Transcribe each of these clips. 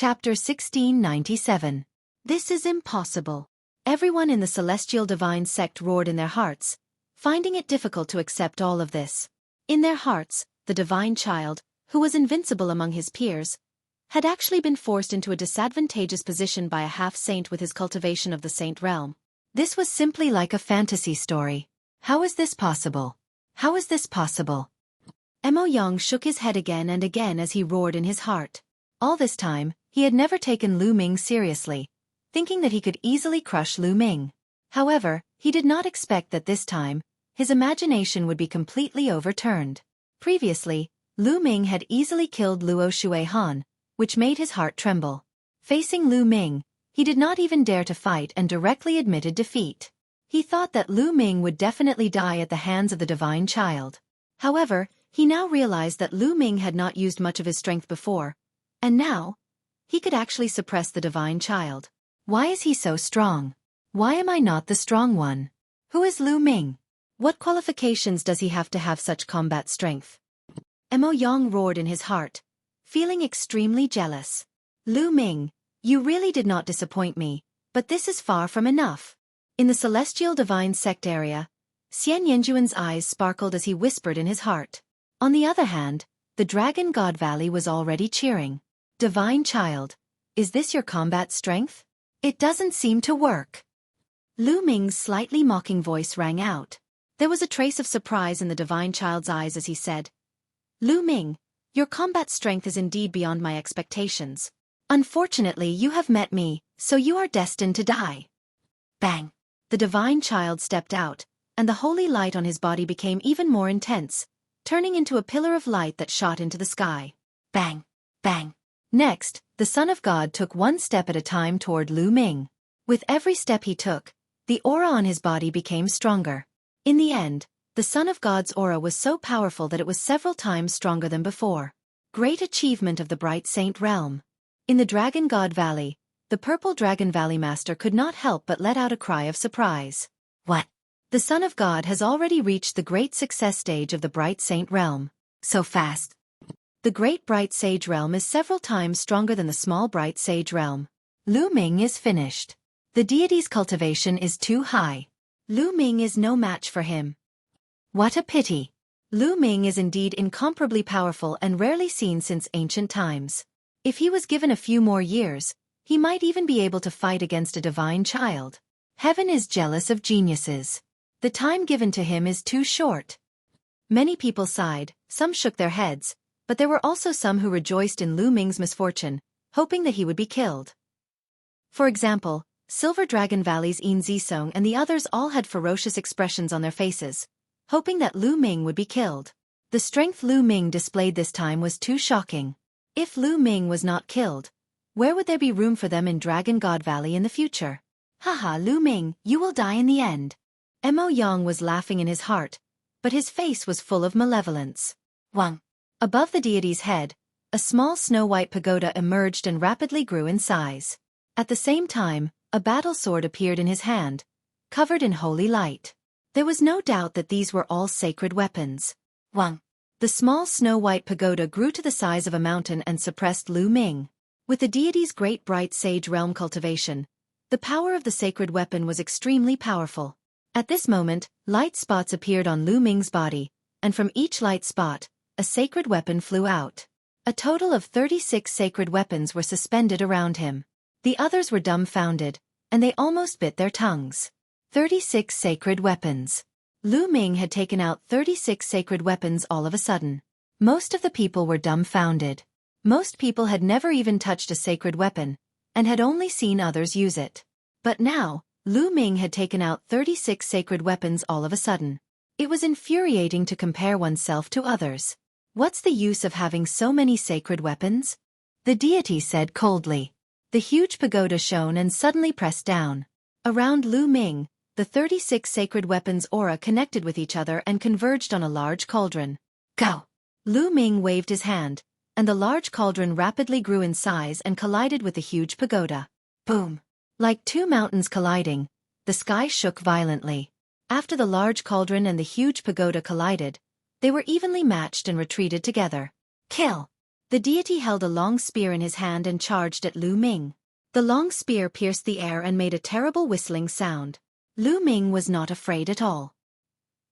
Chapter 1697. This is impossible. Everyone in the celestial divine sect roared in their hearts, finding it difficult to accept all of this. In their hearts, the divine child, who was invincible among his peers, had actually been forced into a disadvantageous position by a half-saint with his cultivation of the saint realm. This was simply like a fantasy story. How is this possible? How is this possible? Mo Yang shook his head again and again as he roared in his heart. All this time, he had never taken Lu Ming seriously, thinking that he could easily crush Lu Ming. However, he did not expect that this time, his imagination would be completely overturned. Previously, Lu Ming had easily killed Luo Xuehan, which made his heart tremble. Facing Lu Ming, he did not even dare to fight and directly admitted defeat. He thought that Lu Ming would definitely die at the hands of the divine child. However, he now realized that Lu Ming had not used much of his strength before, and now, he could actually suppress the divine child. Why is he so strong? Why am I not the strong one? Who is Lu Ming? What qualifications does he have to have such combat strength? Mo Yang roared in his heart, feeling extremely jealous. Lu Ming, you really did not disappoint me, but this is far from enough. In the celestial divine sect area, Xian Yanjuan's eyes sparkled as he whispered in his heart. On the other hand, the Dragon God Valley was already cheering. Divine child, is this your combat strength? It doesn't seem to work. Lu Ming's slightly mocking voice rang out. There was a trace of surprise in the divine child's eyes as he said, Lu Ming, your combat strength is indeed beyond my expectations. Unfortunately, you have met me, so you are destined to die. Bang! The divine child stepped out, and the holy light on his body became even more intense, turning into a pillar of light that shot into the sky. Bang! Bang! Next, the Son of God took one step at a time toward Lu Ming. With every step he took, the aura on his body became stronger. In the end, the Son of God's aura was so powerful that it was several times stronger than before. Great achievement of the Bright Saint realm. In the Dragon God Valley, the Purple Dragon Valley Master could not help but let out a cry of surprise. What? The Son of God has already reached the great success stage of the Bright Saint realm. So fast. The Great Bright Sage realm is several times stronger than the Small Bright Sage realm. Lu Ming is finished. The deity's cultivation is too high. Lu Ming is no match for him. What a pity. Lu Ming is indeed incomparably powerful and rarely seen since ancient times. If he was given a few more years, he might even be able to fight against a divine child. Heaven is jealous of geniuses. The time given to him is too short. Many people sighed, some shook their heads, but there were also some who rejoiced in Lu Ming's misfortune, hoping that he would be killed. For example, Silver Dragon Valley's Yin Zisong and the others all had ferocious expressions on their faces, hoping that Lu Ming would be killed. The strength Lu Ming displayed this time was too shocking. If Lu Ming was not killed, where would there be room for them in Dragon God Valley in the future? Haha, Lu Ming, you will die in the end. Mo Yang was laughing in his heart, but his face was full of malevolence. Wang. Above the deity's head, a small snow-white pagoda emerged and rapidly grew in size. At the same time, a battle sword appeared in his hand, covered in holy light. There was no doubt that these were all sacred weapons. Wang. The small snow-white pagoda grew to the size of a mountain and suppressed Lu Ming. With the deity's great bright sage realm cultivation, the power of the sacred weapon was extremely powerful. At this moment, light spots appeared on Lu Ming's body, and from each light spot, a sacred weapon flew out. A total of 36 sacred weapons were suspended around him. The others were dumbfounded, and they almost bit their tongues. 36 sacred weapons. Lu Ming had taken out 36 sacred weapons all of a sudden. Most of the people were dumbfounded. Most people had never even touched a sacred weapon, and had only seen others use it. But now, Lu Ming had taken out 36 sacred weapons all of a sudden. It was infuriating to compare oneself to others. What's the use of having so many sacred weapons? The deity said coldly. The huge pagoda shone and suddenly pressed down. Around Lu Ming, the 36 sacred weapons aura connected with each other and converged on a large cauldron. Go! Lu Ming waved his hand, and the large cauldron rapidly grew in size and collided with the huge pagoda. Boom! Like two mountains colliding, the sky shook violently. After the large cauldron and the huge pagoda collided, they were evenly matched and retreated together. Kill! The deity held a long spear in his hand and charged at Lu Ming. The long spear pierced the air and made a terrible whistling sound. Lu Ming was not afraid at all.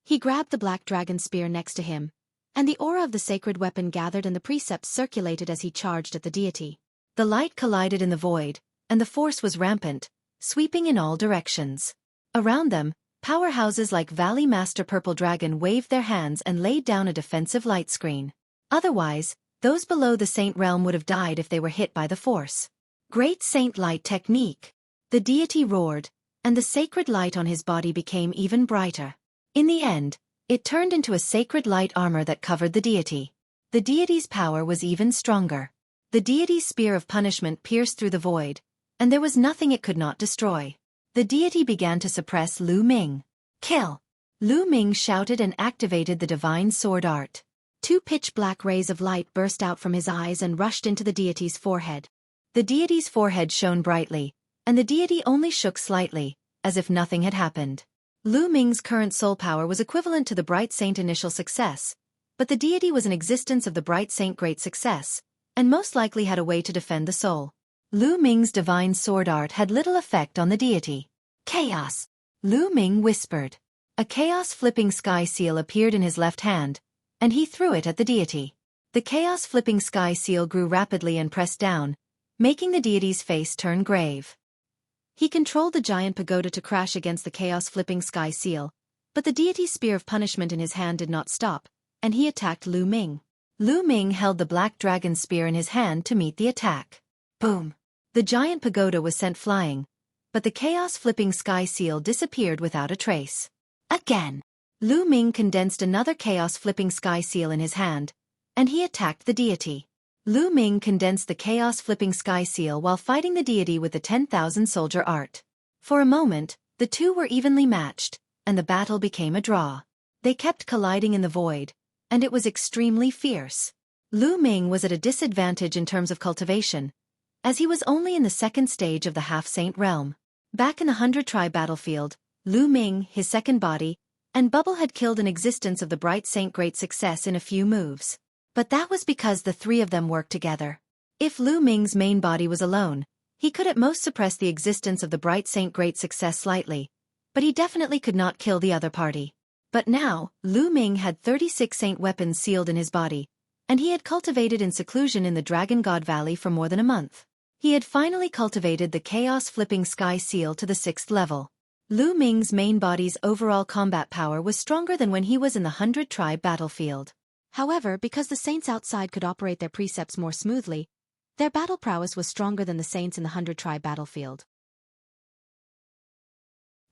He grabbed the black dragon spear next to him, and the aura of the sacred weapon gathered and the precepts circulated as he charged at the deity. The light collided in the void, and the force was rampant, sweeping in all directions. Around them, powerhouses like Valley Master Purple Dragon waved their hands and laid down a defensive light screen. Otherwise, those below the Saint Realm would have died if they were hit by the force. Great Saint Light Technique! The deity roared, and the sacred light on his body became even brighter. In the end, it turned into a sacred light armor that covered the deity. The deity's power was even stronger. The deity's spear of punishment pierced through the void, and there was nothing it could not destroy. The deity began to suppress Lu Ming. Kill! Lu Ming shouted and activated the divine sword art. 2 pitch-black rays of light burst out from his eyes and rushed into the deity's forehead. The deity's forehead shone brightly, and the deity only shook slightly, as if nothing had happened. Lu Ming's current soul power was equivalent to the Bright Saint initial success, but the deity was an existence of the Bright Saint great success, and most likely had a way to defend the soul. Lu Ming's divine sword art had little effect on the deity. Chaos! Lu Ming whispered. A chaos-flipping sky seal appeared in his left hand, and he threw it at the deity. The chaos-flipping sky seal grew rapidly and pressed down, making the deity's face turn grave. He controlled the giant pagoda to crash against the chaos-flipping sky seal, but the deity's spear of punishment in his hand did not stop, and he attacked Lu Ming. Lu Ming held the black dragon spear in his hand to meet the attack. Boom! The giant pagoda was sent flying, but the chaos-flipping sky seal disappeared without a trace. Again! Lu Ming condensed another chaos-flipping sky seal in his hand, and he attacked the deity. Lu Ming condensed the chaos-flipping sky seal while fighting the deity with the 10,000 soldier art. For a moment, the two were evenly matched, and the battle became a draw. They kept colliding in the void, and it was extremely fierce. Lu Ming was at a disadvantage in terms of cultivation, as he was only in the second stage of the half-saint realm. Back in the 100-tribe battlefield, Lu Ming, his second body, and Bubble had killed an existence of the Bright Saint great success in a few moves. But that was because the three of them worked together. If Lu Ming's main body was alone, he could at most suppress the existence of the Bright Saint great success slightly, but he definitely could not kill the other party. But now, Lu Ming had 36 saint weapons sealed in his body, and he had cultivated in seclusion in the Dragon God Valley for more than a month. He had finally cultivated the chaos-flipping sky seal to the 6th level. Lu Ming's main body's overall combat power was stronger than when he was in the 100-tribe battlefield. However, because the saints outside could operate their precepts more smoothly, their battle prowess was stronger than the saints in the 100-tribe battlefield.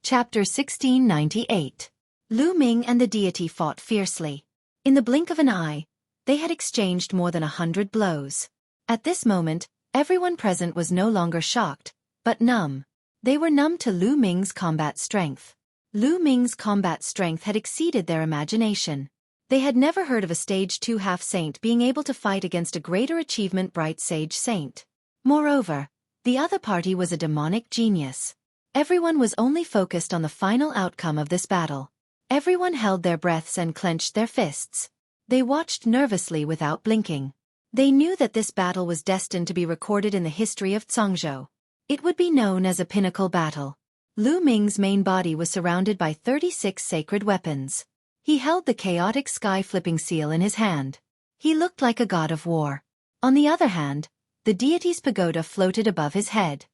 Chapter 1698. Lu Ming and the deity fought fiercely. In the blink of an eye, they had exchanged more than 100 blows. At this moment, everyone present was no longer shocked, but numb. They were numb to Lu Ming's combat strength. Lu Ming's combat strength had exceeded their imagination. They had never heard of a Stage 2 half-saint being able to fight against a greater achievement Bright Sage Saint. Moreover, the other party was a demonic genius. Everyone was only focused on the final outcome of this battle. Everyone held their breaths and clenched their fists. They watched nervously without blinking. They knew that this battle was destined to be recorded in the history of Zhongzhou. It would be known as a pinnacle battle. Lu Ming's main body was surrounded by 36 sacred weapons. He held the chaotic sky-flipping seal in his hand. He looked like a god of war. On the other hand, the deity's pagoda floated above his head.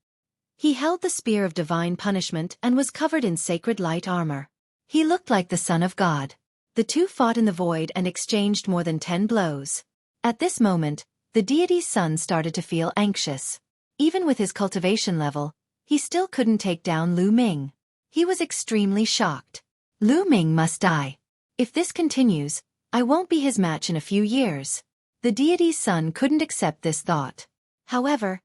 He held the spear of divine punishment and was covered in sacred light armor. He looked like the son of God. The two fought in the void and exchanged more than 10 blows. At this moment, the deity's son started to feel anxious. Even with his cultivation level, he still couldn't take down Lu Ming. He was extremely shocked. Lu Ming must die. If this continues, I won't be his match in a few years. The deity's son couldn't accept this thought. However,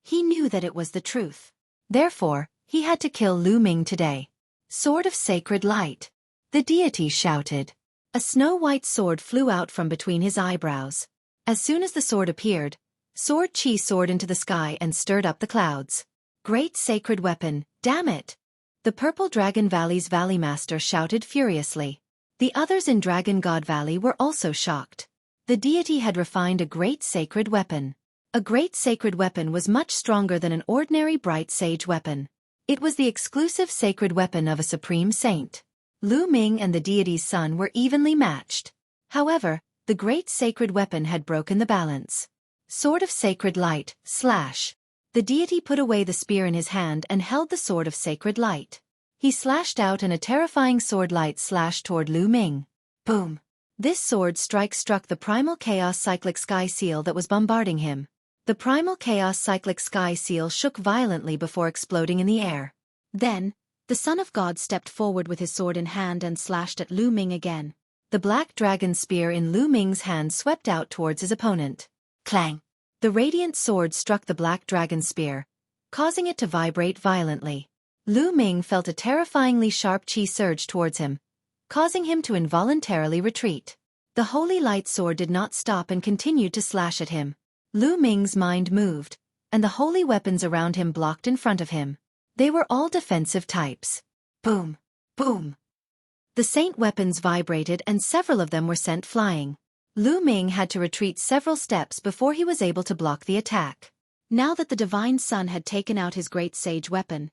he knew that it was the truth. Therefore, he had to kill Lu Ming today. Sword of Sacred Light. The deity shouted. A snow-white sword flew out from between his eyebrows. As soon as the sword appeared, Sword Qi soared into the sky and stirred up the clouds. Great sacred weapon, damn it! The Purple Dragon Valley's Valley Master shouted furiously. The others in Dragon God Valley were also shocked. The deity had refined a great sacred weapon. A great sacred weapon was much stronger than an ordinary bright sage weapon. It was the exclusive sacred weapon of a supreme saint. Lu Ming and the deity's son were evenly matched. However, the great sacred weapon had broken the balance. Sword of Sacred Light, slash. The deity put away the spear in his hand and held the sword of sacred light. He slashed out and a terrifying sword light slashed toward Lu Ming. Boom! This sword strike struck the primal chaos cyclic sky seal that was bombarding him. The primal chaos cyclic sky seal shook violently before exploding in the air. Then, the Son of God stepped forward with his sword in hand and slashed at Lu Ming again. The black dragon spear in Lu Ming's hand swept out towards his opponent. Clang! The radiant sword struck the black dragon spear, causing it to vibrate violently. Lu Ming felt a terrifyingly sharp chi surge towards him, causing him to involuntarily retreat. The holy light sword did not stop and continued to slash at him. Lu Ming's mind moved, and the holy weapons around him blocked in front of him. They were all defensive types. Boom! Boom! The saint weapons vibrated and several of them were sent flying. Lu Ming had to retreat several steps before he was able to block the attack. Now that the divine son had taken out his great sage weapon,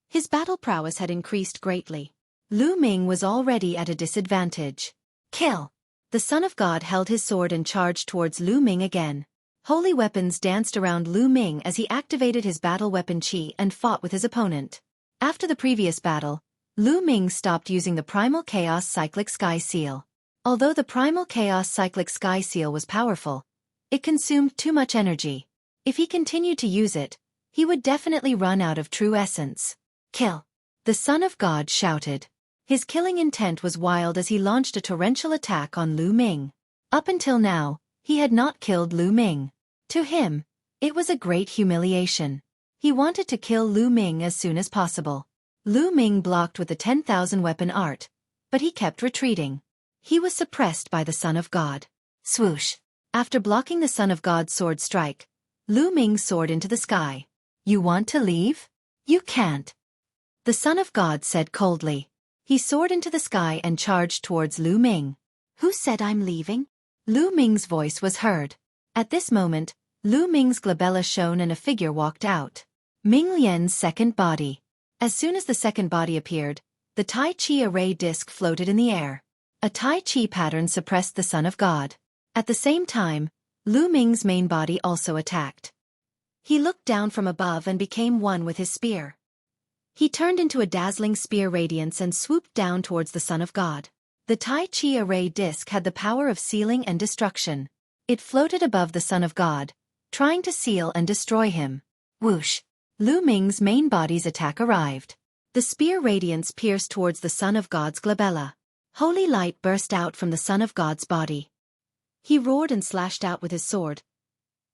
his battle prowess had increased greatly. Lu Ming was already at a disadvantage. Kill! The Son of God held his sword and charged towards Lu Ming again. Holy weapons danced around Lu Ming as he activated his battle weapon Qi and fought with his opponent. After the previous battle, Lu Ming stopped using the Primal Chaos Cyclic Sky Seal. Although the Primal Chaos Cyclic Sky Seal was powerful, it consumed too much energy. If he continued to use it, he would definitely run out of true essence. Kill! The Son of God shouted. His killing intent was wild as he launched a torrential attack on Lu Ming. Up until now, he had not killed Lu Ming. To him, it was a great humiliation. He wanted to kill Lu Ming as soon as possible. Lu Ming blocked with the 10,000 weapon art, but he kept retreating. He was suppressed by the Son of God. Swoosh! After blocking the Son of God's sword strike, Lu Ming soared into the sky. You want to leave? You can't. The Son of God said coldly. He soared into the sky and charged towards Lu Ming. Who said I'm leaving? Lu Ming's voice was heard. At this moment, Lu Ming's glabella shone and a figure walked out. Ming Lian's second body. As soon as the second body appeared, the Tai Chi array disc floated in the air. A Tai Chi pattern suppressed the Son of God. At the same time, Lu Ming's main body also attacked. He looked down from above and became one with his spear. He turned into a dazzling spear radiance and swooped down towards the Son of God. The Tai Chi array disc had the power of sealing and destruction. It floated above the Son of God, trying to seal and destroy him. Whoosh! Lu Ming's main body's attack arrived. The spear radiance pierced towards the Son of God's glabella. Holy light burst out from the Son of God's body. He roared and slashed out with his sword,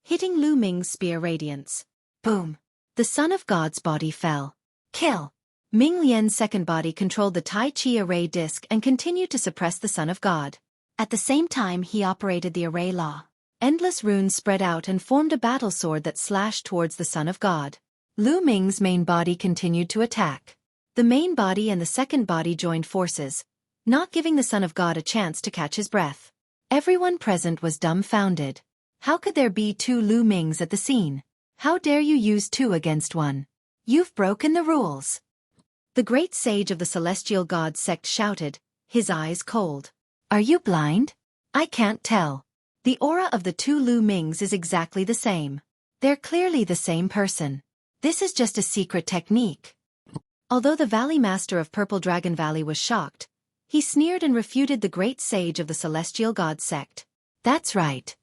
hitting Lu Ming's spear radiance. Boom! The Son of God's body fell. Kill! Ming Lian's second body controlled the Tai Chi array disc and continued to suppress the Son of God. At the same time he operated the array law. Endless runes spread out and formed a battle sword that slashed towards the Son of God. Lu Ming's main body continued to attack. The main body and the second body joined forces, not giving the Son of God a chance to catch his breath. Everyone present was dumbfounded. How could there be two Lu Mings at the scene? How dare you use two against one? You've broken the rules. The great sage of the celestial god sect shouted, his eyes cold. Are you blind? I can't tell. The aura of the two Lu Mings is exactly the same. They're clearly the same person. This is just a secret technique. Although the Valley Master of Purple Dragon Valley was shocked, he sneered and refuted the great sage of the celestial god sect. That's right.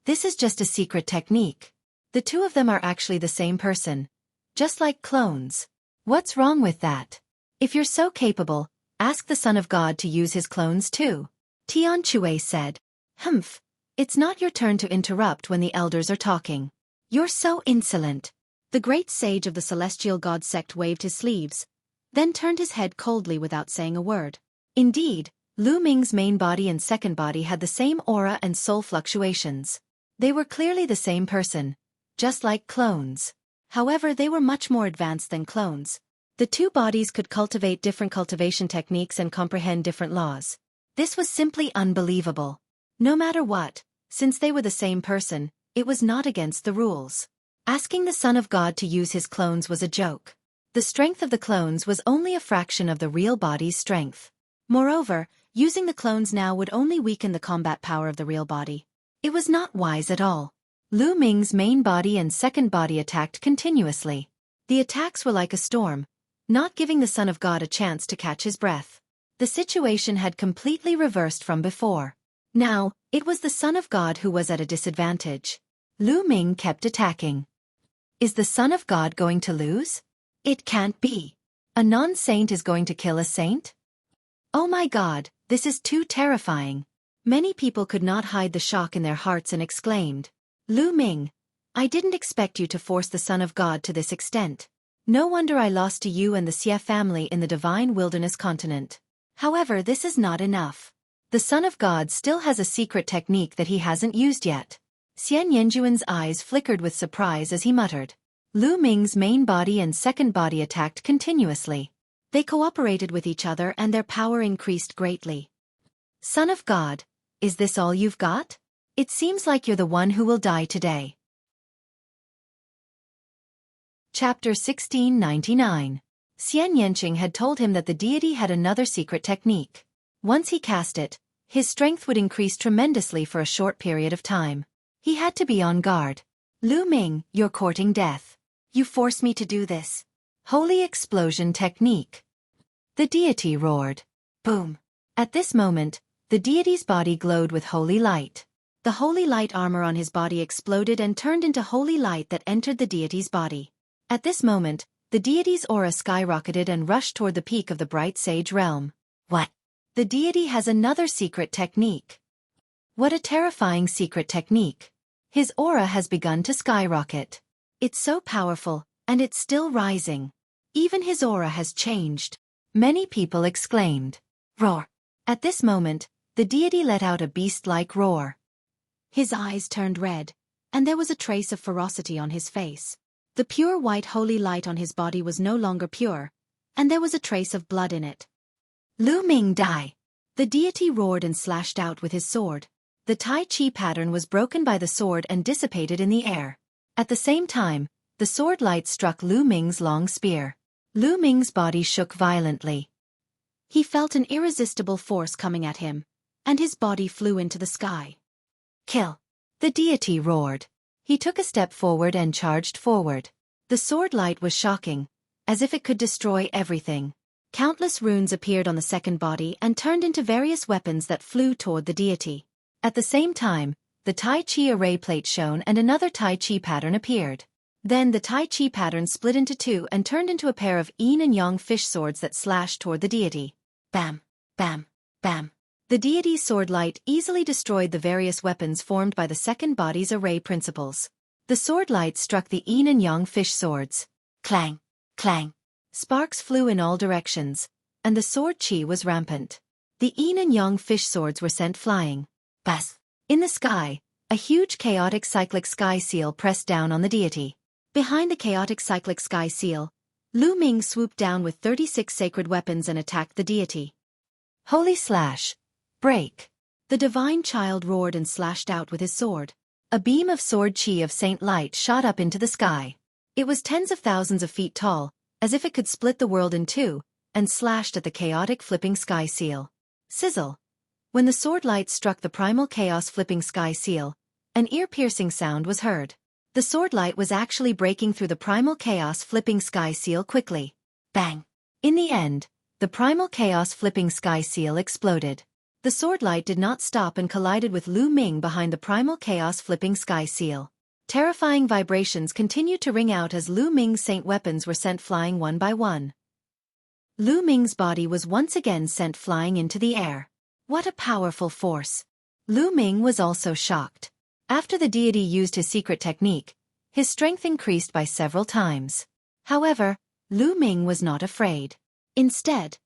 This is just a secret technique. The two of them are actually the same person, just like clones. What's wrong with that? If you're so capable, ask the Son of God to use his clones too. Tian Chue said. Humph. It's not your turn to interrupt when the elders are talking. You're so insolent. The great sage of the celestial god sect waved his sleeves, then turned his head coldly without saying a word. Indeed, Lu Ming's main body and second body had the same aura and soul fluctuations. They were clearly the same person, just like clones. However, they were much more advanced than clones. The two bodies could cultivate different cultivation techniques and comprehend different laws. This was simply unbelievable. No matter what, since they were the same person, it was not against the rules. Asking the Son of God to use his clones was a joke. The strength of the clones was only a fraction of the real body's strength. Moreover, using the clones now would only weaken the combat power of the real body. It was not wise at all. Lu Ming's main body and second body attacked continuously. The attacks were like a storm, not giving the Son of God a chance to catch his breath. The situation had completely reversed from before. Now, it was the Son of God who was at a disadvantage. Lu Ming kept attacking. Is the Son of God going to lose? It can't be. A non-saint is going to kill a saint? Oh my God, this is too terrifying. Many people could not hide the shock in their hearts and exclaimed, Lu Ming, I didn't expect you to force the Son of God to this extent. No wonder I lost to you and the Xie family in the Divine Wilderness continent. However, this is not enough. The Son of God still has a secret technique that he hasn't used yet. Xian Yanjuan's eyes flickered with surprise as he muttered. Lu Ming's main body and second body attacked continuously. They cooperated with each other and their power increased greatly. Son of God, is this all you've got? It seems like you're the one who will die today. Chapter 1699. Xian Yanqing had told him that the deity had another secret technique. Once he cast it, his strength would increase tremendously for a short period of time. He had to be on guard. Lu Ming, you're courting death. You force me to do this. Holy explosion technique. The deity roared. Boom. At this moment, the deity's body glowed with holy light. The holy light armor on his body exploded and turned into holy light that entered the deity's body. At this moment, the deity's aura skyrocketed and rushed toward the peak of the bright sage realm. What? The deity has another secret technique. What a terrifying secret technique. His aura has begun to skyrocket. It's so powerful, and it's still rising. Even his aura has changed. Many people exclaimed. Roar. At this moment, the deity let out a beast-like roar. His eyes turned red, and there was a trace of ferocity on his face. The pure white holy light on his body was no longer pure, and there was a trace of blood in it. Lu Ming, die! The deity roared and slashed out with his sword. The Tai Chi pattern was broken by the sword and dissipated in the air. At the same time, the sword light struck Lu Ming's long spear. Lu Ming's body shook violently. He felt an irresistible force coming at him, and his body flew into the sky. Kill! The deity roared. He took a step forward and charged forward. The sword light was shocking, as if it could destroy everything. Countless runes appeared on the second body and turned into various weapons that flew toward the deity. At the same time, the Tai Chi array plate shone and another Tai Chi pattern appeared. Then the Tai Chi pattern split into two and turned into a pair of yin and yang fish swords that slashed toward the deity. Bam! Bam! Bam! The deity's sword light easily destroyed the various weapons formed by the second body's array principles. The sword light struck the yin and yang fish swords. Clang! Clang! Sparks flew in all directions, and the sword chi was rampant. The yin and yang fish swords were sent flying. Buzz! In the sky, a huge chaotic cyclic sky seal pressed down on the deity. Behind the chaotic cyclic sky seal, Lu Ming swooped down with 36 sacred weapons and attacked the deity. Holy slash! Break! The divine child roared and slashed out with his sword. A beam of sword chi of saint light shot up into the sky. It was tens of thousands of feet tall, as if it could split the world in two, and slashed at the chaotic flipping sky seal. Sizzle! When the sword light struck the primal chaos flipping sky seal, an ear-piercing sound was heard. The sword light was actually breaking through the primal chaos flipping sky seal quickly. Bang! In the end, the primal chaos flipping sky seal exploded. The sword light did not stop and collided with Lu Ming behind the primal chaos flipping sky seal. Terrifying vibrations continued to ring out as Lu Ming's saint weapons were sent flying one by one. Lu Ming's body was once again sent flying into the air. What a powerful force! Lu Ming was also shocked. After the deity used his secret technique, his strength increased by several times. However, Lu Ming was not afraid. Instead,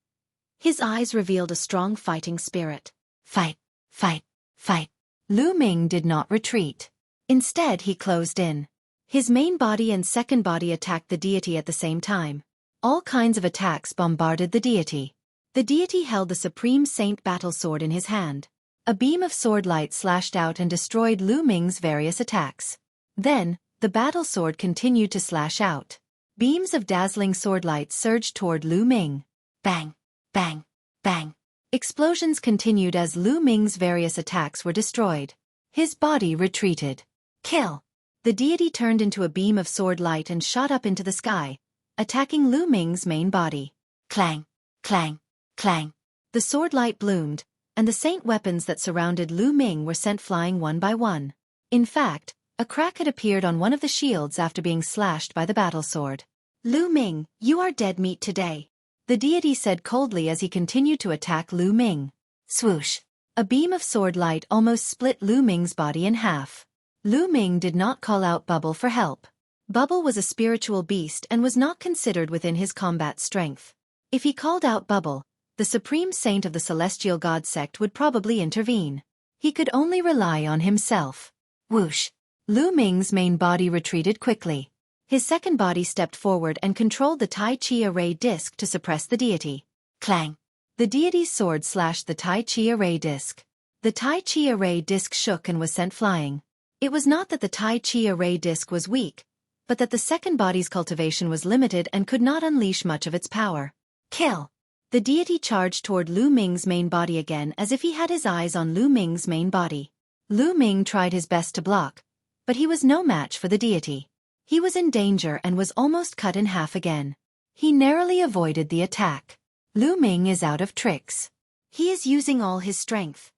his eyes revealed a strong fighting spirit. Fight! Fight! Fight! Lu Ming did not retreat. Instead, he closed in. His main body and second body attacked the deity at the same time. All kinds of attacks bombarded the deity. The deity held the Supreme Saint battle sword in his hand. A beam of sword light slashed out and destroyed Lu Ming's various attacks. Then, the battle sword continued to slash out. Beams of dazzling sword light surged toward Lu Ming. Bang! Bang! Bang! Explosions continued as Lu Ming's various attacks were destroyed. His body retreated. Kill! The deity turned into a beam of sword light and shot up into the sky, attacking Lu Ming's main body. Clang! Clang! Clang! The sword light bloomed, and the saint weapons that surrounded Lu Ming were sent flying one by one. In fact, a crack had appeared on one of the shields after being slashed by the battle sword. Lu Ming, you are dead meat today, the deity said coldly as he continued to attack Lu Ming. Swoosh! A beam of sword light almost split Lu Ming's body in half. Lu Ming did not call out Bubble for help. Bubble was a spiritual beast and was not considered within his combat strength. If he called out Bubble, the supreme saint of the celestial god sect would probably intervene. He could only rely on himself. Whoosh! Lu Ming's main body retreated quickly. His second body stepped forward and controlled the Tai Chi array disc to suppress the deity. Clang! The deity's sword slashed the Tai Chi array disc. The Tai Chi array disc shook and was sent flying. It was not that the Tai Chi array disc was weak, but that the second body's cultivation was limited and could not unleash much of its power. Kill! The deity charged toward Lu Ming's main body again as if he had his eyes on Lu Ming's main body. Lu Ming tried his best to block, but he was no match for the deity. He was in danger and was almost cut in half again. He narrowly avoided the attack. Lu Ming is out of tricks. He is using all his strength.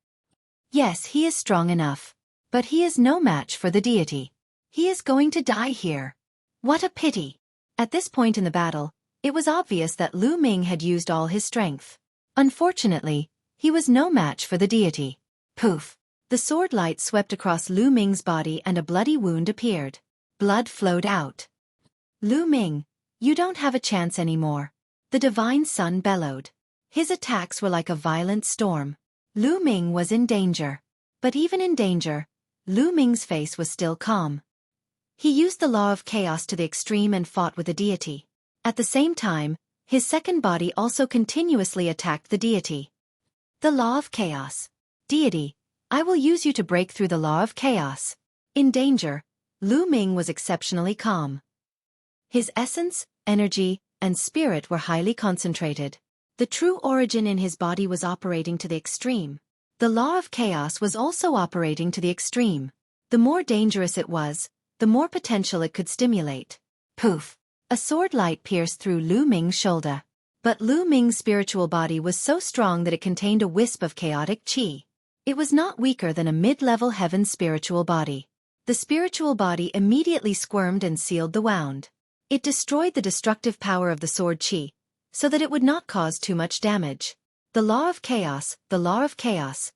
Yes, he is strong enough, but he is no match for the deity. He is going to die here. What a pity. At this point in the battle, it was obvious that Lu Ming had used all his strength. Unfortunately, he was no match for the deity. Poof! The sword light swept across Lu Ming's body and a bloody wound appeared. Blood flowed out. Lu Ming, you don't have a chance anymore, the divine sun bellowed. His attacks were like a violent storm. Lu Ming was in danger. But even in danger, Lu Ming's face was still calm. He used the law of chaos to the extreme and fought with the deity. At the same time, his second body also continuously attacked the deity. The law of chaos. Deity, I will use you to break through the law of chaos. In danger, Lu Ming was exceptionally calm. His essence, energy, and spirit were highly concentrated. The true origin in his body was operating to the extreme. The law of chaos was also operating to the extreme. The more dangerous it was, the more potential it could stimulate. Poof! A sword light pierced through Lu Ming's shoulder. But Lu Ming's spiritual body was so strong that it contained a wisp of chaotic qi. It was not weaker than a mid-level heaven spiritual body. The spiritual body immediately squirmed and sealed the wound. It destroyed the destructive power of the sword qi, so that it would not cause too much damage. The law of chaos, the law of chaos.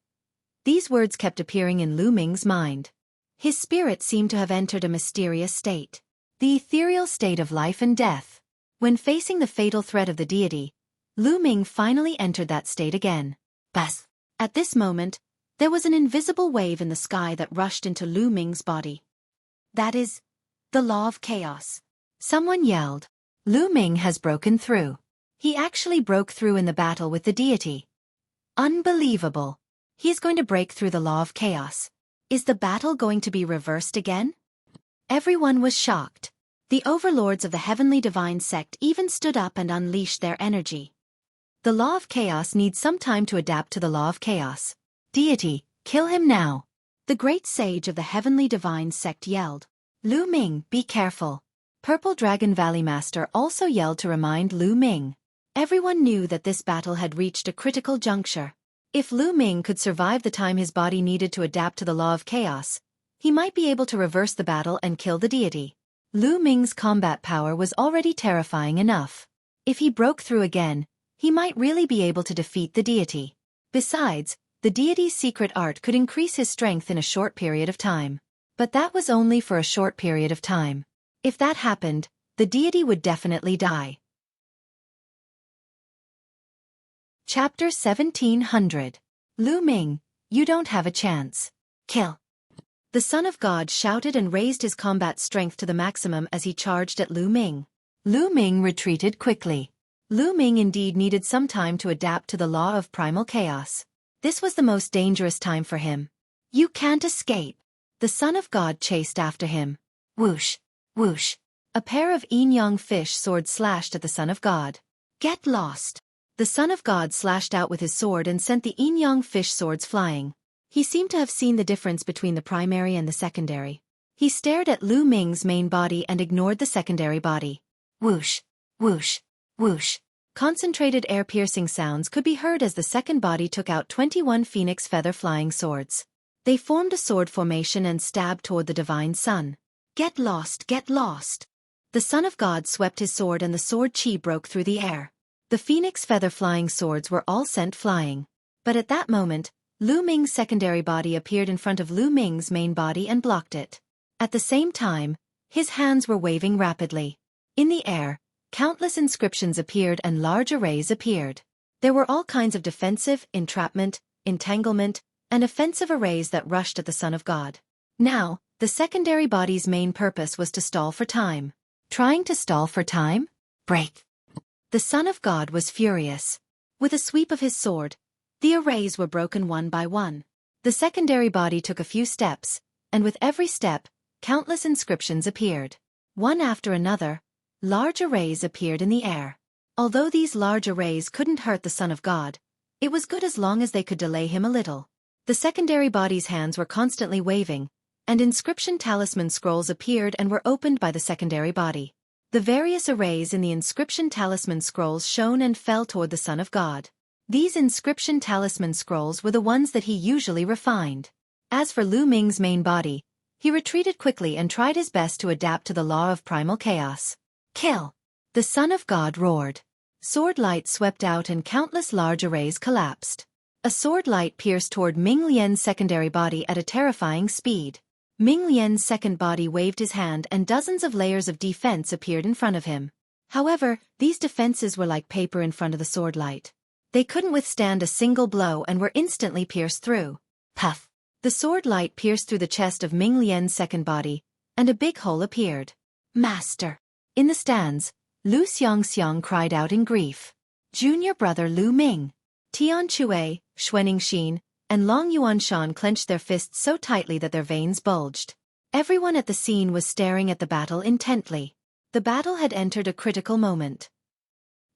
These words kept appearing in Lu Ming's mind. His spirit seemed to have entered a mysterious state. The ethereal state of life and death. When facing the fatal threat of the deity, Lu Ming finally entered that state again. Bas! At this moment, there was an invisible wave in the sky that rushed into Lu Ming's body. That is the law of chaos. Someone yelled. Lu Ming has broken through. He actually broke through in the battle with the deity. Unbelievable. He's going to break through the law of chaos. Is the battle going to be reversed again? Everyone was shocked. The overlords of the heavenly divine sect even stood up and unleashed their energy. The law of chaos needs some time to adapt to the law of chaos. Deity, kill him now. The great sage of the heavenly divine sect yelled. Lu Ming, be careful. Purple Dragon Valley Master also yelled to remind Lu Ming. Everyone knew that this battle had reached a critical juncture. If Lu Ming could survive the time his body needed to adapt to the law of chaos, he might be able to reverse the battle and kill the deity. Lu Ming's combat power was already terrifying enough. If he broke through again, he might really be able to defeat the deity. Besides, the deity's secret art could increase his strength in a short period of time. But that was only for a short period of time. If that happened, the deity would definitely die. Chapter 1700. Lu Ming, you don't have a chance. Kill. The Son of God shouted and raised his combat strength to the maximum as he charged at Lu Ming. Lu Ming retreated quickly. Lu Ming indeed needed some time to adapt to the law of primal chaos. This was the most dangerous time for him. You can't escape. The Son of God chased after him. Whoosh, whoosh. A pair of yin-yang fish swords slashed at the Son of God. Get lost. The Son of God slashed out with his sword and sent the yin-yang fish swords flying. He seemed to have seen the difference between the primary and the secondary. He stared at Lu Ming's main body and ignored the secondary body. Whoosh, whoosh, whoosh. Concentrated air-piercing sounds could be heard as the second body took out 21 phoenix feather-flying swords. They formed a sword formation and stabbed toward the divine sun. Get lost, get lost. The Son of God swept his sword and the sword chi broke through the air. The phoenix feather-flying swords were all sent flying. But at that moment, Lu Ming's secondary body appeared in front of Lu Ming's main body and blocked it. At the same time, his hands were waving rapidly. In the air, countless inscriptions appeared and large arrays appeared. There were all kinds of defensive, entrapment, entanglement, and offensive arrays that rushed at the Son of God. Now, the secondary body's main purpose was to stall for time. Trying to stall for time? Break. The Son of God was furious. With a sweep of his sword, the arrays were broken one by one. The secondary body took a few steps, and with every step, countless inscriptions appeared. One after another, large arrays appeared in the air. Although these large arrays couldn't hurt the Son of God, it was good as long as they could delay him a little. The secondary body's hands were constantly waving, and inscription talisman scrolls appeared and were opened by the secondary body. The various arrays in the inscription talisman scrolls shone and fell toward the Son of God. These inscription talisman scrolls were the ones that he usually refined. As for Lu Ming's main body, he retreated quickly and tried his best to adapt to the law of primal chaos. Kill! The Son of God roared. Sword light swept out and countless large arrays collapsed. A sword light pierced toward Ming Lian's secondary body at a terrifying speed. Ming Lian's second body waved his hand and dozens of layers of defense appeared in front of him. However, these defenses were like paper in front of the sword light. They couldn't withstand a single blow and were instantly pierced through. Puff! The sword light pierced through the chest of Ming Lian's second body, and a big hole appeared. Master! In the stands, Lu Xiangxiang cried out in grief. Junior brother Lu Ming. Tian Chue, Xuening Xin, and Long Yuanshan clenched their fists so tightly that their veins bulged. Everyone at the scene was staring at the battle intently. The battle had entered a critical moment.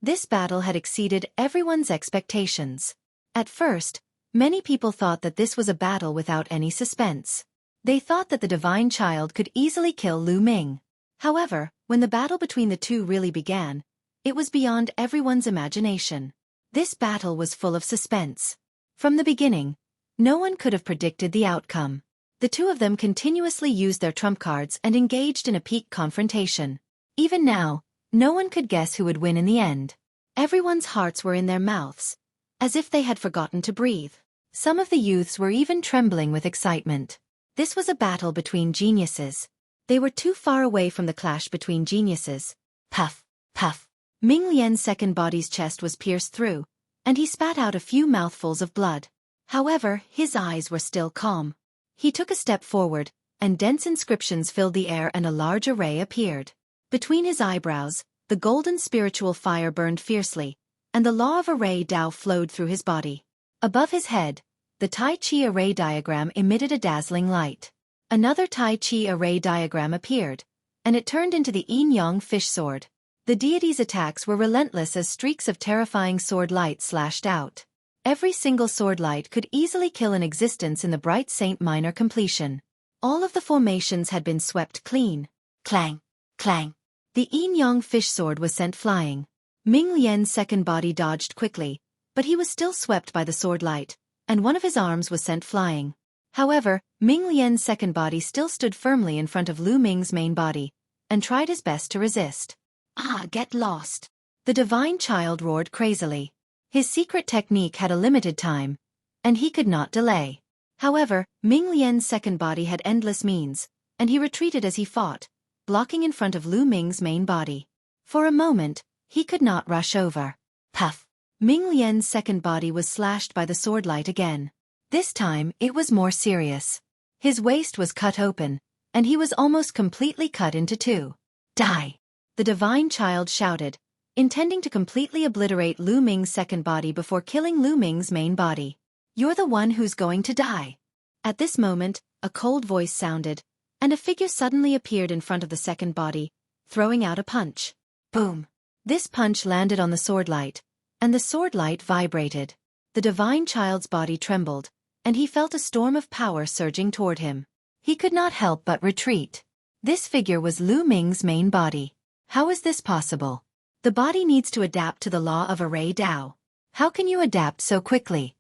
This battle had exceeded everyone's expectations. At first, many people thought that this was a battle without any suspense. They thought that the divine child could easily kill Lu Ming. However, when the battle between the two really began, it was beyond everyone's imagination. This battle was full of suspense. From the beginning, no one could have predicted the outcome. The two of them continuously used their trump cards and engaged in a peak confrontation. Even now, no one could guess who would win in the end. Everyone's hearts were in their mouths, as if they had forgotten to breathe. Some of the youths were even trembling with excitement. This was a battle between geniuses. They were too far away from the clash between geniuses. Puff, puff. Ming Lian's second body's chest was pierced through, and he spat out a few mouthfuls of blood. However, his eyes were still calm. He took a step forward, and dense inscriptions filled the air and a large array appeared. Between his eyebrows, the golden spiritual fire burned fiercely, and the law of array Dao flowed through his body. Above his head, the Tai Chi array diagram emitted a dazzling light. Another Tai Chi array diagram appeared, and it turned into the yin-yang fish sword. The deity's attacks were relentless as streaks of terrifying sword light slashed out. Every single sword light could easily kill an existence in the bright Saint Minor completion. All of the formations had been swept clean. Clang, clang. The yin-yang fish sword was sent flying. Ming Lian's second body dodged quickly, but he was still swept by the sword light, and one of his arms was sent flying. However, Ming Lian's second body still stood firmly in front of Lu Ming's main body, and tried his best to resist. Ah, get lost! The divine child roared crazily. His secret technique had a limited time, and he could not delay. However, Ming Lian's second body had endless means, and he retreated as he fought, blocking in front of Lu Ming's main body. For a moment, he could not rush over. Puff! Ming Lian's second body was slashed by the sword light again. This time, it was more serious. His waist was cut open, and he was almost completely cut into two. Die! The divine child shouted, intending to completely obliterate Lu Ming's second body before killing Lu Ming's main body. You're the one who's going to die. At this moment, a cold voice sounded, and a figure suddenly appeared in front of the second body, throwing out a punch. Boom! This punch landed on the sword light, and the sword light vibrated. The divine child's body trembled, and he felt a storm of power surging toward him. He could not help but retreat. This figure was Lu Ming's main body. How is this possible? The body needs to adapt to the law of array Dao. How can you adapt so quickly?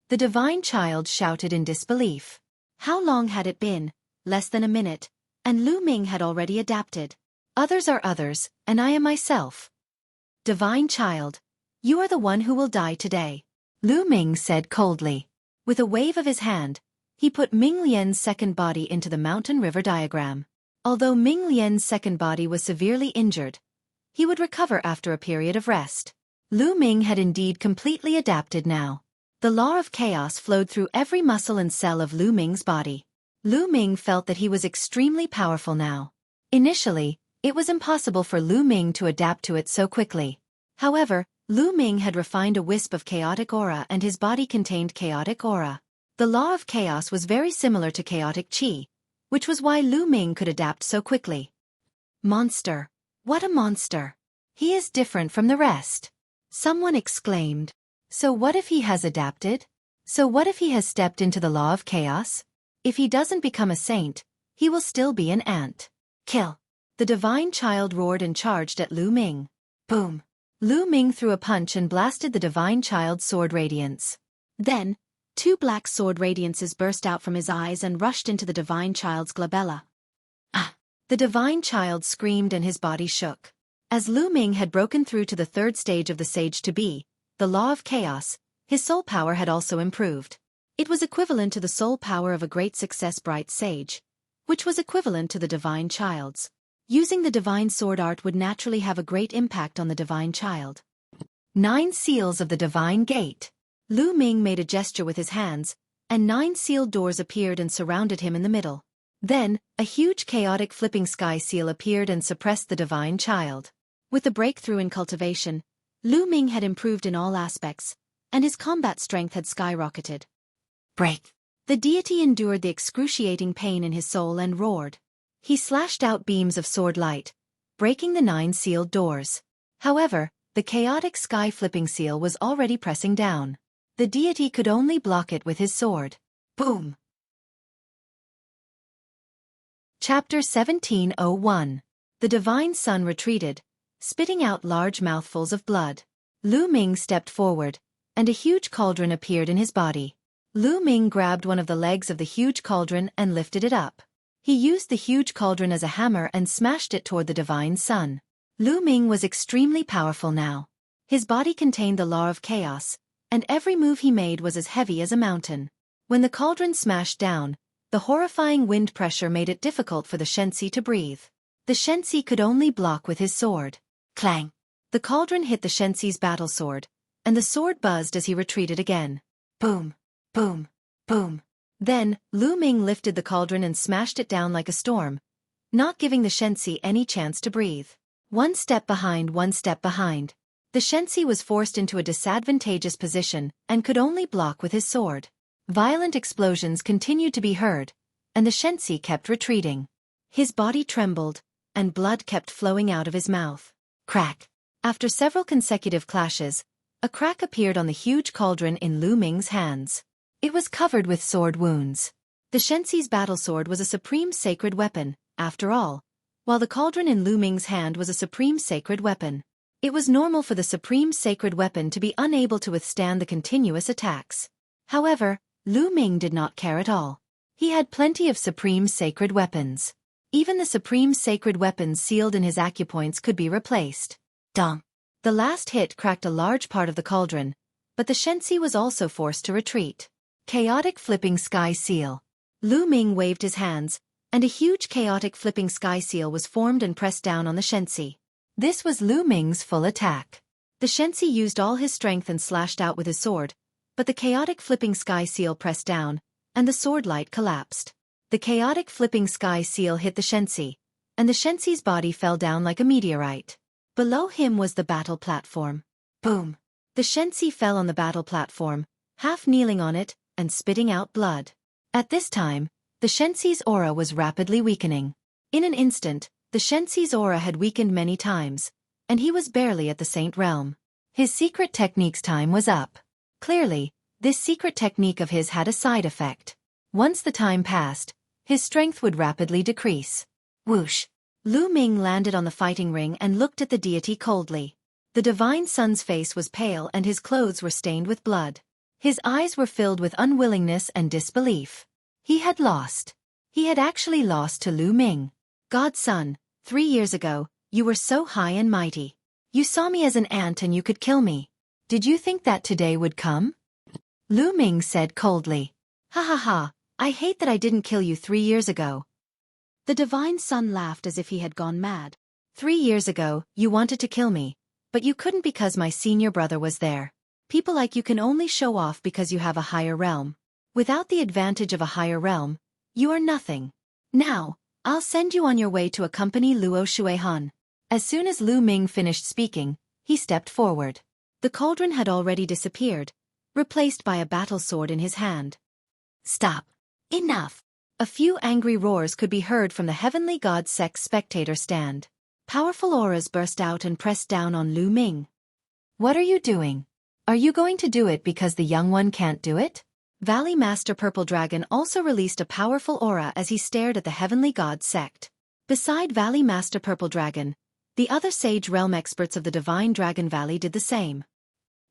The divine child shouted in disbelief. How long had it been? Less than a minute, and Lu Ming had already adapted. Others are others, and I am myself. Divine child, you are the one who will die today, Lu Ming said coldly. With a wave of his hand, he put Ming Lian's second body into the mountain river diagram. Although Ming Lian's second body was severely injured, he would recover after a period of rest. Lu Ming had indeed completely adapted now. The law of chaos flowed through every muscle and cell of Lu Ming's body. Lu Ming felt that he was extremely powerful now. Initially, it was impossible for Lu Ming to adapt to it so quickly. However, Lu Ming had refined a wisp of chaotic aura and his body contained chaotic aura. The law of chaos was very similar to chaotic qi, which was why Lu Ming could adapt so quickly. Monster! What a monster! He is different from the rest. Someone exclaimed. So what if he has adapted? So what if he has stepped into the law of chaos? If he doesn't become a saint, he will still be an ant. Kill! The divine child roared and charged at Lu Ming. Boom! Lu Ming threw a punch and blasted the divine child's sword radiance. Then, 2 black sword radiances burst out from his eyes and rushed into the divine child's glabella. Ah! The divine child screamed and his body shook. As Lu Ming had broken through to the 3rd stage of the sage-to-be, the law of chaos, his soul power had also improved. It was equivalent to the soul power of a great success bright sage, which was equivalent to the divine child's. Using the divine sword art would naturally have a great impact on the divine child. 9 seals of the divine gate. Lu Ming made a gesture with his hands, and 9 sealed doors appeared and surrounded him in the middle. Then, a huge chaotic flipping sky seal appeared and suppressed the divine child. With the breakthrough in cultivation, Lu Ming had improved in all aspects, and his combat strength had skyrocketed. Break! The deity endured the excruciating pain in his soul and roared. He slashed out beams of sword light, breaking the 9 sealed doors. However, the chaotic sky-flipping seal was already pressing down. The deity could only block it with his sword. Boom! Chapter 1701. The divine sun retreated, spitting out large mouthfuls of blood. Lu Ming stepped forward, and a huge cauldron appeared in his body. Lu Ming grabbed one of the legs of the huge cauldron and lifted it up. He used the huge cauldron as a hammer and smashed it toward the divine sun. Lu Ming was extremely powerful now. His body contained the law of chaos, and every move he made was as heavy as a mountain. When the cauldron smashed down, the horrifying wind pressure made it difficult for the Xueqi to breathe. The Xueqi could only block with his sword. Clang! The cauldron hit the Xueqi's battle sword, and the sword buzzed as he retreated again. Boom! Boom! Boom! Then, Lu Ming lifted the cauldron and smashed it down like a storm, not giving the Xueqi any chance to breathe. One step behind, one step behind. The Xueqi was forced into a disadvantageous position and could only block with his sword. Violent explosions continued to be heard, and the Xueqi kept retreating. His body trembled, and blood kept flowing out of his mouth. Crack! After several consecutive clashes, a crack appeared on the huge cauldron in Lu Ming's hands. It was covered with sword wounds. The Xueqi's battle sword was a supreme sacred weapon, after all, while the cauldron in Lu Ming's hand was a supreme sacred weapon. It was normal for the supreme sacred weapon to be unable to withstand the continuous attacks. However, Lu Ming did not care at all. He had plenty of supreme sacred weapons. Even the supreme sacred weapons sealed in his acupoints could be replaced. Dong! The last hit cracked a large part of the cauldron, but the Xueqi was also forced to retreat. Chaotic flipping sky seal. Lu Ming waved his hands, and a huge chaotic flipping sky seal was formed and pressed down on the Xueqi. This was Lu Ming's full attack. The Xueqi used all his strength and slashed out with his sword, but the chaotic flipping sky seal pressed down, and the sword light collapsed. The chaotic flipping sky seal hit the Xueqi, and the Xueqi's body fell down like a meteorite. Below him was the battle platform. Boom! The Xueqi fell on the battle platform, half kneeling on it, and spitting out blood. At this time, the Shenxi's aura was rapidly weakening. In an instant, the Shenxi's aura had weakened many times, and he was barely at the Saint realm. His secret technique's time was up. Clearly, this secret technique of his had a side effect. Once the time passed, his strength would rapidly decrease. Whoosh! Lu Ming landed on the fighting ring and looked at the deity coldly. The divine sun's face was pale and his clothes were stained with blood. His eyes were filled with unwillingness and disbelief. He had lost. He had actually lost to Lu Ming. God's son, 3 years ago, you were so high and mighty. You saw me as an ant and you could kill me. Did you think that today would come? Lu Ming said coldly. Ha ha ha, I hate that I didn't kill you 3 years ago. The divine son laughed as if he had gone mad. 3 years ago, you wanted to kill me, but you couldn't because my senior brother was there. People like you can only show off because you have a higher realm. Without the advantage of a higher realm, you are nothing. Now, I'll send you on your way to accompany Luo Xuehan. As soon as Lu Ming finished speaking, he stepped forward. The cauldron had already disappeared, replaced by a battle sword in his hand. Stop. Enough. A few angry roars could be heard from the Heavenly God Sect's spectator stand. Powerful auras burst out and pressed down on Lu Ming. What are you doing? Are you going to do it because the young one can't do it? Valley Master Purple Dragon also released a powerful aura as he stared at the Heavenly God Sect. Beside Valley Master Purple Dragon, the other Sage Realm experts of the Divine Dragon Valley did the same.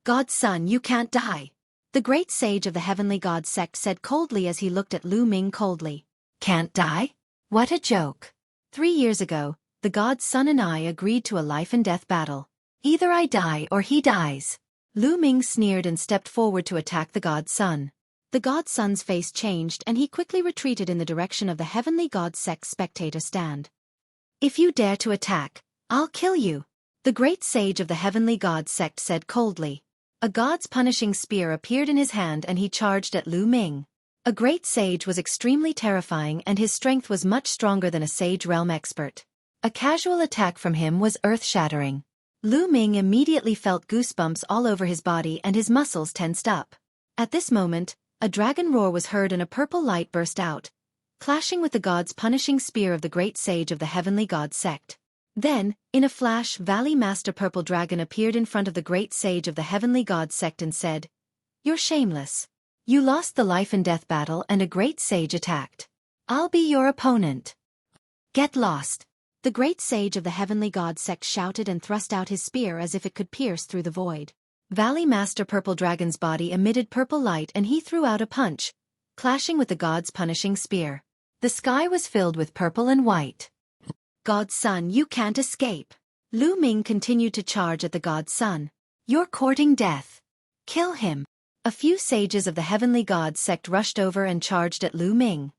God's son, you can't die. The great sage of the Heavenly God Sect said coldly as he looked at Lu Ming coldly. Can't die? What a joke. 3 years ago, the God's son and I agreed to a life-and-death battle. Either I die or he dies. Lu Ming sneered and stepped forward to attack the God's son. The God's son's face changed and he quickly retreated in the direction of the Heavenly God Sect's spectator stand. If you dare to attack, I'll kill you. The great sage of the Heavenly God Sect said coldly. A god's punishing spear appeared in his hand and he charged at Lu Ming. A great sage was extremely terrifying and his strength was much stronger than a sage realm expert. A casual attack from him was earth-shattering. Lu Ming immediately felt goosebumps all over his body and his muscles tensed up. At this moment, a dragon roar was heard and a purple light burst out, clashing with the god's punishing spear of the great sage of the Heavenly God Sect. Then, in a flash, Valley Master Purple Dragon appeared in front of the great sage of the Heavenly God Sect and said, "You're shameless. You lost the life-and-death battle and a great sage attacked. I'll be your opponent. Get lost." The great sage of the Heavenly God Sect shouted and thrust out his spear as if it could pierce through the void. Valley Master Purple Dragon's body emitted purple light and he threw out a punch, clashing with the god's punishing spear. The sky was filled with purple and white. God's son, you can't escape. Lu Ming continued to charge at the God's son. You're courting death. Kill him. A few sages of the Heavenly God Sect rushed over and charged at Lu Ming.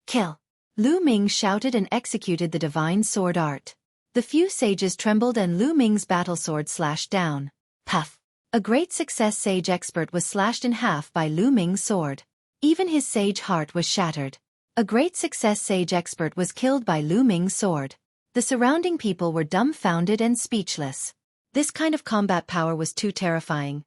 Kill. Lu Ming shouted and executed the divine sword art. The few sages trembled and Lu Ming's battle sword slashed down. Puff. A great success sage expert was slashed in half by Lu Ming's sword. Even his sage heart was shattered. A great success sage expert was killed by Lu Ming's sword. The surrounding people were dumbfounded and speechless. This kind of combat power was too terrifying.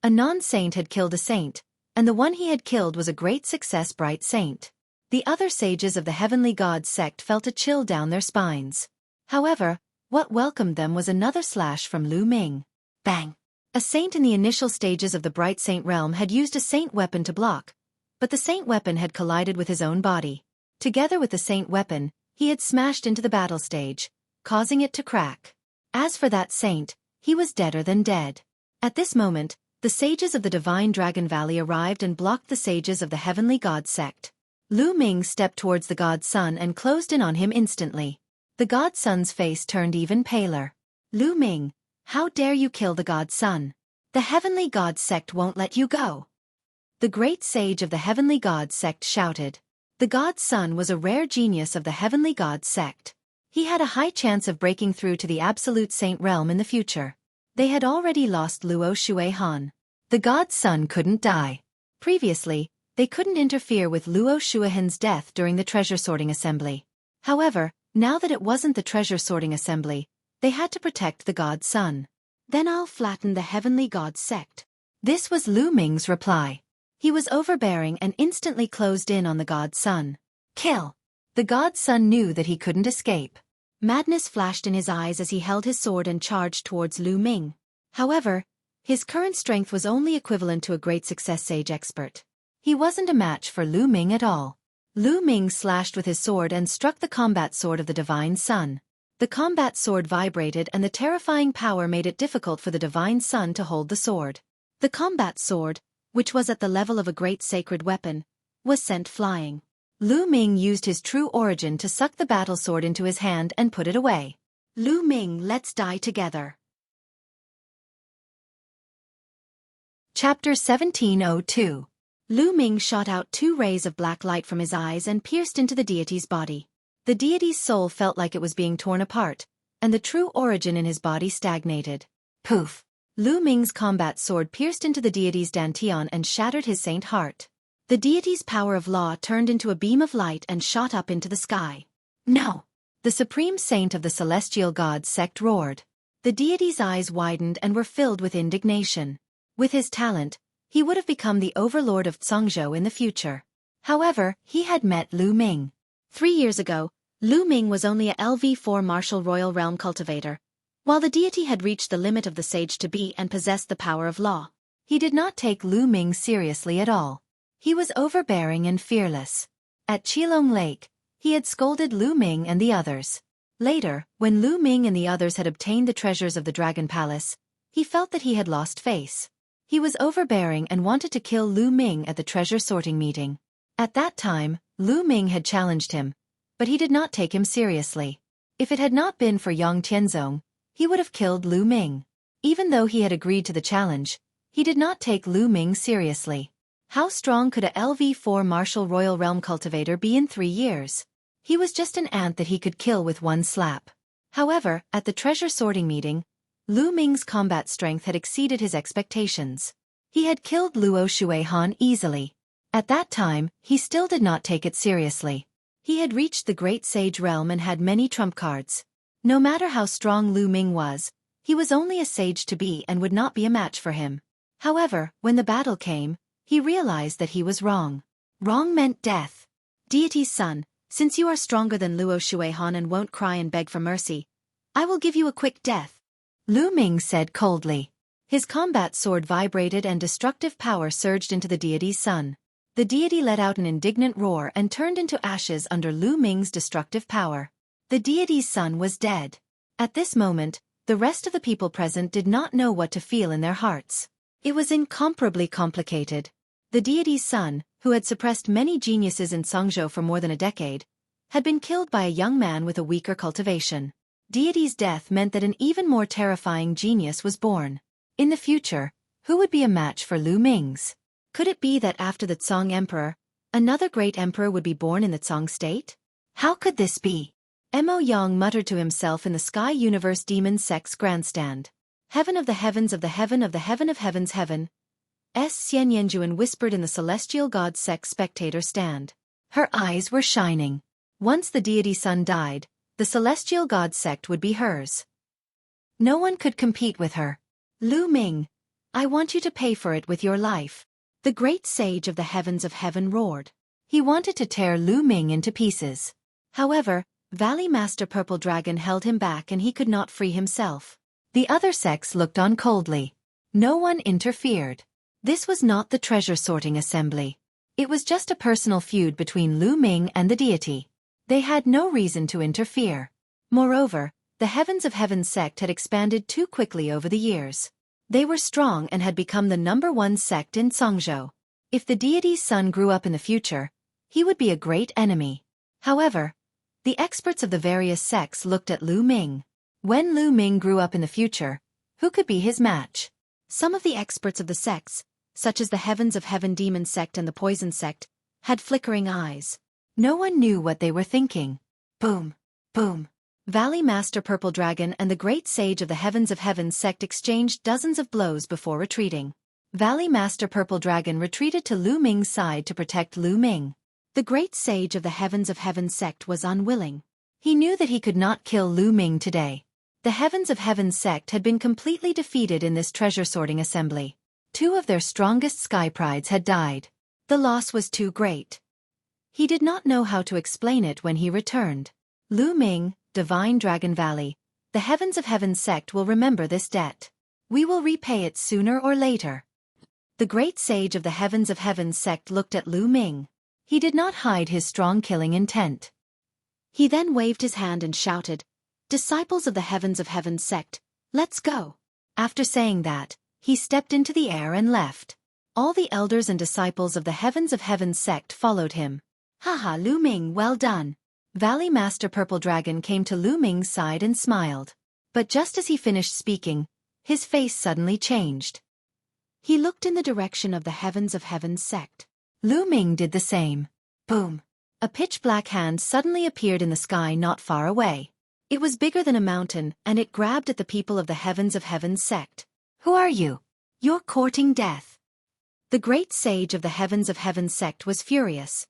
A non-saint had killed a saint, and the one he had killed was a great success bright saint. The other sages of the Heavenly God Sect felt a chill down their spines. However, what welcomed them was another slash from Lu Ming. Bang! A saint in the initial stages of the Bright Saint realm had used a saint weapon to block, but the saint weapon had collided with his own body. Together with the saint weapon, he had smashed into the battle stage, causing it to crack. As for that saint, he was deader than dead. At this moment, the sages of the Divine Dragon Valley arrived and blocked the sages of the Heavenly God Sect. Lu Ming stepped towards the God's son and closed in on him instantly. The God's son's face turned even paler. Lu Ming, how dare you kill the God's son? The Heavenly God Sect won't let you go. The great sage of the Heavenly God Sect shouted. The God's son was a rare genius of the Heavenly God Sect. He had a high chance of breaking through to the Absolute Saint realm in the future. They had already lost Luo Xuehan. The God's son couldn't die. Previously, they couldn't interfere with Luo Xuehan's death during the treasure sorting assembly. However, now that it wasn't the treasure sorting assembly, they had to protect the God's son. Then I'll flatten the Heavenly God Sect. This was Lu Ming's reply. He was overbearing and instantly closed in on the god's son. Kill! The god's son knew that he couldn't escape. Madness flashed in his eyes as he held his sword and charged towards Lu Ming. However, his current strength was only equivalent to a great success sage expert. He wasn't a match for Lu Ming at all. Lu Ming slashed with his sword and struck the combat sword of the divine sun. The combat sword vibrated and the terrifying power made it difficult for the divine sun to hold the sword. The combat sword, which was at the level of a great sacred weapon, was sent flying. Lu Ming used his true origin to suck the battle sword into his hand and put it away. Lu Ming, let's die together. Chapter 1702. Lu Ming shot out 2 rays of black light from his eyes and pierced into the deity's body. The deity's soul felt like it was being torn apart, and the true origin in his body stagnated. Poof! Lu Ming's combat sword pierced into the deity's dantian and shattered his saint heart. The deity's power of law turned into a beam of light and shot up into the sky. No! The supreme saint of the celestial gods sect roared. The deity's eyes widened and were filled with indignation. With his talent, he would have become the overlord of Zhongzhou in the future. However, he had met Lu Ming. 3 years ago, Lu Ming was only a LV4 martial royal realm cultivator. While the deity had reached the limit of the sage to be and possessed the power of law, he did not take Lu Ming seriously at all. He was overbearing and fearless. At Qilong Lake, he had scolded Lu Ming and the others. Later, when Lu Ming and the others had obtained the treasures of the Dragon Palace, he felt that he had lost face. He was overbearing and wanted to kill Lu Ming at the treasure sorting meeting. At that time, Lu Ming had challenged him, but he did not take him seriously. If it had not been for Yang Tianzong, he would have killed Lu Ming. Even though he had agreed to the challenge, he did not take Lu Ming seriously. How strong could a LV4 martial royal realm cultivator be in 3 years? He was just an ant that he could kill with one slap. However, at the treasure sorting meeting, Lu Ming's combat strength had exceeded his expectations. He had killed Luo Xuehan easily. At that time, he still did not take it seriously. He had reached the great sage realm and had many trump cards. No matter how strong Lu Ming was, he was only a sage to be and would not be a match for him. However, when the battle came, he realized that he was wrong. Wrong meant death. Deity's son, since you are stronger than Luo Xuehan and won't cry and beg for mercy, I will give you a quick death. Lu Ming said coldly. His combat sword vibrated and destructive power surged into the deity's son. The deity let out an indignant roar and turned into ashes under Lu Ming's destructive power. The deity's son was dead. At this moment, the rest of the people present did not know what to feel in their hearts. It was incomparably complicated. The deity's son, who had suppressed many geniuses in Zhongzhou for more than a decade, had been killed by a young man with a weaker cultivation. Deity's death meant that an even more terrifying genius was born. In the future, who would be a match for Lu Ming's? Could it be that after the Zong emperor, another great emperor would be born in the Zong state? How could this be? Mo Yang muttered to himself in the Sky Universe Demon Sect's grandstand. Heaven of the heavens of the heaven of the heaven of heavens heaven. Xian Yanjuan whispered in the celestial god sect spectator stand. Her eyes were shining. Once the deity son died, the celestial god sect would be hers. No one could compete with her. Lu Ming, I want you to pay for it with your life. The great sage of the heavens of heaven roared. He wanted to tear Lu Ming into pieces. However, Valley Master Purple Dragon held him back and he could not free himself. The other sects looked on coldly. No one interfered. This was not the treasure sorting assembly. It was just a personal feud between Lu Ming and the deity. They had no reason to interfere. Moreover, the Heavens of Heaven sect had expanded too quickly over the years. They were strong and had become the #1 sect in Zhongzhou. If the deity's son grew up in the future, he would be a great enemy. However, the experts of the various sects looked at Lu Ming. When Lu Ming grew up in the future, who could be his match? Some of the experts of the sects, such as the Heavens of Heaven Demon sect and the Poison sect, had flickering eyes. No one knew what they were thinking. Boom! Boom! Valley Master Purple Dragon and the Great Sage of the Heavens of Heaven sect exchanged dozens of blows before retreating. Valley Master Purple Dragon retreated to Lu Ming's side to protect Lu Ming. The Great Sage of the Heavens of Heaven sect was unwilling. He knew that he could not kill Lu Ming today. The Heavens of Heaven sect had been completely defeated in this treasure sorting assembly. Two of their strongest sky prides had died. The loss was too great. He did not know how to explain it when he returned. Lu Ming, Divine Dragon Valley, the Heavens of Heaven sect will remember this debt. We will repay it sooner or later. The great sage of the Heavens of Heaven sect looked at Lu Ming. He did not hide his strong killing intent. He then waved his hand and shouted, "Disciples of the Heavens of Heaven sect, let's go." After saying that, he stepped into the air and left. All the elders and disciples of the Heavens of Heaven sect followed him. Haha, Lu Ming, well done. Valley Master Purple Dragon came to Lu Ming's side and smiled. But just as he finished speaking, his face suddenly changed. He looked in the direction of the Heavens of Heaven sect. Lu Ming did the same. Boom! A pitch-black hand suddenly appeared in the sky not far away. It was bigger than a mountain, and it grabbed at the people of the Heavens of Heaven sect. Who are you? You're courting death. The great sage of the Heavens of Heaven sect was furious.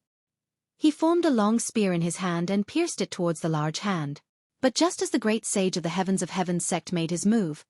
He formed a long spear in his hand and pierced it towards the large hand. But just as the great sage of the Heavens of Heaven sect made his move,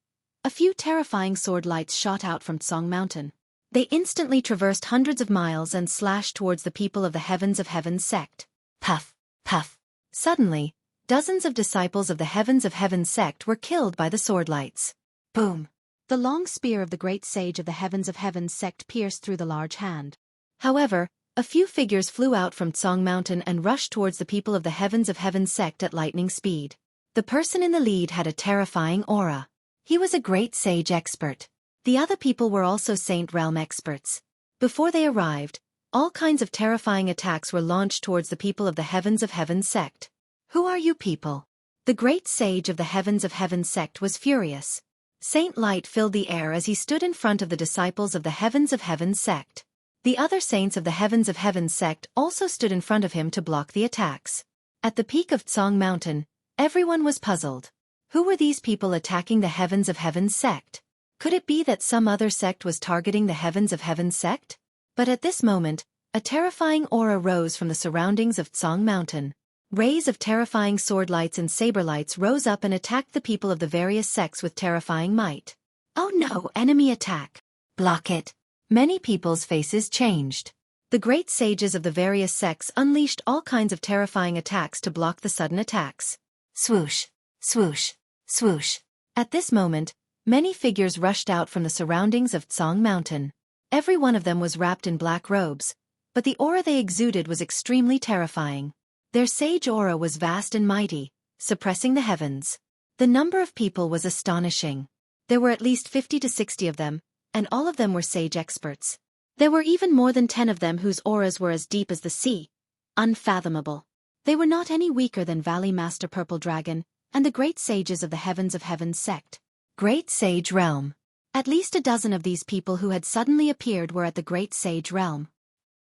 a few terrifying sword lights shot out from Tsong Mountain. They instantly traversed hundreds of miles and slashed towards the people of the Heavens of Heaven sect. Puff, puff. Suddenly, dozens of disciples of the Heavens of Heaven sect were killed by the sword lights. Boom! The long spear of the great sage of the Heavens of Heaven sect pierced through the large hand. However, a few figures flew out from Tsong Mountain and rushed towards the people of the Heavens of Heaven sect at lightning speed. The person in the lead had a terrifying aura. He was a great sage expert. The other people were also Saint Realm experts. Before they arrived, all kinds of terrifying attacks were launched towards the people of the Heavens of Heaven sect. Who are you people? The great sage of the Heavens of Heaven sect was furious. Saint Light filled the air as he stood in front of the disciples of the Heavens of Heaven sect. The other saints of the Heavens of Heaven sect also stood in front of him to block the attacks. At the peak of Tsong Mountain, everyone was puzzled. Who were these people attacking the Heavens of Heaven sect? Could it be that some other sect was targeting the Heavens of Heaven sect? But at this moment, a terrifying aura rose from the surroundings of Tsong Mountain. Rays of terrifying sword lights and saber lights rose up and attacked the people of the various sects with terrifying might. Oh no, enemy attack! Block it! Many people's faces changed. The great sages of the various sects unleashed all kinds of terrifying attacks to block the sudden attacks. Swoosh! Swoosh! Swoosh! At this moment, many figures rushed out from the surroundings of Tsong Mountain. Every one of them was wrapped in black robes, but the aura they exuded was extremely terrifying. Their sage aura was vast and mighty, suppressing the heavens. The number of people was astonishing. There were at least 50 to 60 of them, and all of them were sage experts. There were even more than 10 of them whose auras were as deep as the sea. Unfathomable. They were not any weaker than Valley Master Purple Dragon and the great sages of the Heavens of Heaven sect. Great Sage Realm. At least a dozen of these people who had suddenly appeared were at the Great Sage Realm.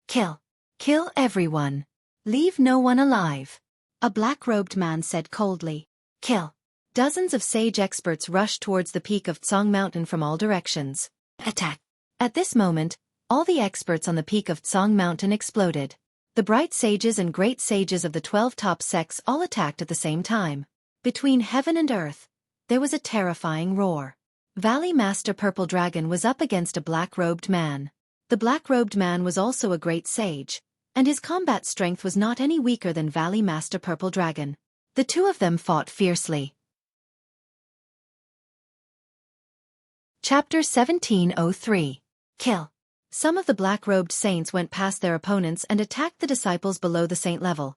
Kill. Kill everyone. Leave no one alive. A black-robed man said coldly. Kill. Dozens of sage experts rushed towards the peak of Tsong Mountain from all directions. Attack. At this moment, all the experts on the peak of Tsong Mountain exploded. The bright sages and great sages of the 12 top sects all attacked at the same time. Between heaven and earth, there was a terrifying roar. Valley Master Purple Dragon was up against a black-robed man. The black-robed man was also a great sage, and his combat strength was not any weaker than Valley Master Purple Dragon. The two of them fought fiercely. Chapter 1703. Kill. Some of the black-robed saints went past their opponents and attacked the disciples below the saint level,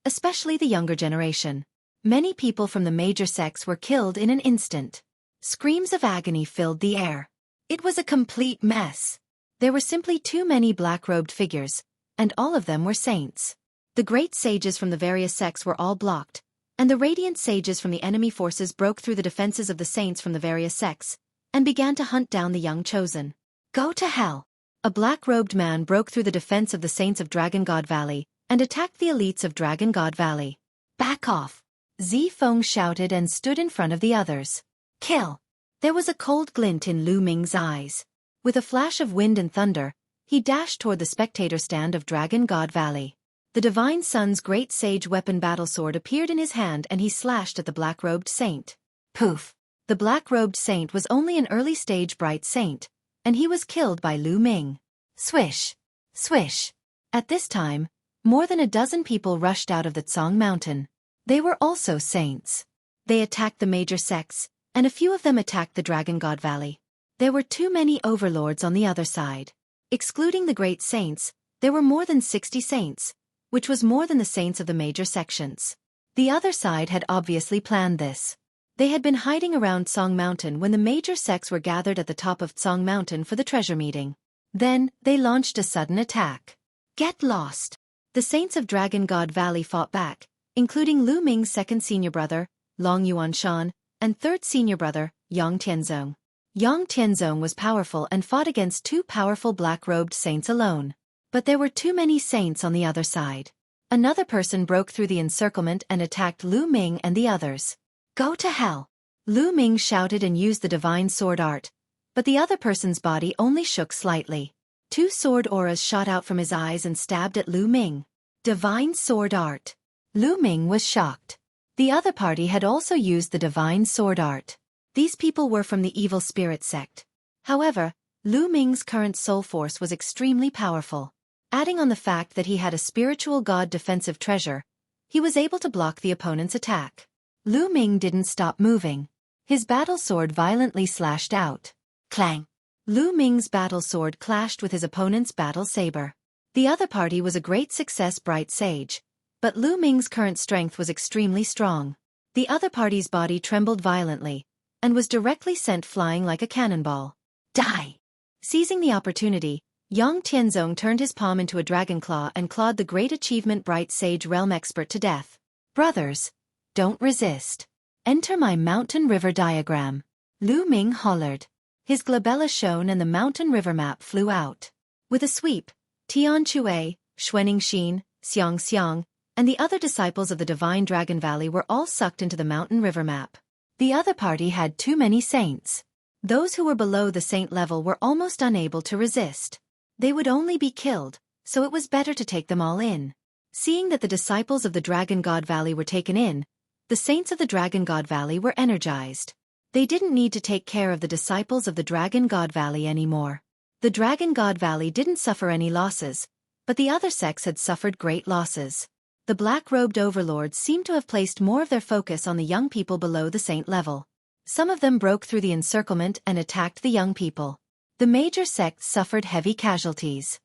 especially the younger generation. Many people from the major sects were killed in an instant. Screams of agony filled the air. It was a complete mess. There were simply too many black-robed figures, and all of them were saints. The great sages from the various sects were all blocked, and the radiant sages from the enemy forces broke through the defenses of the saints from the various sects, and began to hunt down the young chosen. Go to hell! A black-robed man broke through the defense of the saints of Dragon God Valley, and attacked the elites of Dragon God Valley. Back off! Zi Feng shouted and stood in front of the others. Kill! There was a cold glint in Lu Ming's eyes. With a flash of wind and thunder, he dashed toward the spectator stand of Dragon God Valley. The Divine Sun's great sage weapon battle sword appeared in his hand and he slashed at the black-robed saint. Poof! The black-robed saint was only an early-stage bright saint, and he was killed by Lu Ming. Swish! Swish! At this time, more than a dozen people rushed out of the Tsang Mountain. They were also saints. They attacked the major sects, and a few of them attacked the Dragon God Valley. There were too many overlords on the other side. Excluding the great saints, there were more than 60 saints, which was more than the saints of the major sections. The other side had obviously planned this. They had been hiding around Tsang Mountain when the major sects were gathered at the top of Tsang Mountain for the treasure meeting. Then, they launched a sudden attack. Get lost! The saints of Dragon God Valley fought back, including Lu Ming's second senior brother, Long Yuanshan, and third senior brother, Yang Tianzong. Yang Tianzong was powerful and fought against two powerful black-robed saints alone. But there were too many saints on the other side. Another person broke through the encirclement and attacked Lu Ming and the others. Go to hell! Lu Ming shouted and used the divine sword art, but the other person's body only shook slightly. Two sword auras shot out from his eyes and stabbed at Lu Ming. Divine sword art. Lu Ming was shocked. The other party had also used the divine sword art. These people were from the evil spirit sect. However, Lu Ming's current soul force was extremely powerful. Adding on the fact that he had a spiritual god defensive treasure, he was able to block the opponent's attack. Lu Ming didn't stop moving. His battle sword violently slashed out. Clang! Lu Ming's battle sword clashed with his opponent's battle saber. The other party was a great success, Bright Sage, but Lu Ming's current strength was extremely strong. The other party's body trembled violently, and was directly sent flying like a cannonball. Die! Seizing the opportunity, Yang Tianzong turned his palm into a dragon claw and clawed the great achievement Bright Sage Realm Expert to death. Brothers, don't resist. Enter my mountain river diagram. Lu Ming hollered. His glabella shone and the mountain river map flew out. With a sweep, Tian Chue, Xuening Xin, Xiang Xiang, and the other disciples of the Divine Dragon Valley were all sucked into the mountain river map. The other party had too many saints. Those who were below the saint level were almost unable to resist. They would only be killed, so it was better to take them all in. Seeing that the disciples of the Dragon God Valley were taken in, the saints of the Dragon God Valley were energized. They didn't need to take care of the disciples of the Dragon God Valley anymore. The Dragon God Valley didn't suffer any losses, but the other sects had suffered great losses. The black-robed overlords seemed to have placed more of their focus on the young people below the saint level. Some of them broke through the encirclement and attacked the young people. The major sects suffered heavy casualties.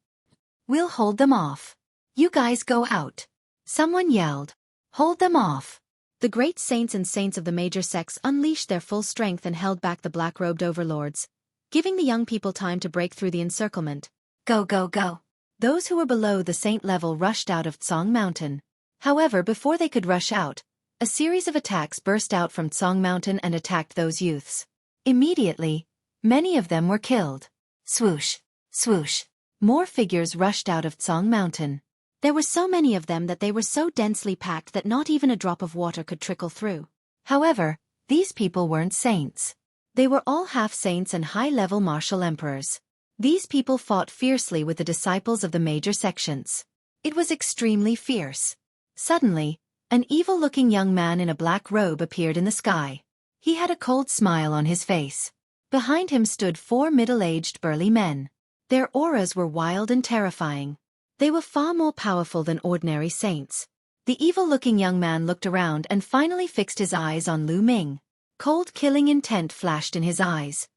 We'll hold them off. You guys go out. Someone yelled. Hold them off. The great saints and saints of the major sects unleashed their full strength and held back the black-robed overlords, giving the young people time to break through the encirclement. Go, go, go. Those who were below the saint level rushed out of Tsang Mountain. However, before they could rush out, a series of attacks burst out from Tsang Mountain and attacked those youths. Immediately, many of them were killed. Swoosh, swoosh. More figures rushed out of Tsang Mountain. There were so many of them that they were so densely packed that not even a drop of water could trickle through. However, these people weren't saints. They were all half-saints and high-level martial emperors. These people fought fiercely with the disciples of the major sections. It was extremely fierce. Suddenly, an evil-looking young man in a black robe appeared in the sky. He had a cold smile on his face. Behind him stood 4 middle-aged burly men. Their auras were wild and terrifying. They were far more powerful than ordinary saints. The evil-looking young man looked around and finally fixed his eyes on Lu Ming. Cold killing intent flashed in his eyes.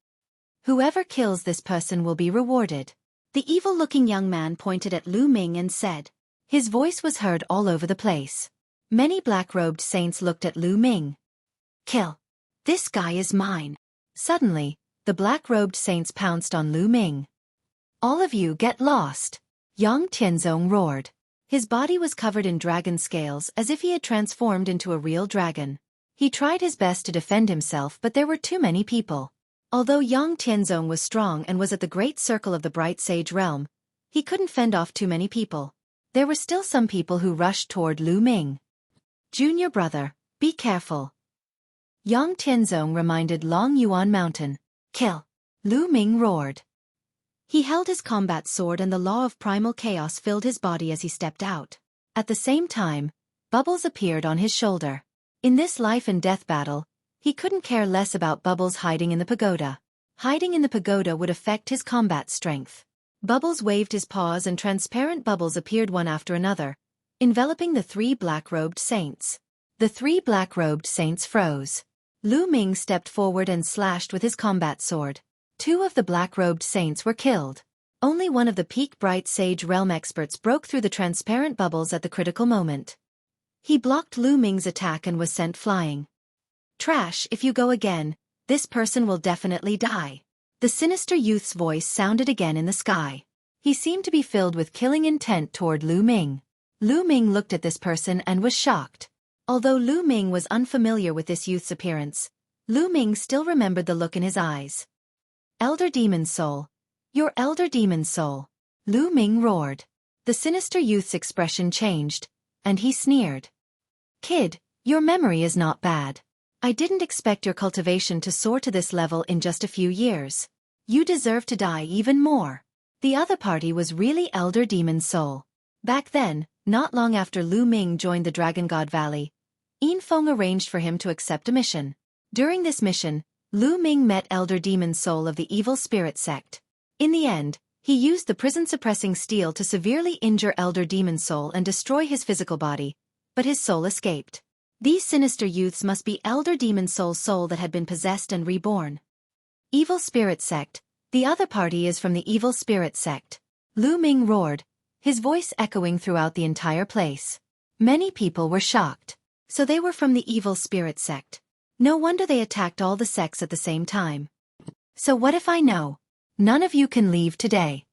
Whoever kills this person will be rewarded. The evil-looking young man pointed at Lu Ming and said. His voice was heard all over the place. Many black-robed saints looked at Lu Ming. Kill. This guy is mine. Suddenly, the black-robed saints pounced on Lu Ming. All of you get lost. Yang Tianzong roared. His body was covered in dragon scales as if he had transformed into a real dragon. He tried his best to defend himself, but there were too many people. Although Yang Tianzong was strong and was at the great circle of the Bright Sage realm, he couldn't fend off too many people. There were still some people who rushed toward Lu Ming. Junior brother, be careful. Yang Tianzong reminded Long Yuan Mountain. Kill. Lu Ming roared. He held his combat sword and the law of primal chaos filled his body as he stepped out. At the same time, Bubbles appeared on his shoulder. In this life and death battle, he couldn't care less about Bubbles hiding in the pagoda. Hiding in the pagoda would affect his combat strength. Bubbles waved his paws and transparent bubbles appeared one after another, enveloping the 3 black-robed saints. The 3 black-robed saints froze. Lu Ming stepped forward and slashed with his combat sword. 2 of the black-robed saints were killed. Only one of the peak bright sage realm experts broke through the transparent bubbles at the critical moment. He blocked Lu Ming's attack and was sent flying. Trash, if you go again, this person will definitely die. The sinister youth's voice sounded again in the sky. He seemed to be filled with killing intent toward Lu Ming. Lu Ming looked at this person and was shocked. Although Lu Ming was unfamiliar with this youth's appearance, Lu Ming still remembered the look in his eyes. Elder Demon Soul. Your Elder Demon Soul. Lu Ming roared. The sinister youth's expression changed, and he sneered. Kid, your memory is not bad. I didn't expect your cultivation to soar to this level in just a few years. You deserve to die even more. The other party was really Elder Demon Soul. Back then, not long after Lu Ming joined the Dragon God Valley, Yin Feng arranged for him to accept a mission. During this mission, Lu Ming met Elder Demon Soul of the Evil Spirit Sect. In the end, he used the prison-suppressing steel to severely injure Elder Demon Soul and destroy his physical body, but his soul escaped. These sinister youths must be Elder Demon Soul's soul that had been possessed and reborn. Evil Spirit Sect. The other party is from the Evil Spirit Sect. Lu Ming roared, his voice echoing throughout the entire place. Many people were shocked. So they were from the Evil Spirit Sect. No wonder they attacked all the sects at the same time. So what if I know? None of you can leave today.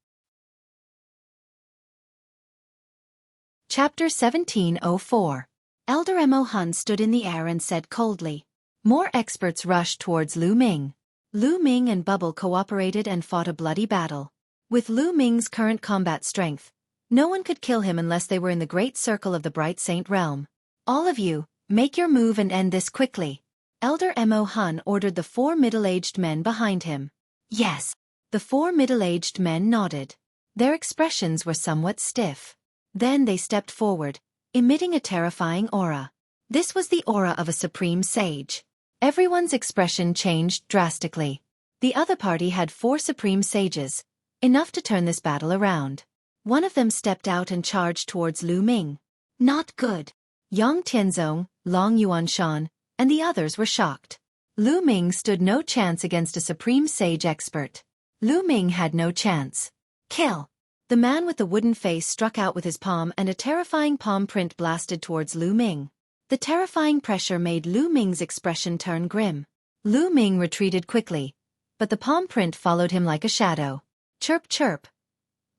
Chapter 1704. Elder Mo Hun stood in the air and said coldly. More experts rushed towards Lu Ming. Lu Ming and Bubble cooperated and fought a bloody battle. With Lu Ming's current combat strength, no one could kill him unless they were in the great circle of the Bright Saint realm. All of you, make your move and end this quickly. Elder Mo Hun ordered the 4 middle-aged men behind him. Yes. The 4 middle-aged men nodded. Their expressions were somewhat stiff. Then they stepped forward, emitting a terrifying aura. This was the aura of a supreme sage. Everyone's expression changed drastically. The other party had 4 supreme sages, enough to turn this battle around. One of them stepped out and charged towards Lu Ming. Not good. Yang Tianzong, Long Yuanshan, and the others were shocked. Lu Ming stood no chance against a supreme sage expert. Lu Ming had no chance. Kill! The man with the wooden face struck out with his palm and a terrifying palm print blasted towards Lu Ming. The terrifying pressure made Lu Ming's expression turn grim. Lu Ming retreated quickly, but the palm print followed him like a shadow. Chirp chirp.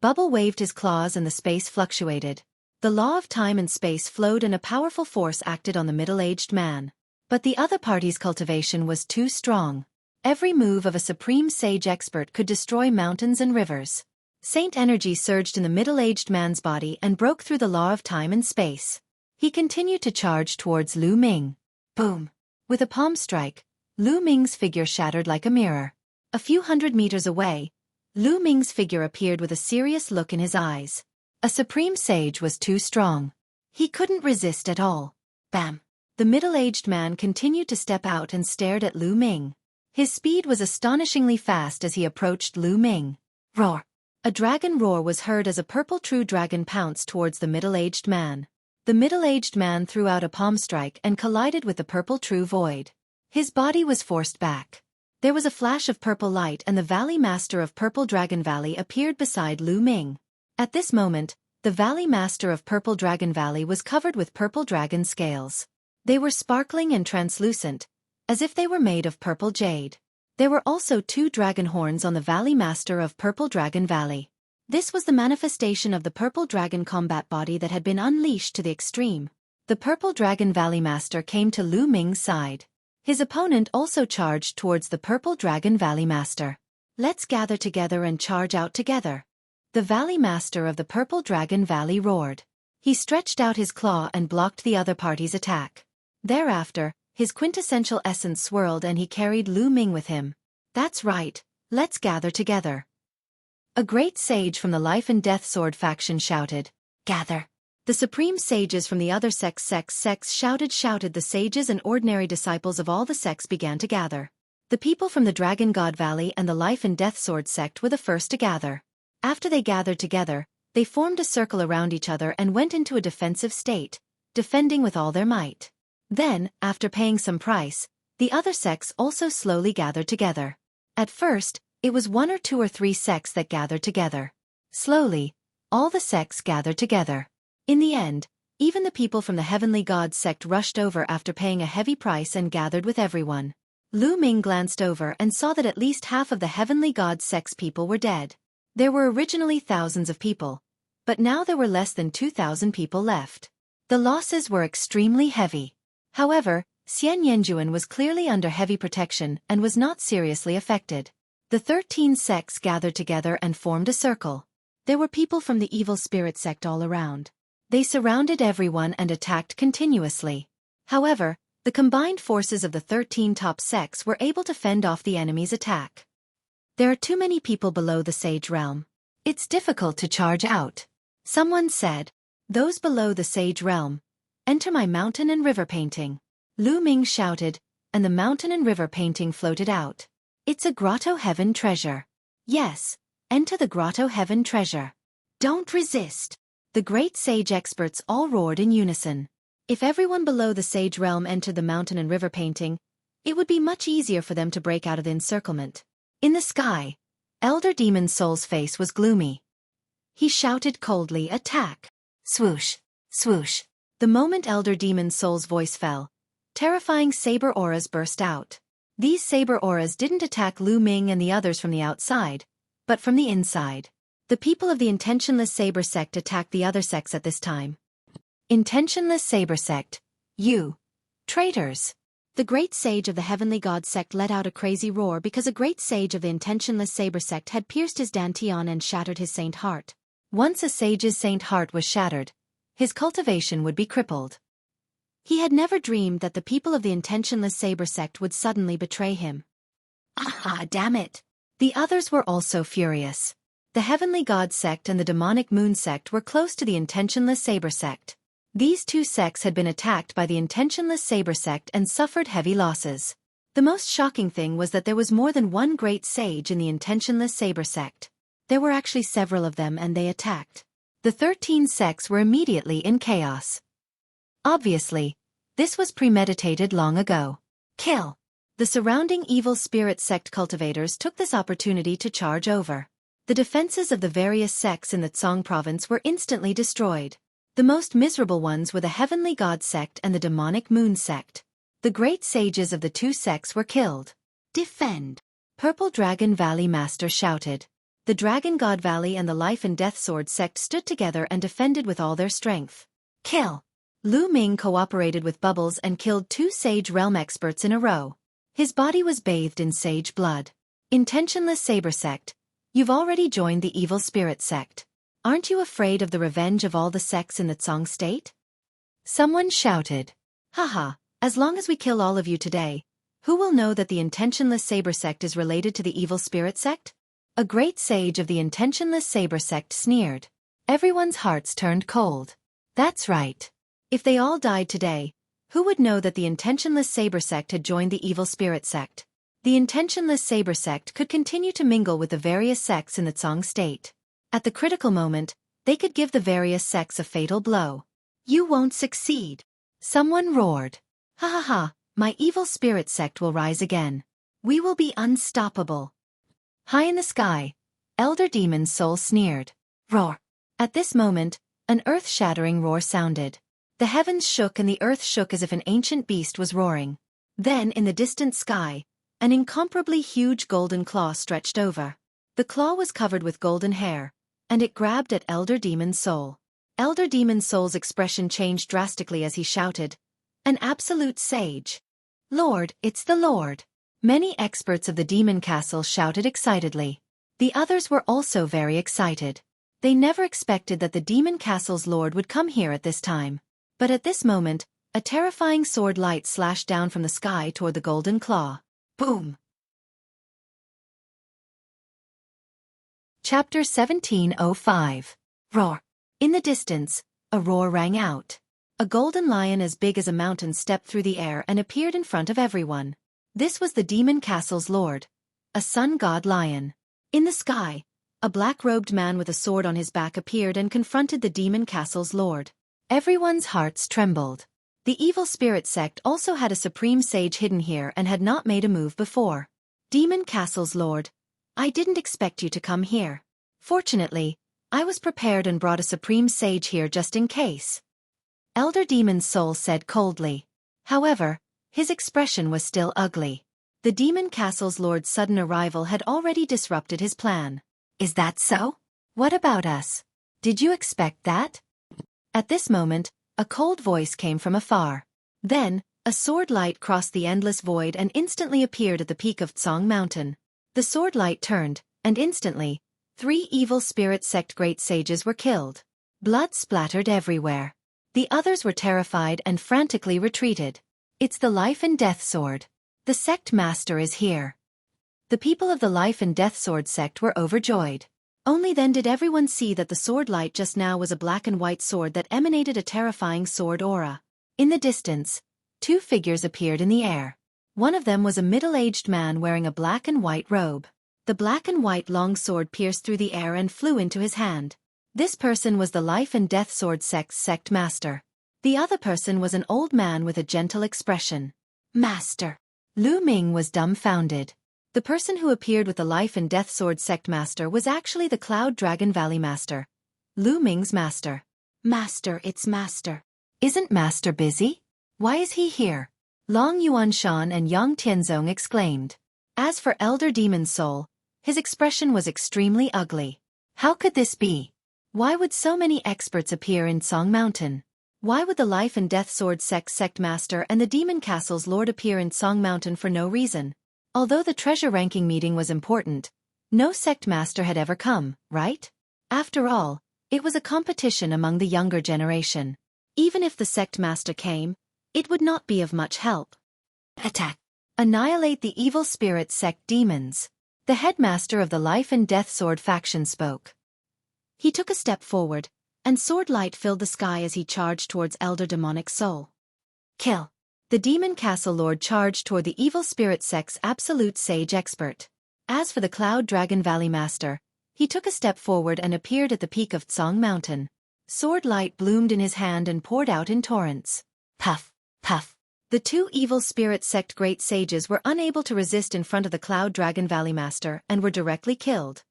Bubble waved his claws and the space fluctuated. The law of time and space flowed and a powerful force acted on the middle-aged man. But the other party's cultivation was too strong. Every move of a supreme sage expert could destroy mountains and rivers. Saint energy surged in the middle-aged man's body and broke through the law of time and space. He continued to charge towards Lu Ming. Boom! With a palm strike, Lu Ming's figure shattered like a mirror. A few hundred meters away, Lu Ming's figure appeared with a serious look in his eyes. A supreme sage was too strong. He couldn't resist at all. Bam! The middle-aged man continued to step out and stared at Lu Ming. His speed was astonishingly fast as he approached Lu Ming. Roar! A dragon roar was heard as a purple true dragon pounced towards the middle-aged man. The middle-aged man threw out a palm strike and collided with the purple true void. His body was forced back. There was a flash of purple light and the Valley Master of Purple Dragon Valley appeared beside Lu Ming. At this moment, the Valley Master of Purple Dragon Valley was covered with purple dragon scales. They were sparkling and translucent, as if they were made of purple jade. There were also 2 dragon horns on the Valley Master of Purple Dragon Valley. This was the manifestation of the Purple Dragon combat body that had been unleashed to the extreme. The Purple Dragon Valley Master came to Lu Ming's side. His opponent also charged towards the Purple Dragon Valley Master. Let's gather together and charge out together. The Valley Master of the Purple Dragon Valley roared. He stretched out his claw and blocked the other party's attack. Thereafter, his quintessential essence swirled and he carried Lu Ming with him. That's right, let's gather together. A great sage from the Life and Death Sword faction shouted, Gather. The supreme sages from the other sects shouted. The sages and ordinary disciples of all the sects began to gather. The people from the Dragon God Valley and the Life and Death Sword sect were the first to gather. After they gathered together, they formed a circle around each other and went into a defensive state, defending with all their might. Then, after paying some price, the other sects also slowly gathered together. At first, it was 1 or 2 or 3 sects that gathered together. Slowly, all the sects gathered together. In the end, even the people from the Heavenly Gods sect rushed over after paying a heavy price and gathered with everyone. Lu Ming glanced over and saw that at least half of the Heavenly Gods sect's people were dead. There were originally thousands of people, but now there were less than 2,000 people left. The losses were extremely heavy. However, Xian Yanjuan was clearly under heavy protection and was not seriously affected. The 13 sects gathered together and formed a circle. There were people from the evil spirit sect all around. They surrounded everyone and attacked continuously. However, the combined forces of the 13 top sects were able to fend off the enemy's attack. There are too many people below the Sage Realm. It's difficult to charge out. Someone said, "Those below the Sage Realm, enter my mountain and river painting." Lu Ming shouted, and the mountain and river painting floated out. "It's a Grotto Heaven treasure." "Yes, enter the Grotto Heaven treasure." "Don't resist." The great sage experts all roared in unison. If everyone below the Sage Realm entered the mountain and river painting, it would be much easier for them to break out of the encirclement. In the sky, Elder Demon Soul's face was gloomy. He shouted coldly, "Attack!" Swoosh, swoosh. The moment Elder Demon Soul's voice fell, terrifying saber auras burst out. These saber auras didn't attack Lu Ming and the others from the outside, but from the inside. The people of the Intentionless Saber sect attacked the other sects at this time. Intentionless Saber sect, you traitors! The great sage of the Heavenly God sect let out a crazy roar because a great sage of the Intentionless Saber sect had pierced his dantian and shattered his saint heart. Once a sage's saint heart was shattered, his cultivation would be crippled. He had never dreamed that the people of the Intentionless Saber sect would suddenly betray him. Ah, damn it! The others were also furious. The Heavenly God sect and the Demonic Moon sect were close to the Intentionless Saber sect. These two sects had been attacked by the Intentionless Saber sect and suffered heavy losses. The most shocking thing was that there was more than one great sage in the Intentionless Saber sect. There were actually several of them and they attacked. The 13 sects were immediately in chaos. Obviously, this was premeditated long ago. Kill! The surrounding evil spirit sect cultivators took this opportunity to charge over. The defenses of the various sects in the Tsong province were instantly destroyed. The most miserable ones were the Heavenly God sect and the Demonic Moon sect. The great sages of the two sects were killed. Defend! Purple Dragon Valley Master shouted. The Dragon God Valley and the Life and Death Sword sect stood together and defended with all their strength. Kill! Lu Ming cooperated with Bubbles and killed 2 Sage Realm experts in a row. His body was bathed in sage blood. Intentionless Saber sect, you've already joined the Evil Spirit sect. Aren't you afraid of the revenge of all the sects in the Tsong state? Someone shouted. Haha, as long as we kill all of you today, who will know that the Intentionless Saber sect is related to the Evil Spirit sect? A great sage of the Intentionless Saber sect sneered. Everyone's hearts turned cold. That's right. If they all died today, who would know that the Intentionless Saber sect had joined the Evil Spirit sect? The Intentionless Saber sect could continue to mingle with the various sects in the Tsong state. At the critical moment, they could give the various sects a fatal blow. You won't succeed. Someone roared. Ha ha ha, my Evil Spirit sect will rise again. We will be unstoppable. High in the sky, Elder Demon Soul sneered. Roar. At this moment, an earth-shattering roar sounded. The heavens shook and the earth shook as if an ancient beast was roaring. Then, in the distant sky, an incomparably huge golden claw stretched over. The claw was covered with golden hair, and it grabbed at Elder Demon Soul. Elder Demon Soul's expression changed drastically as he shouted, "An absolute sage! Lord, it's the Lord!" Many experts of the Demon Castle shouted excitedly. The others were also very excited. They never expected that the Demon Castle's Lord would come here at this time. But at this moment, a terrifying sword light slashed down from the sky toward the golden claw. Boom! Chapter 1705. Roar. In the distance, a roar rang out. A golden lion as big as a mountain stepped through the air and appeared in front of everyone. This was the demon castle's lord, a sun god lion. In the sky, a black-robed man with a sword on his back appeared and confronted the demon castle's lord. Everyone's hearts trembled. The evil spirit sect also had a supreme sage hidden here and had not made a move before. Demon castle's lord, I didn't expect you to come here. Fortunately, I was prepared and brought a supreme sage here just in case. Elder Demon's soul said coldly. However, his expression was still ugly. The demon castle's lord's sudden arrival had already disrupted his plan. Is that so? What about us? Did you expect that? At this moment, a cold voice came from afar. Then, a sword light crossed the endless void and instantly appeared at the peak of Tsong Mountain. The sword light turned, and instantly, 3 evil spirit sect great sages were killed. Blood splattered everywhere. The others were terrified and frantically retreated. It's the life and death sword. The sect master is here. The people of the life and death sword sect were overjoyed. Only then did everyone see that the sword light just now was a black and white sword that emanated a terrifying sword aura. In the distance, 2 figures appeared in the air. One of them was a middle-aged man wearing a black and white robe. The black and white long sword pierced through the air and flew into his hand. This person was the life and death sword sect's sect master. The other person was an old man with a gentle expression. Master. Lu Ming was dumbfounded. The person who appeared with the life and death sword sect master was actually the Cloud Dragon Valley master. Lu Ming's master. Master, it's master. Isn't master busy? Why is he here? Long Yuanshan and Yang Tianzong exclaimed. As for Elder Demon's soul, his expression was extremely ugly. How could this be? Why would so many experts appear in Tsong Mountain? Why would the life and death sword sect master and the demon castle's lord appear in Tsong Mountain for no reason? Although the treasure ranking meeting was important, no sect master had ever come, right? After all, it was a competition among the younger generation. Even if the sect master came, it would not be of much help. Attack! Annihilate the evil spirit sect demons. The headmaster of the life and death sword faction spoke. He took a step forward, and sword light filled the sky as he charged towards Elder Demonic Soul. Kill! The demon castle lord charged toward the evil spirit sect's absolute sage expert. As for the Cloud Dragon Valley master, he took a step forward and appeared at the peak of Tsong Mountain. Sword light bloomed in his hand and poured out in torrents. Puff! Puff! The 2 evil spirit sect great sages were unable to resist in front of the Cloud Dragon Valley master and were directly killed.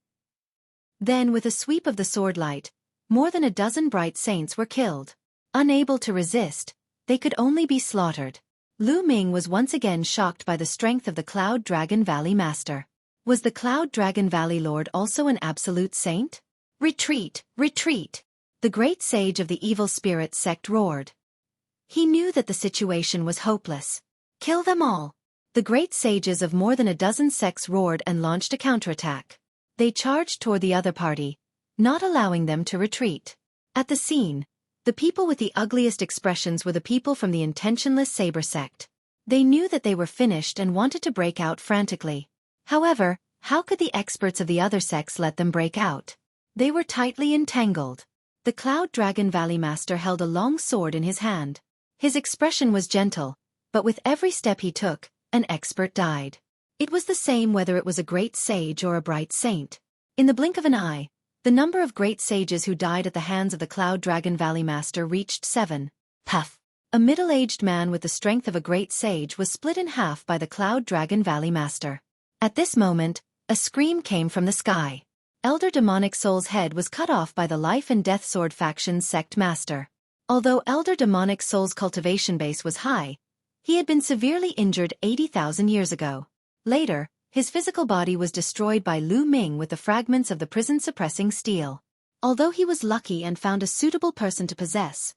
Then with a sweep of the sword light, more than a dozen bright saints were killed. Unable to resist, they could only be slaughtered. Lu Ming was once again shocked by the strength of the Cloud Dragon Valley master. Was the Cloud Dragon Valley lord also an absolute saint? Retreat! Retreat! The great sage of the evil spirit sect roared. He knew that the situation was hopeless. Kill them all! The great sages of more than a dozen sects roared and launched a counterattack. They charged toward the other party, not allowing them to retreat. At the scene, the people with the ugliest expressions were the people from the intentionless saber sect. They knew that they were finished and wanted to break out frantically. However, how could the experts of the other sects let them break out? They were tightly entangled. The Cloud Dragon Valley master held a long sword in his hand. His expression was gentle, but with every step he took, an expert died. It was the same whether it was a great sage or a bright saint. In the blink of an eye, the number of great sages who died at the hands of the Cloud Dragon Valley master reached 7. Puff! A middle-aged man with the strength of a great sage was split in half by the Cloud Dragon Valley master. At this moment, a scream came from the sky. Elder Demonic Soul's head was cut off by the Life and Death Sword faction's sect master. Although Elder Demonic Soul's cultivation base was high, he had been severely injured 80,000 years ago. Later, his physical body was destroyed by Lu Ming with the fragments of the prison-suppressing steel. Although he was lucky and found a suitable person to possess,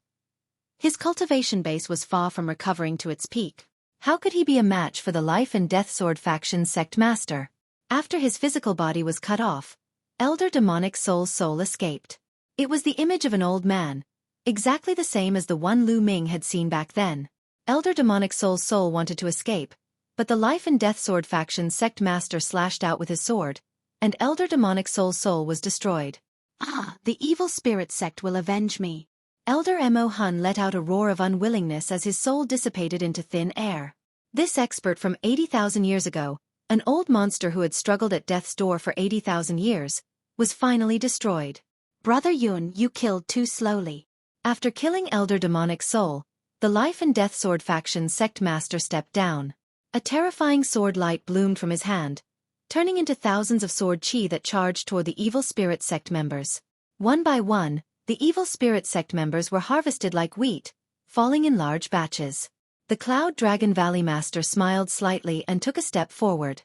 his cultivation base was far from recovering to its peak. How could he be a match for the Life and Death Sword faction's sect master? After his physical body was cut off, Elder Demonic Soul's soul escaped. It was the image of an old man, exactly the same as the one Lu Ming had seen back then. Elder Demonic Soul's soul wanted to escape, but the Life and Death Sword faction's sect master slashed out with his sword, and Elder Demonic Soul's soul was destroyed. Ah, the evil spirit sect will avenge me. Elder Mo Hun let out a roar of unwillingness as his soul dissipated into thin air. This expert from 80,000 years ago, an old monster who had struggled at death's door for 80,000 years, was finally destroyed. Brother Yun, you killed too slowly. After killing Elder Demonic Soul, the Life and Death Sword faction sect master stepped down. A terrifying sword light bloomed from his hand, turning into thousands of sword chi that charged toward the evil spirit sect members. One by one, the evil spirit sect members were harvested like wheat, falling in large batches. The Cloud Dragon Valley Master smiled slightly and took a step forward.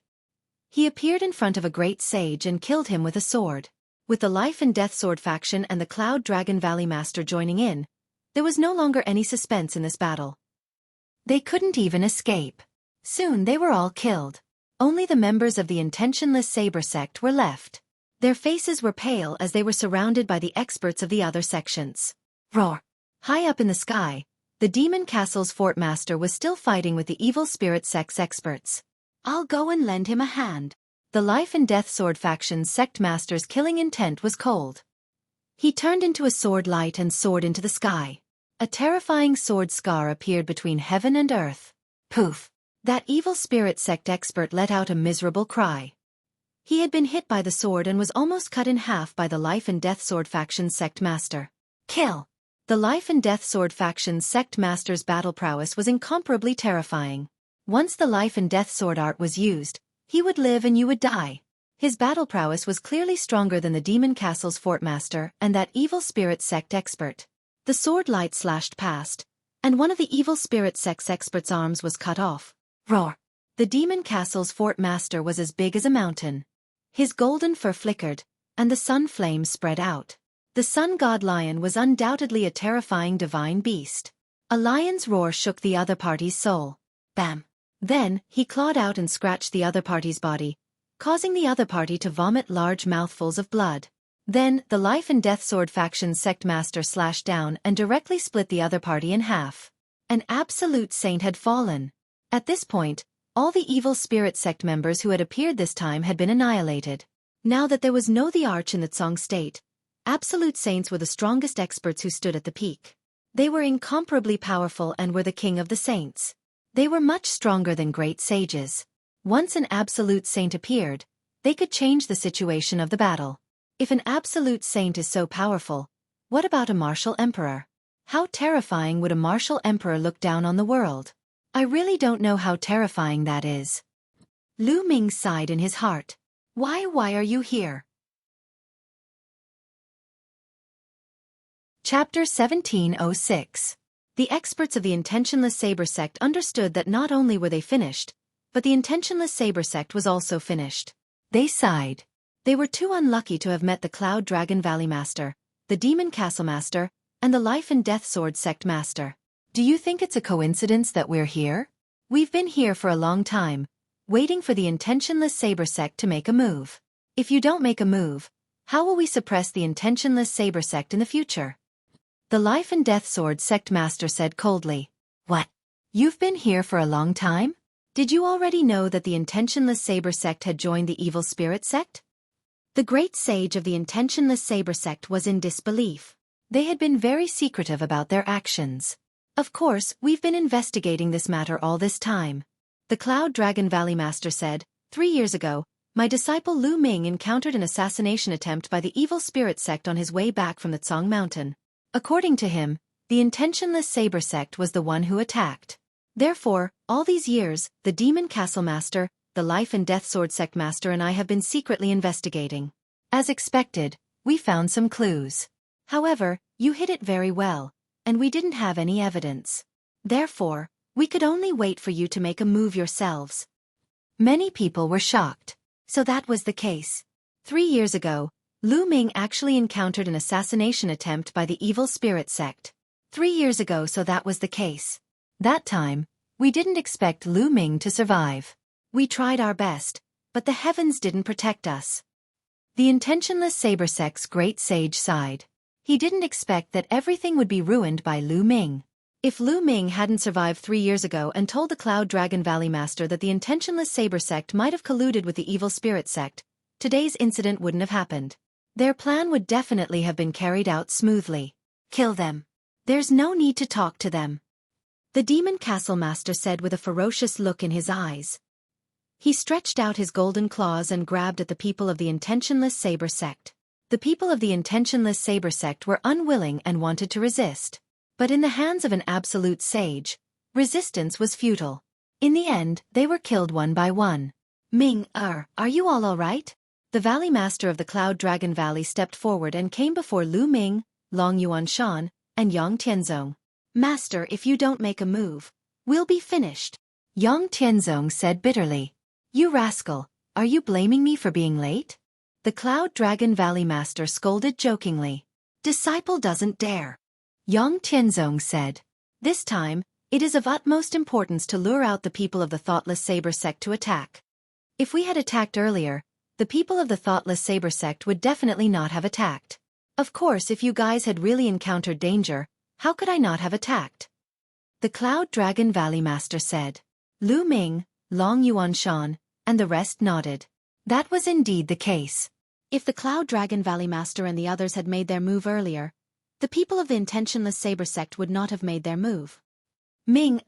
He appeared in front of a great sage and killed him with a sword. With the Life and Death Sword faction and the Cloud Dragon Valley Master joining in, there was no longer any suspense in this battle. They couldn't even escape. Soon they were all killed. Only the members of the Intentionless Saber sect were left. Their faces were pale as they were surrounded by the experts of the other sections. Roar! High up in the sky, the Demon Castle's Fort Master was still fighting with the Evil Spirit sect's experts. I'll go and lend him a hand. The Life and Death Sword faction's sect master's killing intent was cold. He turned into a sword light and soared into the sky. A terrifying sword scar appeared between heaven and earth. Poof! That evil spirit sect expert let out a miserable cry. He had been hit by the sword and was almost cut in half by the Life and Death Sword faction's sect master. Kill! The Life and Death Sword faction's sect master's battle prowess was incomparably terrifying. Once the Life and Death Sword art was used, he would live and you would die. His battle prowess was clearly stronger than the Demon Castle's Fort Master and that evil spirit sect expert. The sword light slashed past, and one of the evil spirit sect's expert's arms was cut off. Roar! The Demon Castle's Fort Master was as big as a mountain. His golden fur flickered, and the sun flames spread out. The sun god lion was undoubtedly a terrifying divine beast. A lion's roar shook the other party's soul. Bam! Then, he clawed out and scratched the other party's body, causing the other party to vomit large mouthfuls of blood. Then, the Life and Death Sword faction's sect master slashed down and directly split the other party in half. An absolute saint had fallen. At this point, all the evil spirit sect members who had appeared this time had been annihilated. Now that there was no the arch in the Tsong state, absolute saints were the strongest experts who stood at the peak. They were incomparably powerful and were the king of the saints. They were much stronger than great sages. Once an absolute saint appeared, they could change the situation of the battle. If an absolute saint is so powerful, what about a martial emperor? How terrifying would a martial emperor look down on the world? I really don't know how terrifying that is. Lu Ming sighed in his heart. Why are you here? Chapter 1706. The experts of the Intentionless Saber sect understood that not only were they finished, but the Intentionless Saber sect was also finished. They sighed. They were too unlucky to have met the Cloud Dragon Valley Master, the Demon Castle Master, and the Life and Death Sword sect master. Do you think it's a coincidence that we're here? We've been here for a long time, waiting for the Intentionless Saber sect to make a move. If you don't make a move, how will we suppress the Intentionless Saber sect in the future? The Life and Death Sword sect master said coldly. What? You've been here for a long time? Did you already know that the Intentionless Saber sect had joined the Evil Spirit sect? The great sage of the Intentionless Saber sect was in disbelief. They had been very secretive about their actions. Of course, we've been investigating this matter all this time. The Cloud Dragon Valley Master said, 3 years ago, my disciple Lu Ming encountered an assassination attempt by the Evil Spirit sect on his way back from the Tsong Mountain. According to him, the Intentionless Saber sect was the one who attacked. Therefore, all these years, the Demon Castle Master, the Life and Death Sword sect master and I have been secretly investigating. As expected, we found some clues. However, you hid it very well, and we didn't have any evidence. Therefore, we could only wait for you to make a move yourselves. Many people were shocked. So that was the case. 3 years ago, Lu Ming actually encountered an assassination attempt by the Evil Spirit sect. 3 years ago, so that was the case. That time, we didn't expect Lu Ming to survive. We tried our best, but the heavens didn't protect us. The Intentionless Saber sect's great sage sighed. He didn't expect that everything would be ruined by Lu Ming. If Lu Ming hadn't survived 3 years ago and told the Cloud Dragon Valley Master that the Intentionless Saber sect might have colluded with the Evil Spirit sect, today's incident wouldn't have happened. Their plan would definitely have been carried out smoothly. Kill them. There's no need to talk to them. the demon castle master said with a ferocious look in his eyes. He stretched out his golden claws and grabbed at the people of the intentionless saber sect. The people of the intentionless saber sect were unwilling and wanted to resist. But in the hands of an absolute sage, resistance was futile. In the end, they were killed one by one. Ming, are you all right? The Valley Master of the Cloud Dragon Valley stepped forward and came before Lu Ming, Long Yuanshan, and Yang Tianzong. Master, if you don't make a move, we'll be finished. Yang Tianzong said bitterly. You rascal, are you blaming me for being late? The Cloud Dragon Valley Master scolded jokingly. Disciple doesn't dare. Yang Tianzong said. This time, it is of utmost importance to lure out the people of the Thoughtless Saber Sect to attack. If we had attacked earlier, the people of the Thoughtless Saber Sect would definitely not have attacked. Of course, if you guys had really encountered danger, how could I not have attacked? The Cloud Dragon Valley Master said. Lu Ming, Long Yuanshan, and the rest nodded. That was indeed the case. If the Cloud Dragon Valley Master and the others had made their move earlier, the people of the intentionless saber sect would not have made their move. Ming,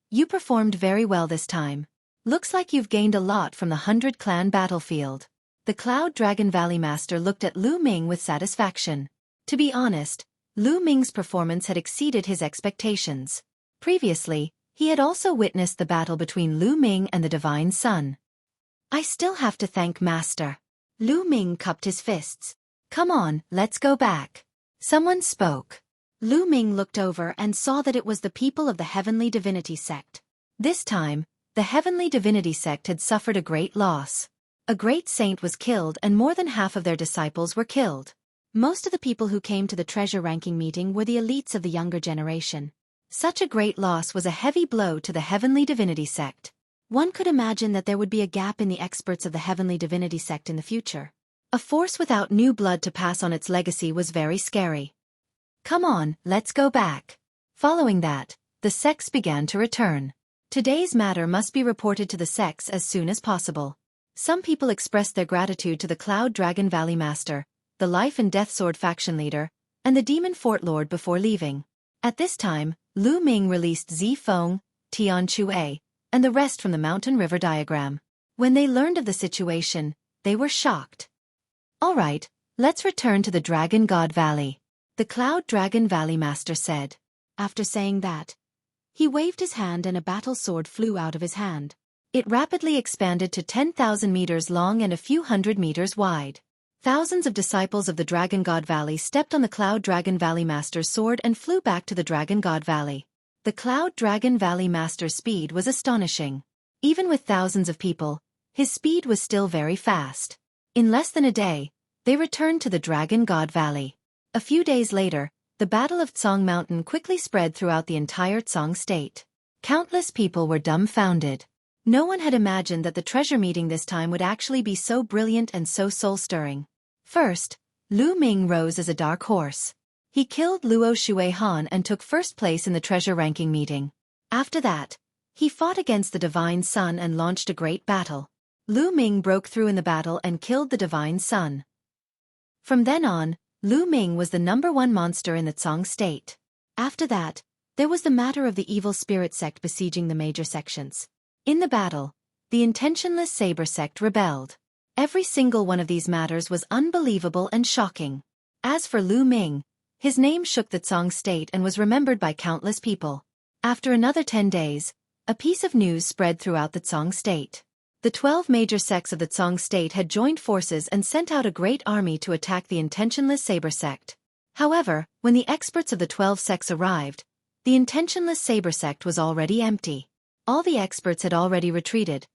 you performed very well this time. Looks like you've gained a lot from the 100 Clan battlefield. The Cloud Dragon Valley Master looked at Lu Ming with satisfaction. To be honest, Lu Ming's performance had exceeded his expectations. Previously, he had also witnessed the battle between Lu Ming and the Divine Sun. I still have to thank Master. Lu Ming cupped his fists. Come on, let's go back. Someone spoke. Lu Ming looked over and saw that it was the people of the Heavenly Divinity Sect. This time, the Heavenly Divinity Sect had suffered a great loss. A great saint was killed and more than half of their disciples were killed. Most of the people who came to the treasure ranking meeting were the elites of the younger generation. Such a great loss was a heavy blow to the Heavenly Divinity Sect. One could imagine that there would be a gap in the experts of the Heavenly Divinity Sect in the future. A force without new blood to pass on its legacy was very scary. Come on, let's go back. Following that, the sects began to return. Today's matter must be reported to the sects as soon as possible. Some people expressed their gratitude to the Cloud Dragon Valley Master, the Life and Death Sword faction leader, and the Demon Fort Lord before leaving. At this time, Lu Ming released Zi Feng, Tian Xueqi, and the rest from the Mountain River diagram. When they learned of the situation, they were shocked. Alright, let's return to the Dragon God Valley. The Cloud Dragon Valley Master said. After saying that, he waved his hand and a battle sword flew out of his hand. It rapidly expanded to 10,000 meters long and a few hundred meters wide. Thousands of disciples of the Dragon God Valley stepped on the Cloud Dragon Valley Master's sword and flew back to the Dragon God Valley. The Cloud Dragon Valley Master's speed was astonishing. Even with thousands of people, his speed was still very fast. In less than a day, they returned to the Dragon God Valley. A few days later, the Battle of Tsong Mountain quickly spread throughout the entire Tsong state. Countless people were dumbfounded. No one had imagined that the treasure meeting this time would actually be so brilliant and so soul-stirring. First, Lu Ming rose as a dark horse. He killed Luo Xuehan and took first place in the treasure ranking meeting. After that, he fought against the Divine Sun and launched a great battle. Lu Ming broke through in the battle and killed the Divine Sun. From then on, Lu Ming was the #1 monster in the Tsong state. After that, there was the matter of the evil spirit sect besieging the major sections. In the battle, the intentionless saber sect rebelled. Every single one of these matters was unbelievable and shocking. As for Lu Ming, his name shook the Tsong state and was remembered by countless people. After another 10 days, a piece of news spread throughout the Tsong state. The 12 major sects of the Tsong state had joined forces and sent out a great army to attack the intentionless saber sect. However, when the experts of the 12 sects arrived, the intentionless saber sect was already empty. All the experts had already retreated,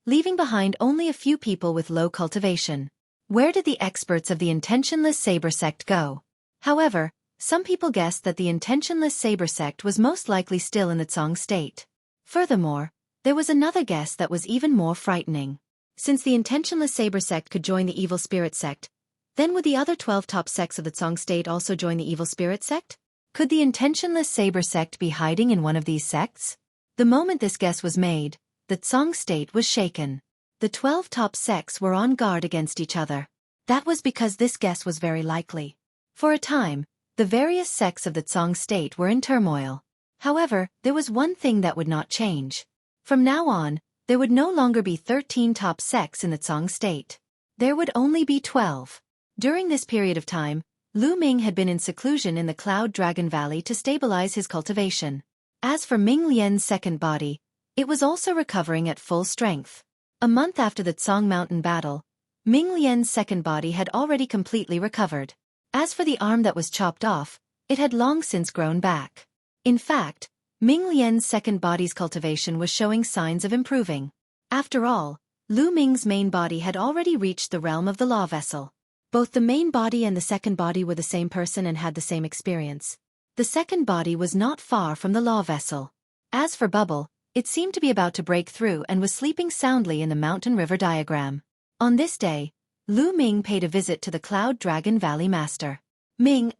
leaving behind only a few people with low cultivation. Where did the experts of the intentionless saber sect go? However, some people guessed that the intentionless saber sect was most likely still in the Tsong state. Furthermore, there was another guess that was even more frightening. Since the intentionless saber sect could join the evil spirit sect, then would the other 12 top sects of the Tsong state also join the evil spirit sect? Could the intentionless saber sect be hiding in one of these sects? The moment this guess was made, the Tsong state was shaken. The 12 top sects were on guard against each other. That was because this guess was very likely. For a time, the various sects of the Tsong state were in turmoil. However, there was one thing that would not change. From now on, there would no longer be 13 top sects in the Tsang state. There would only be 12. During this period of time, Lu Ming had been in seclusion in the Cloud Dragon Valley to stabilize his cultivation. As for Ming Lian's second body, it was also recovering at full strength. A month after the Tsang Mountain battle, Ming Lian's second body had already completely recovered. As for the arm that was chopped off, it had long since grown back. In fact, Ming Lian's second body's cultivation was showing signs of improving. After all, Lu Ming's main body had already reached the realm of the law vessel. Both the main body and the second body were the same person and had the same experience. The second body was not far from the law vessel. As for Bubble, it seemed to be about to break through and was sleeping soundly in the mountain river diagram. On this day, Lu Ming paid a visit to the Cloud Dragon Valley Master. Ming,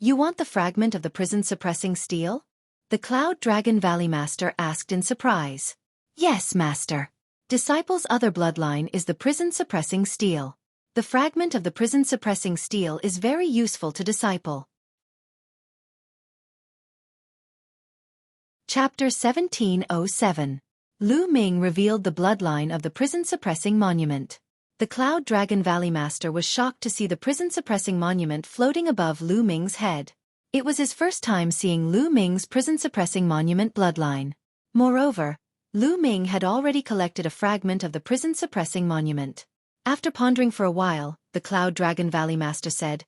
you want the fragment of the prison-suppressing steel? The Cloud Dragon Valley Master asked in surprise. Yes, Master. Disciple's other bloodline is the prison-suppressing steel. The fragment of the prison-suppressing steel is very useful to Disciple. Chapter 1707. Lu Ming revealed the bloodline of the prison-suppressing monument. The Cloud Dragon Valley Master was shocked to see the prison-suppressing monument floating above Lu Ming's head. It was his first time seeing Lu Ming's prison-suppressing monument bloodline. Moreover, Lu Ming had already collected a fragment of the prison-suppressing monument. After pondering for a while, the Cloud Dragon Valley Master said,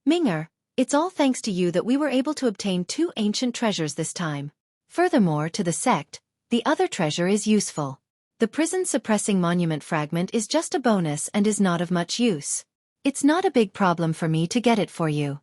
Minger, it's all thanks to you that we were able to obtain 2 ancient treasures this time. Furthermore, to the sect, the other treasure is useful. The prison-suppressing monument fragment is just a bonus and is not of much use. It's not a big problem for me to get it for you.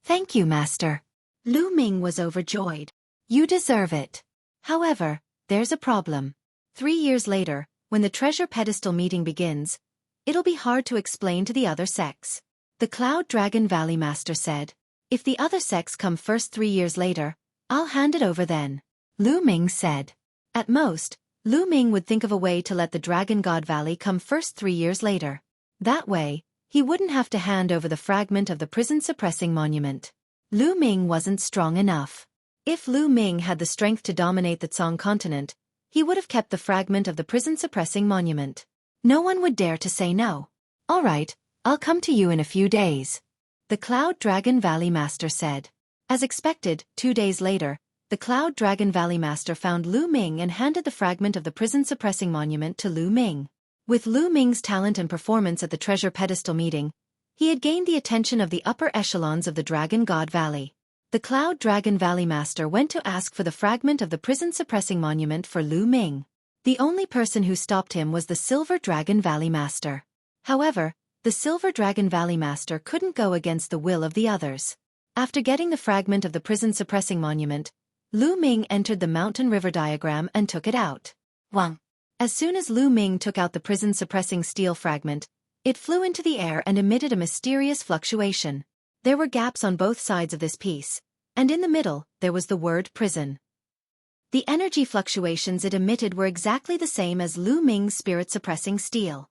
Thank you, Master. Lu Ming was overjoyed. You deserve it. However, there's a problem. 3 years later, when the treasure pedestal meeting begins, it'll be hard to explain to the other sects. The Cloud Dragon Valley Master said, if the other sects come first 3 years later, I'll hand it over then. Lu Ming said. At most, Lu Ming would think of a way to let the Dragon God Valley come first 3 years later. That way, he wouldn't have to hand over the fragment of the prison-suppressing monument. Lu Ming wasn't strong enough. If Lu Ming had the strength to dominate the Tsang continent, he would have kept the fragment of the prison-suppressing monument. No one would dare to say no. All right, I'll come to you in a few days. The Cloud Dragon Valley Master said. As expected, 2 days later, the Cloud Dragon Valley Master found Lu Ming and handed the fragment of the prison-suppressing monument to Lu Ming. With Lu Ming's talent and performance at the treasure pedestal meeting, he had gained the attention of the upper echelons of the Dragon God Valley. The Cloud Dragon Valley Master went to ask for the fragment of the prison-suppressing monument for Lu Ming. The only person who stopped him was the Silver Dragon Valley Master. However, the Silver Dragon Valley Master couldn't go against the will of the others. After getting the fragment of the prison-suppressing monument, Lu Ming entered the mountain river diagram and took it out. Wang. As soon as Lu Ming took out the prison-suppressing steel fragment, it flew into the air and emitted a mysterious fluctuation. There were gaps on both sides of this piece, and in the middle, there was the word prison. The energy fluctuations it emitted were exactly the same as Lu Ming's spirit-suppressing steel.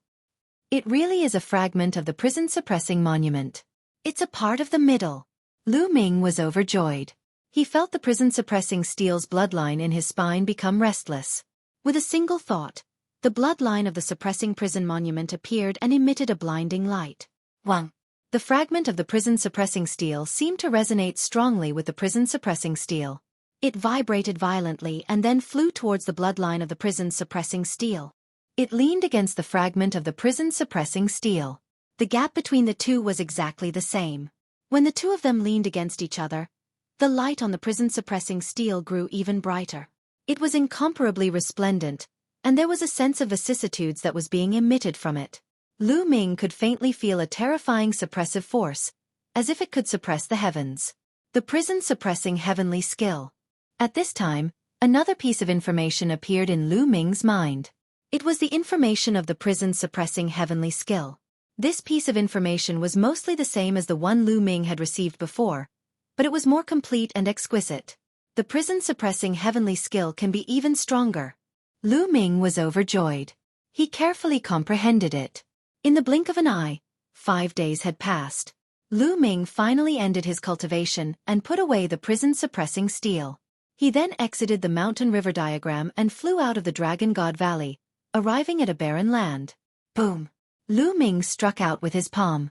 It really is a fragment of the prison-suppressing monument. It's a part of the middle. Lu Ming was overjoyed. He felt the prison-suppressing steel's bloodline in his spine become restless. With a single thought, the bloodline of the suppressing prison monument appeared and emitted a blinding light. Wang. The fragment of the prison-suppressing steel seemed to resonate strongly with the prison-suppressing steel. It vibrated violently and then flew towards the bloodline of the prison-suppressing steel. It leaned against the fragment of the prison-suppressing steel. The gap between the two was exactly the same. When the two of them leaned against each other, the light on the prison-suppressing steel grew even brighter. It was incomparably resplendent, and there was a sense of vicissitudes that was being emitted from it. Lu Ming could faintly feel a terrifying suppressive force, as if it could suppress the heavens. The prison-suppressing heavenly skill. At this time, another piece of information appeared in Lu Ming's mind. It was the information of the prison-suppressing heavenly skill. This piece of information was mostly the same as the one Lu Ming had received before, but it was more complete and exquisite. The prison-suppressing heavenly skill can be even stronger. Lu Ming was overjoyed. He carefully comprehended it. In the blink of an eye, 5 days had passed. Lu Ming finally ended his cultivation and put away the prison-suppressing steel. He then exited the mountain river diagram and flew out of the Dragon God Valley, arriving at a barren land. Boom! Lu Ming struck out with his palm.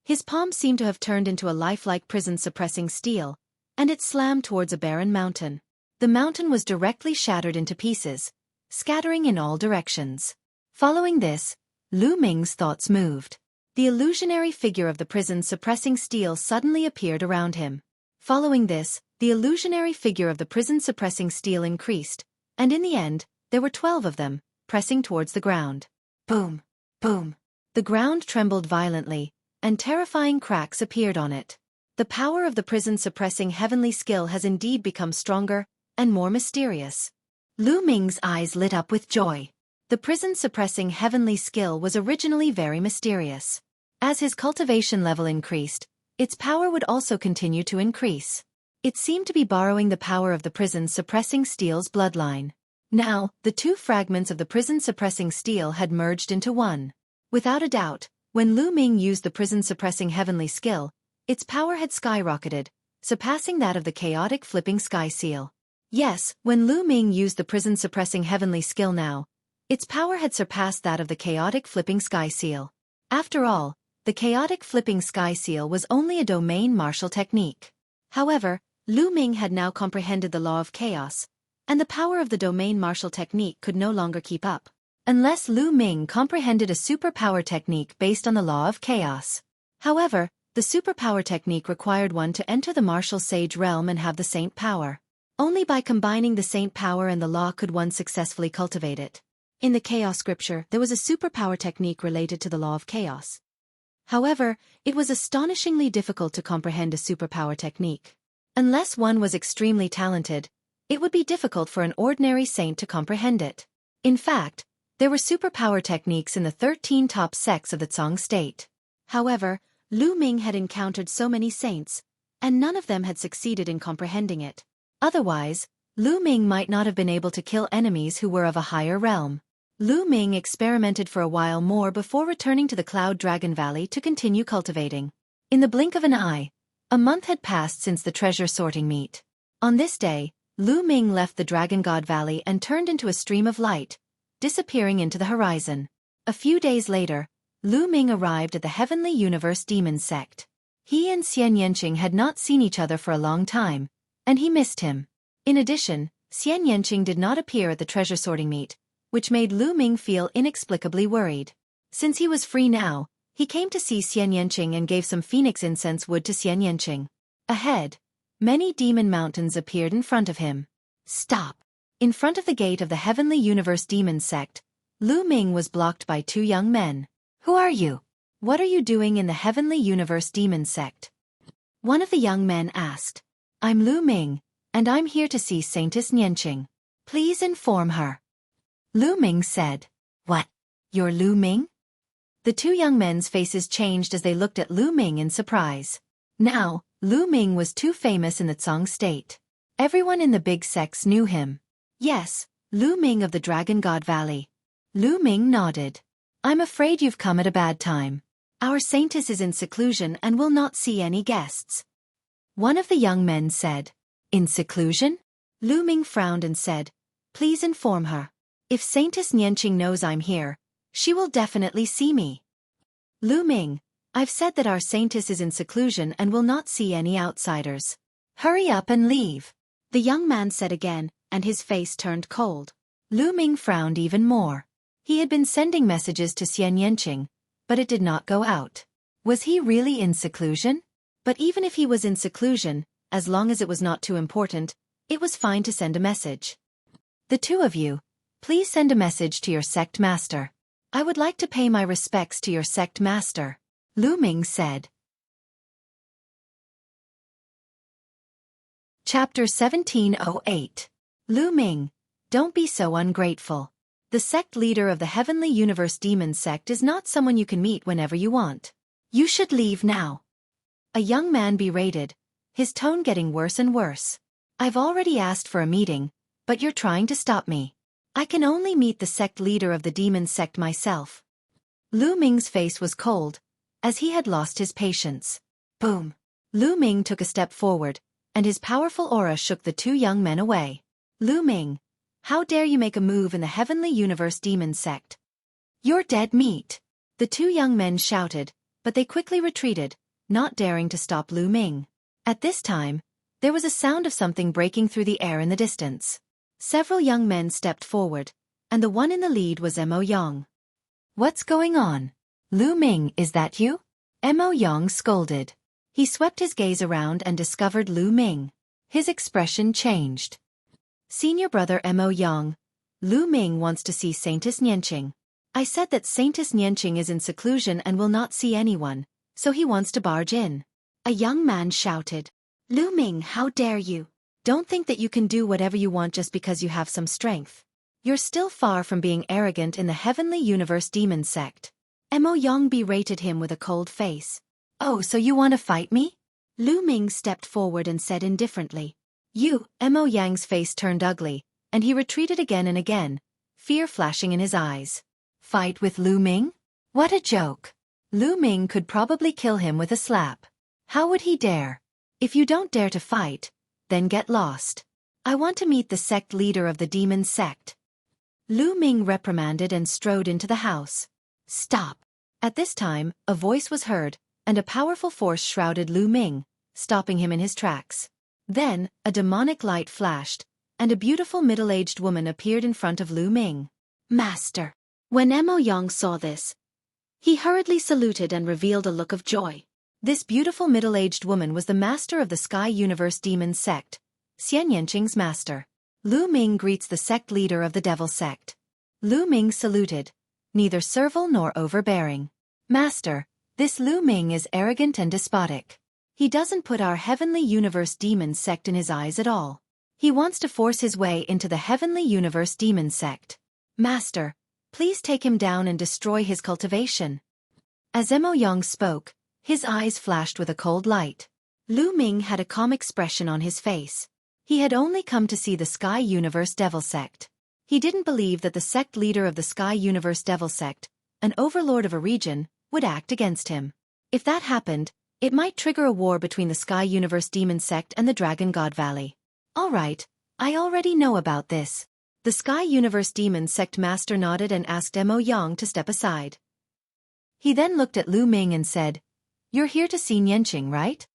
His palm seemed to have turned into a lifelike prison-suppressing steel, and it slammed towards a barren mountain. The mountain was directly shattered into pieces, scattering in all directions. Following this, Lu Ming's thoughts moved. The illusionary figure of the prison-suppressing steel suddenly appeared around him. Following this, the illusionary figure of the prison-suppressing steel increased, and in the end, there were 12 of them, pressing towards the ground. Boom! Boom! The ground trembled violently, and terrifying cracks appeared on it. The power of the prison-suppressing heavenly skill has indeed become stronger and more mysterious. Lu Ming's eyes lit up with joy. The prison-suppressing heavenly skill was originally very mysterious. As his cultivation level increased, its power would also continue to increase. It seemed to be borrowing the power of the prison-suppressing steel's bloodline. Now, the two fragments of the prison-suppressing steel had merged into one. Without a doubt, when Lu Ming used the prison-suppressing heavenly skill, its power had skyrocketed, surpassing that of the chaotic flipping sky seal. Yes, when Lu Ming used the prison-suppressing heavenly skill now, its power had surpassed that of the chaotic flipping sky seal. After all, the chaotic flipping sky seal was only a domain martial technique. However, Lu Ming had now comprehended the law of chaos, and the power of the domain martial technique could no longer keep up, unless Lu Ming comprehended a superpower technique based on the law of chaos. However, the superpower technique required one to enter the martial sage realm and have the saint power. Only by combining the saint power and the law could one successfully cultivate it. In the chaos scripture, there was a superpower technique related to the law of chaos. However, it was astonishingly difficult to comprehend a superpower technique. Unless one was extremely talented, it would be difficult for an ordinary saint to comprehend it. In fact, there were superpower techniques in the 13 top sects of the Tsang state. However, Lu Ming had encountered so many saints, and none of them had succeeded in comprehending it. Otherwise, Lu Ming might not have been able to kill enemies who were of a higher realm. Lu Ming experimented for a while more before returning to the Cloud Dragon Valley to continue cultivating. In the blink of an eye, a month had passed since the treasure sorting meet. On this day, Lu Ming left the Dragon God Valley and turned into a stream of light, disappearing into the horizon. A few days later, Lu Ming arrived at the Heavenly Universe Demon Sect. He and Xian Yanqing had not seen each other for a long time, and he missed him. In addition, Xian Yanqing did not appear at the treasure sorting meet, which made Lu Ming feel inexplicably worried. Since he was free now, he came to see Xian Yanqing and gave some phoenix incense wood to Xian Yanqing. Ahead, many demon mountains appeared in front of him. Stop! In front of the gate of the Heavenly Universe Demon Sect, Lu Ming was blocked by two young men. Who are you? What are you doing in the Heavenly Universe Demon Sect? One of the young men asked. I'm Lu Ming, and I'm here to see Saintess Nianqing. Please inform her. Lu Ming said. What? You're Lu Ming? The two young men's faces changed as they looked at Lu Ming in surprise. Now, Lu Ming was too famous in the Tsang state. Everyone in the big sects knew him. Yes, Lu Ming of the Dragon God Valley. Lu Ming nodded. I'm afraid you've come at a bad time. Our saintess is in seclusion and will not see any guests. One of the young men said. In seclusion? Lu Ming frowned and said, Please inform her. If Saintess Nianqing knows I'm here, she will definitely see me. Lu Ming, I've said that our saintess is in seclusion and will not see any outsiders. Hurry up and leave. The young man said again, and his face turned cold. Lu Ming frowned even more. He had been sending messages to Xian Yanqing, but it did not go out. Was he really in seclusion? But even if he was in seclusion, as long as it was not too important, it was fine to send a message. The two of you, please send a message to your sect master. I would like to pay my respects to your sect master, Lu Ming said. Chapter 1708. Lu Ming, don't be so ungrateful. The sect leader of the Heavenly Universe Demon Sect is not someone you can meet whenever you want. You should leave now. A young man berated, his tone getting worse and worse. I've already asked for a meeting, but you're trying to stop me. I can only meet the sect leader of the demon sect myself. Lu Ming's face was cold, as he had lost his patience. Boom! Lu Ming took a step forward, and his powerful aura shook the two young men away. Lu Ming, how dare you make a move in the Heavenly Universe Demon Sect? You're dead meat. The two young men shouted, but they quickly retreated, not daring to stop Lu Ming. At this time, there was a sound of something breaking through the air in the distance. Several young men stepped forward, and the one in the lead was Mo Yang. What's going on? Lu Ming, is that you? Mo Yang scolded. He swept his gaze around and discovered Lu Ming. His expression changed. Senior brother Mo Yang, Lu Ming wants to see Saintess Nianqing. I said that Saintess Nianqing is in seclusion and will not see anyone, so he wants to barge in. A young man shouted. Lu Ming, how dare you? Don't think that you can do whatever you want just because you have some strength. You're still far from being arrogant in the Heavenly Universe Demon Sect. Mo Yang berated him with a cold face. Oh, so you want to fight me? Lu Ming stepped forward and said indifferently. You, Mo Yang's face turned ugly, and he retreated again and again, fear flashing in his eyes. Fight with Lu Ming? What a joke. Lu Ming could probably kill him with a slap. How would he dare? If you don't dare to fight, then get lost. I want to meet the sect leader of the demon sect. Lu Ming reprimanded and strode into the house. Stop. At this time, a voice was heard, and a powerful force shrouded Lu Ming, stopping him in his tracks. Then, a demonic light flashed, and a beautiful middle-aged woman appeared in front of Lu Ming. Master. When Mo Yang saw this, he hurriedly saluted and revealed a look of joy. This beautiful middle-aged woman was the master of the Sky Universe Demon Sect, Xian Yanqing's master. Lu Ming greets the sect leader of the Devil Sect. Lu Ming saluted, neither servile nor overbearing. Master, this Lu Ming is arrogant and despotic. He doesn't put our Heavenly Universe Demon Sect in his eyes at all. He wants to force his way into the Heavenly Universe Demon Sect. Master, please take him down and destroy his cultivation. As Mo Yang spoke, his eyes flashed with a cold light. Lu Ming had a calm expression on his face. He had only come to see the Sky Universe Devil Sect. He didn't believe that the sect leader of the Sky Universe Devil Sect, an overlord of a region, would act against him. If that happened, it might trigger a war between the Sky Universe Demon Sect and the Dragon God Valley. All right, I already know about this. The Sky Universe Demon Sect master nodded and asked Mo Yang to step aside. He then looked at Lu Ming and said, You're here to see Nianqing, right?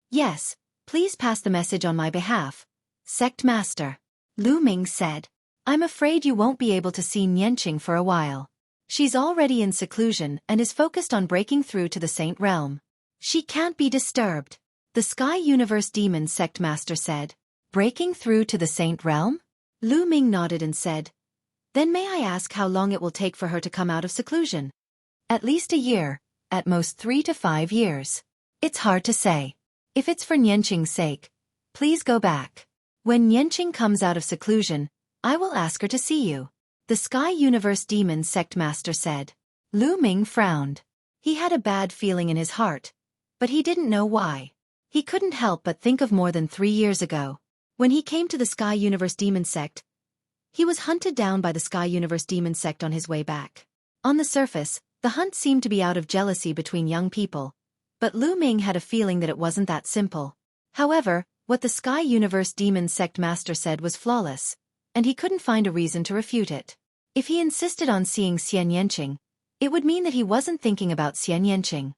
Yes, please pass the message on my behalf, Sect Master. Lu Ming said, I'm afraid you won't be able to see Nianqing for a while. She's already in seclusion and is focused on breaking through to the Saint Realm. She can't be disturbed. The Sky Universe Demon Sect Master said, Breaking through to the Saint Realm? Lu Ming nodded and said, Then may I ask how long it will take for her to come out of seclusion? At least a year, at most 3 to 5 years. It's hard to say. If it's for Nianqing's sake, please go back. When Nianqing comes out of seclusion, I will ask her to see you. The Sky Universe Demon Sect Master said. Lu Ming frowned. He had a bad feeling in his heart, but he didn't know why. He couldn't help but think of more than 3 years ago. When he came to the Sky Universe Demon Sect, he was hunted down by the Sky Universe Demon Sect on his way back. On the surface, the hunt seemed to be out of jealousy between young people, but Lu Ming had a feeling that it wasn't that simple. However, what the Sky Universe Demon Sect Master said was flawless, and he couldn't find a reason to refute it. If he insisted on seeing Xian Yanqing, it would mean that he wasn't thinking about Xian Yanqing.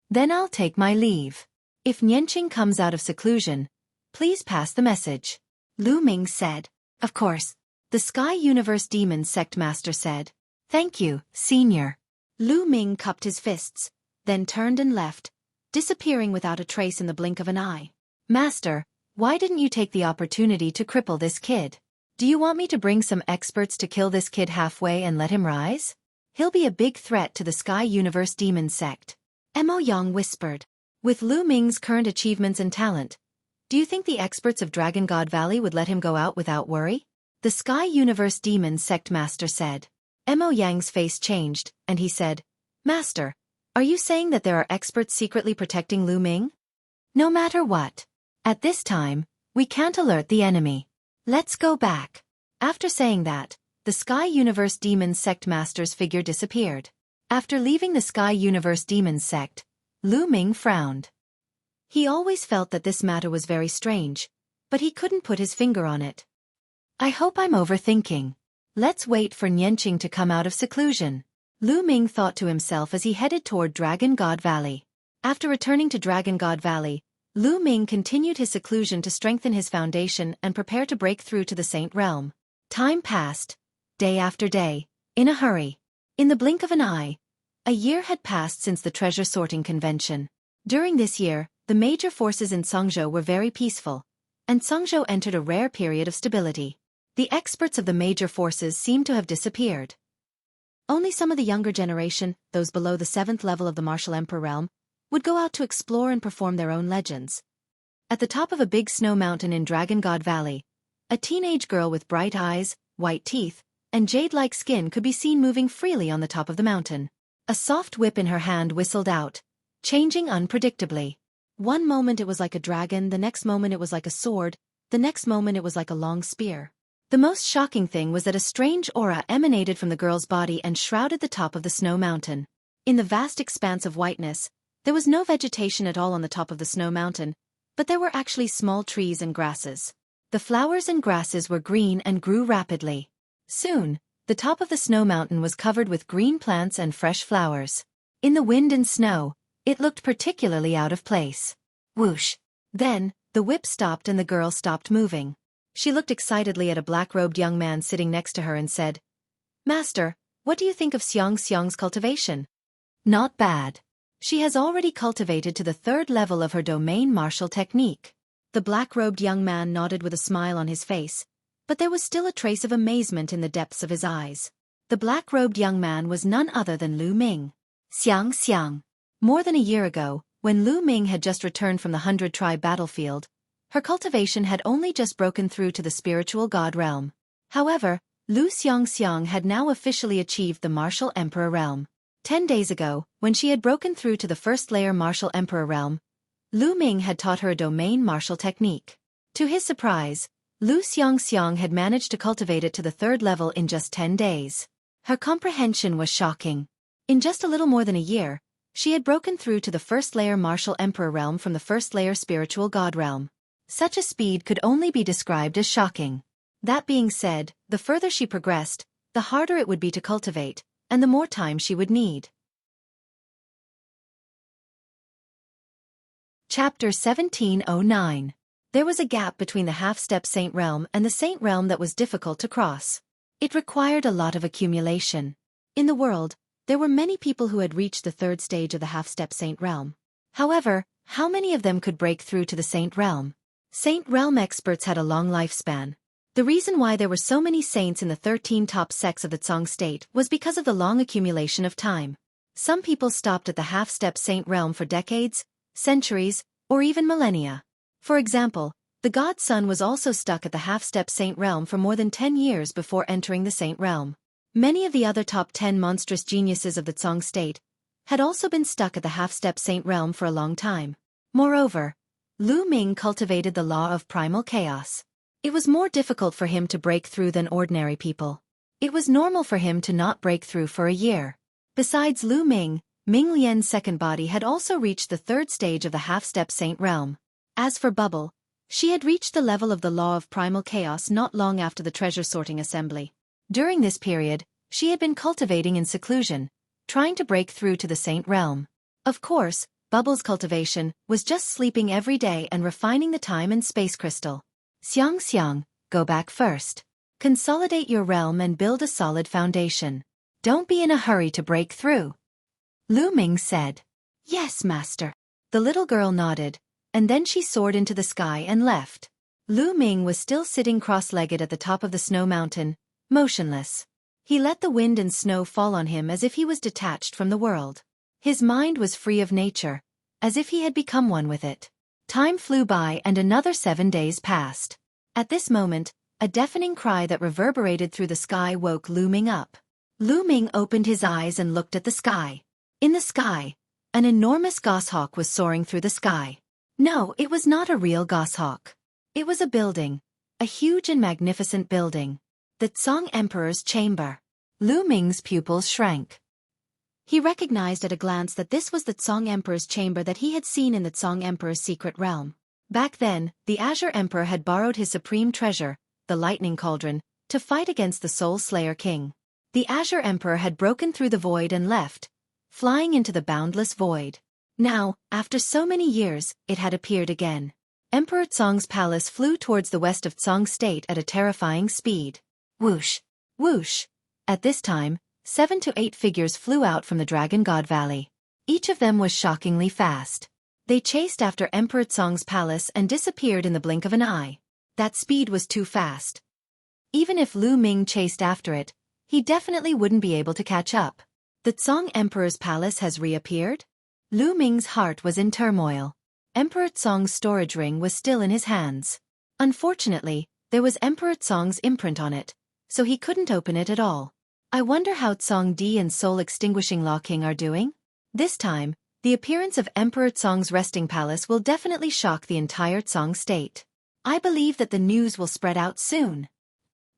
Then I'll take my leave. If Nianqing comes out of seclusion, please pass the message. Lu Ming said. Of course. The Sky Universe Demon Sect Master said. Thank you, Senior. Lu Ming cupped his fists, then turned and left, disappearing without a trace in the blink of an eye. Master, why didn't you take the opportunity to cripple this kid? Do you want me to bring some experts to kill this kid halfway and let him rise? He'll be a big threat to the Sky Universe Demon Sect. Mo Yang whispered. With Lu Ming's current achievements and talent, do you think the experts of Dragon God Valley would let him go out without worry? The Sky Universe Demon Sect Master said. Mo Yang's face changed, and he said, Master, are you saying that there are experts secretly protecting Lu Ming? No matter what. At this time, we can't alert the enemy. Let's go back. After saying that, the Sky Universe Demon Sect Master's figure disappeared. After leaving the Sky Universe Demon Sect, Lu Ming frowned. He always felt that this matter was very strange, but he couldn't put his finger on it. I hope I'm overthinking. Let's wait for Nianqing to come out of seclusion, Lu Ming thought to himself as he headed toward Dragon God Valley. After returning to Dragon God Valley, Lu Ming continued his seclusion to strengthen his foundation and prepare to break through to the Saint Realm. Time passed, day after day, in a hurry. In the blink of an eye, a year had passed since the treasure sorting convention. During this year, the major forces in Songzhou were very peaceful, and Songzhou entered a rare period of stability. The experts of the major forces seemed to have disappeared. Only some of the younger generation, those below the 7th level of the Martial Emperor realm, would go out to explore and perform their own legends. At the top of a big snow mountain in Dragon God Valley, a teenage girl with bright eyes, white teeth, and jade-like skin could be seen moving freely on the top of the mountain. A soft whip in her hand whistled out, changing unpredictably. One moment it was like a dragon, the next moment it was like a sword, the next moment it was like a long spear. The most shocking thing was that a strange aura emanated from the girl's body and shrouded the top of the snow mountain. In the vast expanse of whiteness, there was no vegetation at all on the top of the snow mountain, but there were actually small trees and grasses. The flowers and grasses were green and grew rapidly. Soon, the top of the snow mountain was covered with green plants and fresh flowers. In the wind and snow, it looked particularly out of place. Whoosh! Then, the whip stopped and the girl stopped moving. She looked excitedly at a black-robed young man sitting next to her and said, "Master, what do you think of Xiang's cultivation?" "Not bad. She has already cultivated to the 3rd level of her domain martial technique." The black-robed young man nodded with a smile on his face, but there was still a trace of amazement in the depths of his eyes. The black-robed young man was none other than Lu Ming. Xiang. More than a year ago, when Lu Ming had just returned from the 100-tribe battlefield, her cultivation had only just broken through to the spiritual god realm. However, Lu Xiang had now officially achieved the Martial Emperor realm. 10 days ago, when she had broken through to the 1st layer Martial Emperor realm, Lu Ming had taught her a domain martial technique. To his surprise, Lu Xiang had managed to cultivate it to the 3rd level in just 10 days. Her comprehension was shocking. In just a little more than a year, she had broken through to the 1st layer Martial Emperor realm from the 1st layer Spiritual God realm. Such a speed could only be described as shocking. That being said, the further she progressed, the harder it would be to cultivate, and the more time she would need. Chapter 1709. There was a gap between the half-step Saint Realm and the Saint Realm that was difficult to cross. It required a lot of accumulation. In the world, there were many people who had reached the 3rd stage of the half-step Saint Realm. However, how many of them could break through to the Saint Realm? Saint Realm experts had a long lifespan. The reason why there were so many saints in the 13 top sects of the Tsang state was because of the long accumulation of time. Some people stopped at the half-step Saint Realm for decades, centuries, or even millennia. For example, the God Sun was also stuck at the half-step Saint Realm for more than 10 years before entering the Saint Realm. Many of the other top 10 monstrous geniuses of the Tsang state had also been stuck at the half-step Saint Realm for a long time. Moreover, Lu Ming cultivated the law of primal chaos. It was more difficult for him to break through than ordinary people. It was normal for him to not break through for a year. Besides Lu Ming, Ming Lian's second body had also reached the 3rd stage of the half-step Saint Realm. As for Bubble, she had reached the level of the law of primal chaos not long after the treasure sorting assembly. During this period, she had been cultivating in seclusion, trying to break through to the Saint Realm. Of course, Bubble's cultivation was just sleeping every day and refining the time and space crystal. Xiang, go back first. Consolidate your realm and build a solid foundation. Don't be in a hurry to break through. Lu Ming said. Yes, master. The little girl nodded, and then she soared into the sky and left. Lu Ming was still sitting cross-legged at the top of the snow mountain, motionless. He let the wind and snow fall on him as if he was detached from the world. His mind was free of nature, as if he had become one with it. Time flew by and another 7 days passed. At this moment, a deafening cry that reverberated through the sky woke Lu Ming up. Lu Ming opened his eyes and looked at the sky. In the sky, an enormous goshawk was soaring through the sky. No, it was not a real goshawk. It was a building, a huge and magnificent building. The Tsang Emperor's chamber. Lu Ming's pupils shrank. He recognized at a glance that this was the Song Emperor's chamber that he had seen in the Song Emperor's secret realm. Back then, the Azure Emperor had borrowed his supreme treasure, the Lightning Cauldron, to fight against the Soul Slayer King. The Azure Emperor had broken through the void and left, flying into the boundless void. Now, after so many years, it had appeared again. Emperor Tsong's palace flew towards the west of Tsong State at a terrifying speed. Whoosh! Whoosh! At this time, 7 to 8 figures flew out from the Dragon God Valley. Each of them was shockingly fast. They chased after Emperor Tsong's palace and disappeared in the blink of an eye. That speed was too fast. Even if Lu Ming chased after it, he definitely wouldn't be able to catch up. The Tsong Emperor's palace has reappeared? Lu Ming's heart was in turmoil. Emperor Tsong's storage ring was still in his hands. Unfortunately, there was Emperor Tsong's imprint on it, so he couldn't open it at all. I wonder how Tsong Di and Soul Extinguishing Law King are doing? This time, the appearance of Emperor Tsong's resting palace will definitely shock the entire Tsong state. I believe that the news will spread out soon.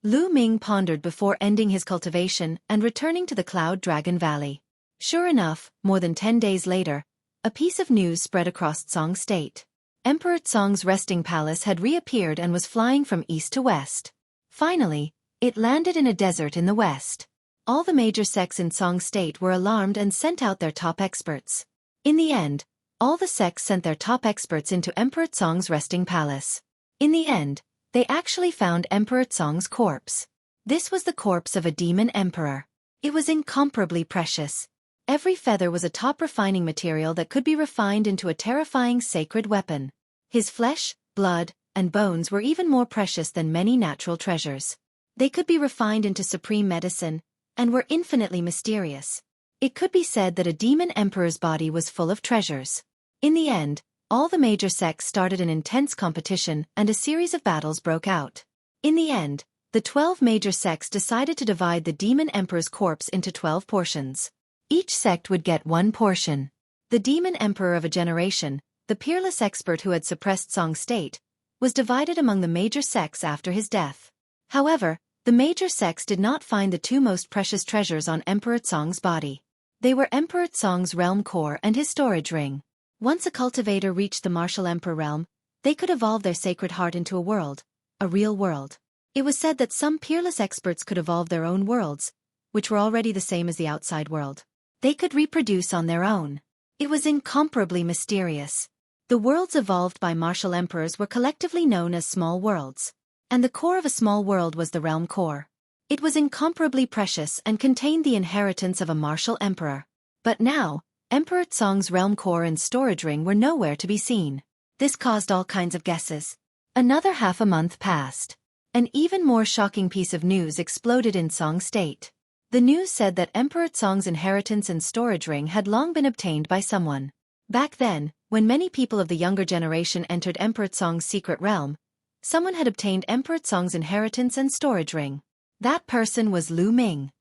Lu Ming pondered before ending his cultivation and returning to the Cloud Dragon Valley. Sure enough, more than 10 days later, a piece of news spread across Tsong state. Emperor Tsong's resting palace had reappeared and was flying from east to west. Finally, it landed in a desert in the west. All the major sects in Tsong State were alarmed and sent out their top experts. In the end, all the sects sent their top experts into Emperor Tsong's resting palace. In the end, they actually found Emperor Tsong's corpse. This was the corpse of a demon emperor. It was incomparably precious. Every feather was a top refining material that could be refined into a terrifying sacred weapon. His flesh, blood, and bones were even more precious than many natural treasures. They could be refined into supreme medicine, and were infinitely mysterious. It could be said that a demon emperor's body was full of treasures. In the end, all the major sects started an intense competition and a series of battles broke out. In the end, the 12 major sects decided to divide the demon emperor's corpse into 12 portions. Each sect would get one portion. The demon emperor of a generation, the peerless expert who had suppressed Tsong State, was divided among the major sects after his death. However, the major sects did not find the two most precious treasures on Emperor Tsong's body. They were Emperor Tsong's realm core and his storage ring. Once a cultivator reached the martial emperor realm, they could evolve their sacred heart into a world, a real world. It was said that some peerless experts could evolve their own worlds, which were already the same as the outside world. They could reproduce on their own. It was incomparably mysterious. The worlds evolved by martial emperors were collectively known as small worlds. And the core of a small world was the realm core. It was incomparably precious and contained the inheritance of a martial emperor. But now, Emperor Tsong's realm core and storage ring were nowhere to be seen. This caused all kinds of guesses. Another half a month passed. An even more shocking piece of news exploded in Tsong State. The news said that Emperor Tsong's inheritance and storage ring had long been obtained by someone. Back then, when many people of the younger generation entered Emperor Tsong's secret realm, someone had obtained Emperor Tsong's inheritance and storage ring. That person was Lu Ming.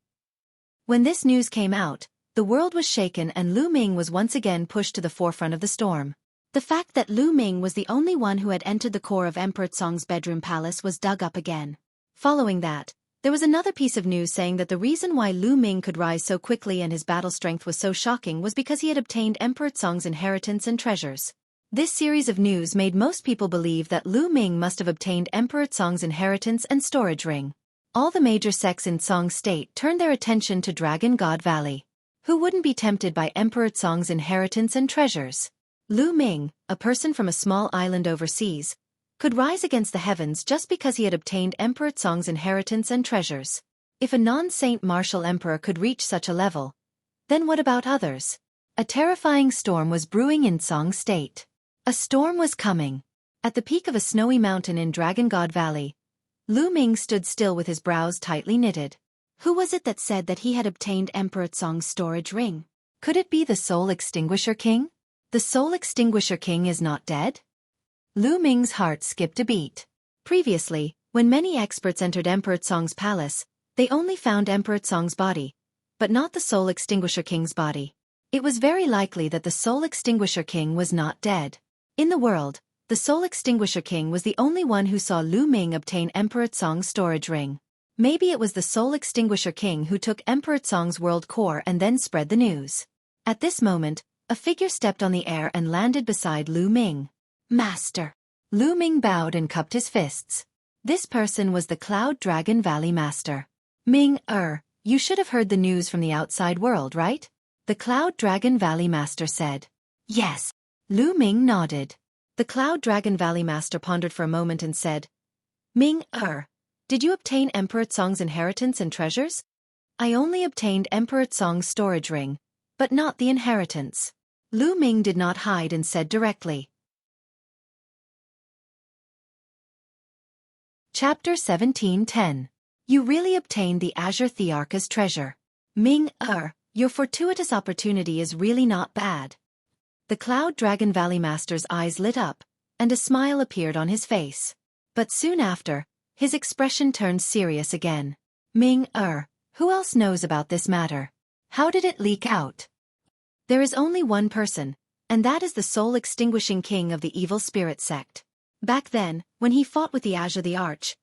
When this news came out, the world was shaken and Lu Ming was once again pushed to the forefront of the storm. The fact that Lu Ming was the only one who had entered the core of Emperor Tsong's bedroom palace was dug up again. Following that, there was another piece of news saying that the reason why Lu Ming could rise so quickly and his battle strength was so shocking was because he had obtained Emperor Tsong's inheritance and treasures. This series of news made most people believe that Lu Ming must have obtained Emperor Tsong's inheritance and storage ring. All the major sects in Tsong State turned their attention to Dragon God Valley. Who wouldn't be tempted by Emperor Tsong's inheritance and treasures? Lu Ming, a person from a small island overseas, could rise against the heavens just because he had obtained Emperor Tsong's inheritance and treasures. If a non-saint martial emperor could reach such a level, then what about others? A terrifying storm was brewing in Tsong State. A storm was coming. At the peak of a snowy mountain in Dragon God Valley, Lu Ming stood still with his brows tightly knitted. Who was it that said that he had obtained Emperor Tsong's storage ring? Could it be the Soul Extinguisher King? The Soul Extinguisher King is not dead? Lu Ming's heart skipped a beat. Previously, when many experts entered Emperor Tsong's palace, they only found Emperor Tsong's body, but not the Soul Extinguisher King's body. It was very likely that the Soul Extinguisher King was not dead. In the world, the Soul Extinguisher King was the only one who saw Lu Ming obtain Emperor Tsong's storage ring. Maybe it was the Soul Extinguisher King who took Emperor Tsong's world core and then spread the news. At this moment, a figure stepped on the air and landed beside Lu Ming. Master. Lu Ming bowed and cupped his fists. This person was the Cloud Dragon Valley Master. Ming, you should have heard the news from the outside world, right? The Cloud Dragon Valley Master said. Yes. Lu Ming nodded. The Cloud Dragon Valley Master pondered for a moment and said, Ming, did you obtain Emperor Tsong's inheritance and treasures? I only obtained Emperor Tsong's storage ring, but not the inheritance. Lu Ming did not hide and said directly. Chapter 17:10. You really obtained the Azure Thearch's treasure. Ming, your fortuitous opportunity is really not bad. The Cloud Dragon Valley Master's eyes lit up, and a smile appeared on his face. But soon after, his expression turned serious again. Ming, who else knows about this matter? How did it leak out? There is only one person, and that is the Soul Extinguishing King of the Evil Spirit Sect. Back then, when he fought with the Azure the Arch,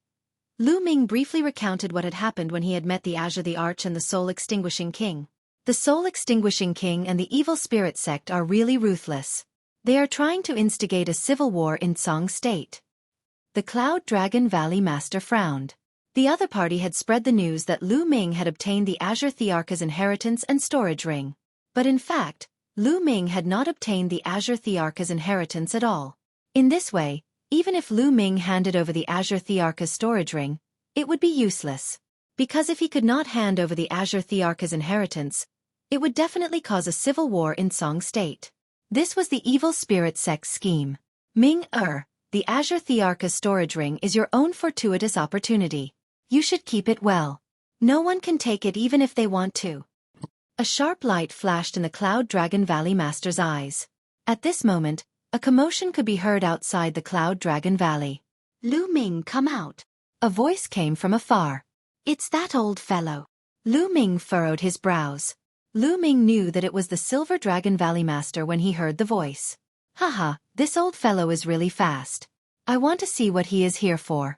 Lu Ming briefly recounted what had happened when he had met the Azure the Arch and the Soul Extinguishing King. The Soul Extinguishing King and the Evil Spirit Sect are really ruthless. They are trying to instigate a civil war in Tsong State. The Cloud Dragon Valley Master frowned. The other party had spread the news that Lu Ming had obtained the Azure Thearch's inheritance and storage ring. But in fact, Lu Ming had not obtained the Azure Thearch's inheritance at all. In this way, even if Lu Ming handed over the Azure Thearch's storage ring, it would be useless. Because if he could not hand over the Azure Thearch's inheritance, it would definitely cause a civil war in Tsong State. This was the Evil Spirit Sect's scheme. Ming, the Azure Thearch's storage ring is your own fortuitous opportunity. You should keep it well. No one can take it even if they want to. A sharp light flashed in the Cloud Dragon Valley Master's eyes. At this moment, a commotion could be heard outside the Cloud Dragon Valley. Lu Ming, come out. A voice came from afar. It's that old fellow. Lu Ming furrowed his brows. Lu Ming knew that it was the Silver Dragon Valley Master when he heard the voice. Haha, this old fellow is really fast. I want to see what he is here for.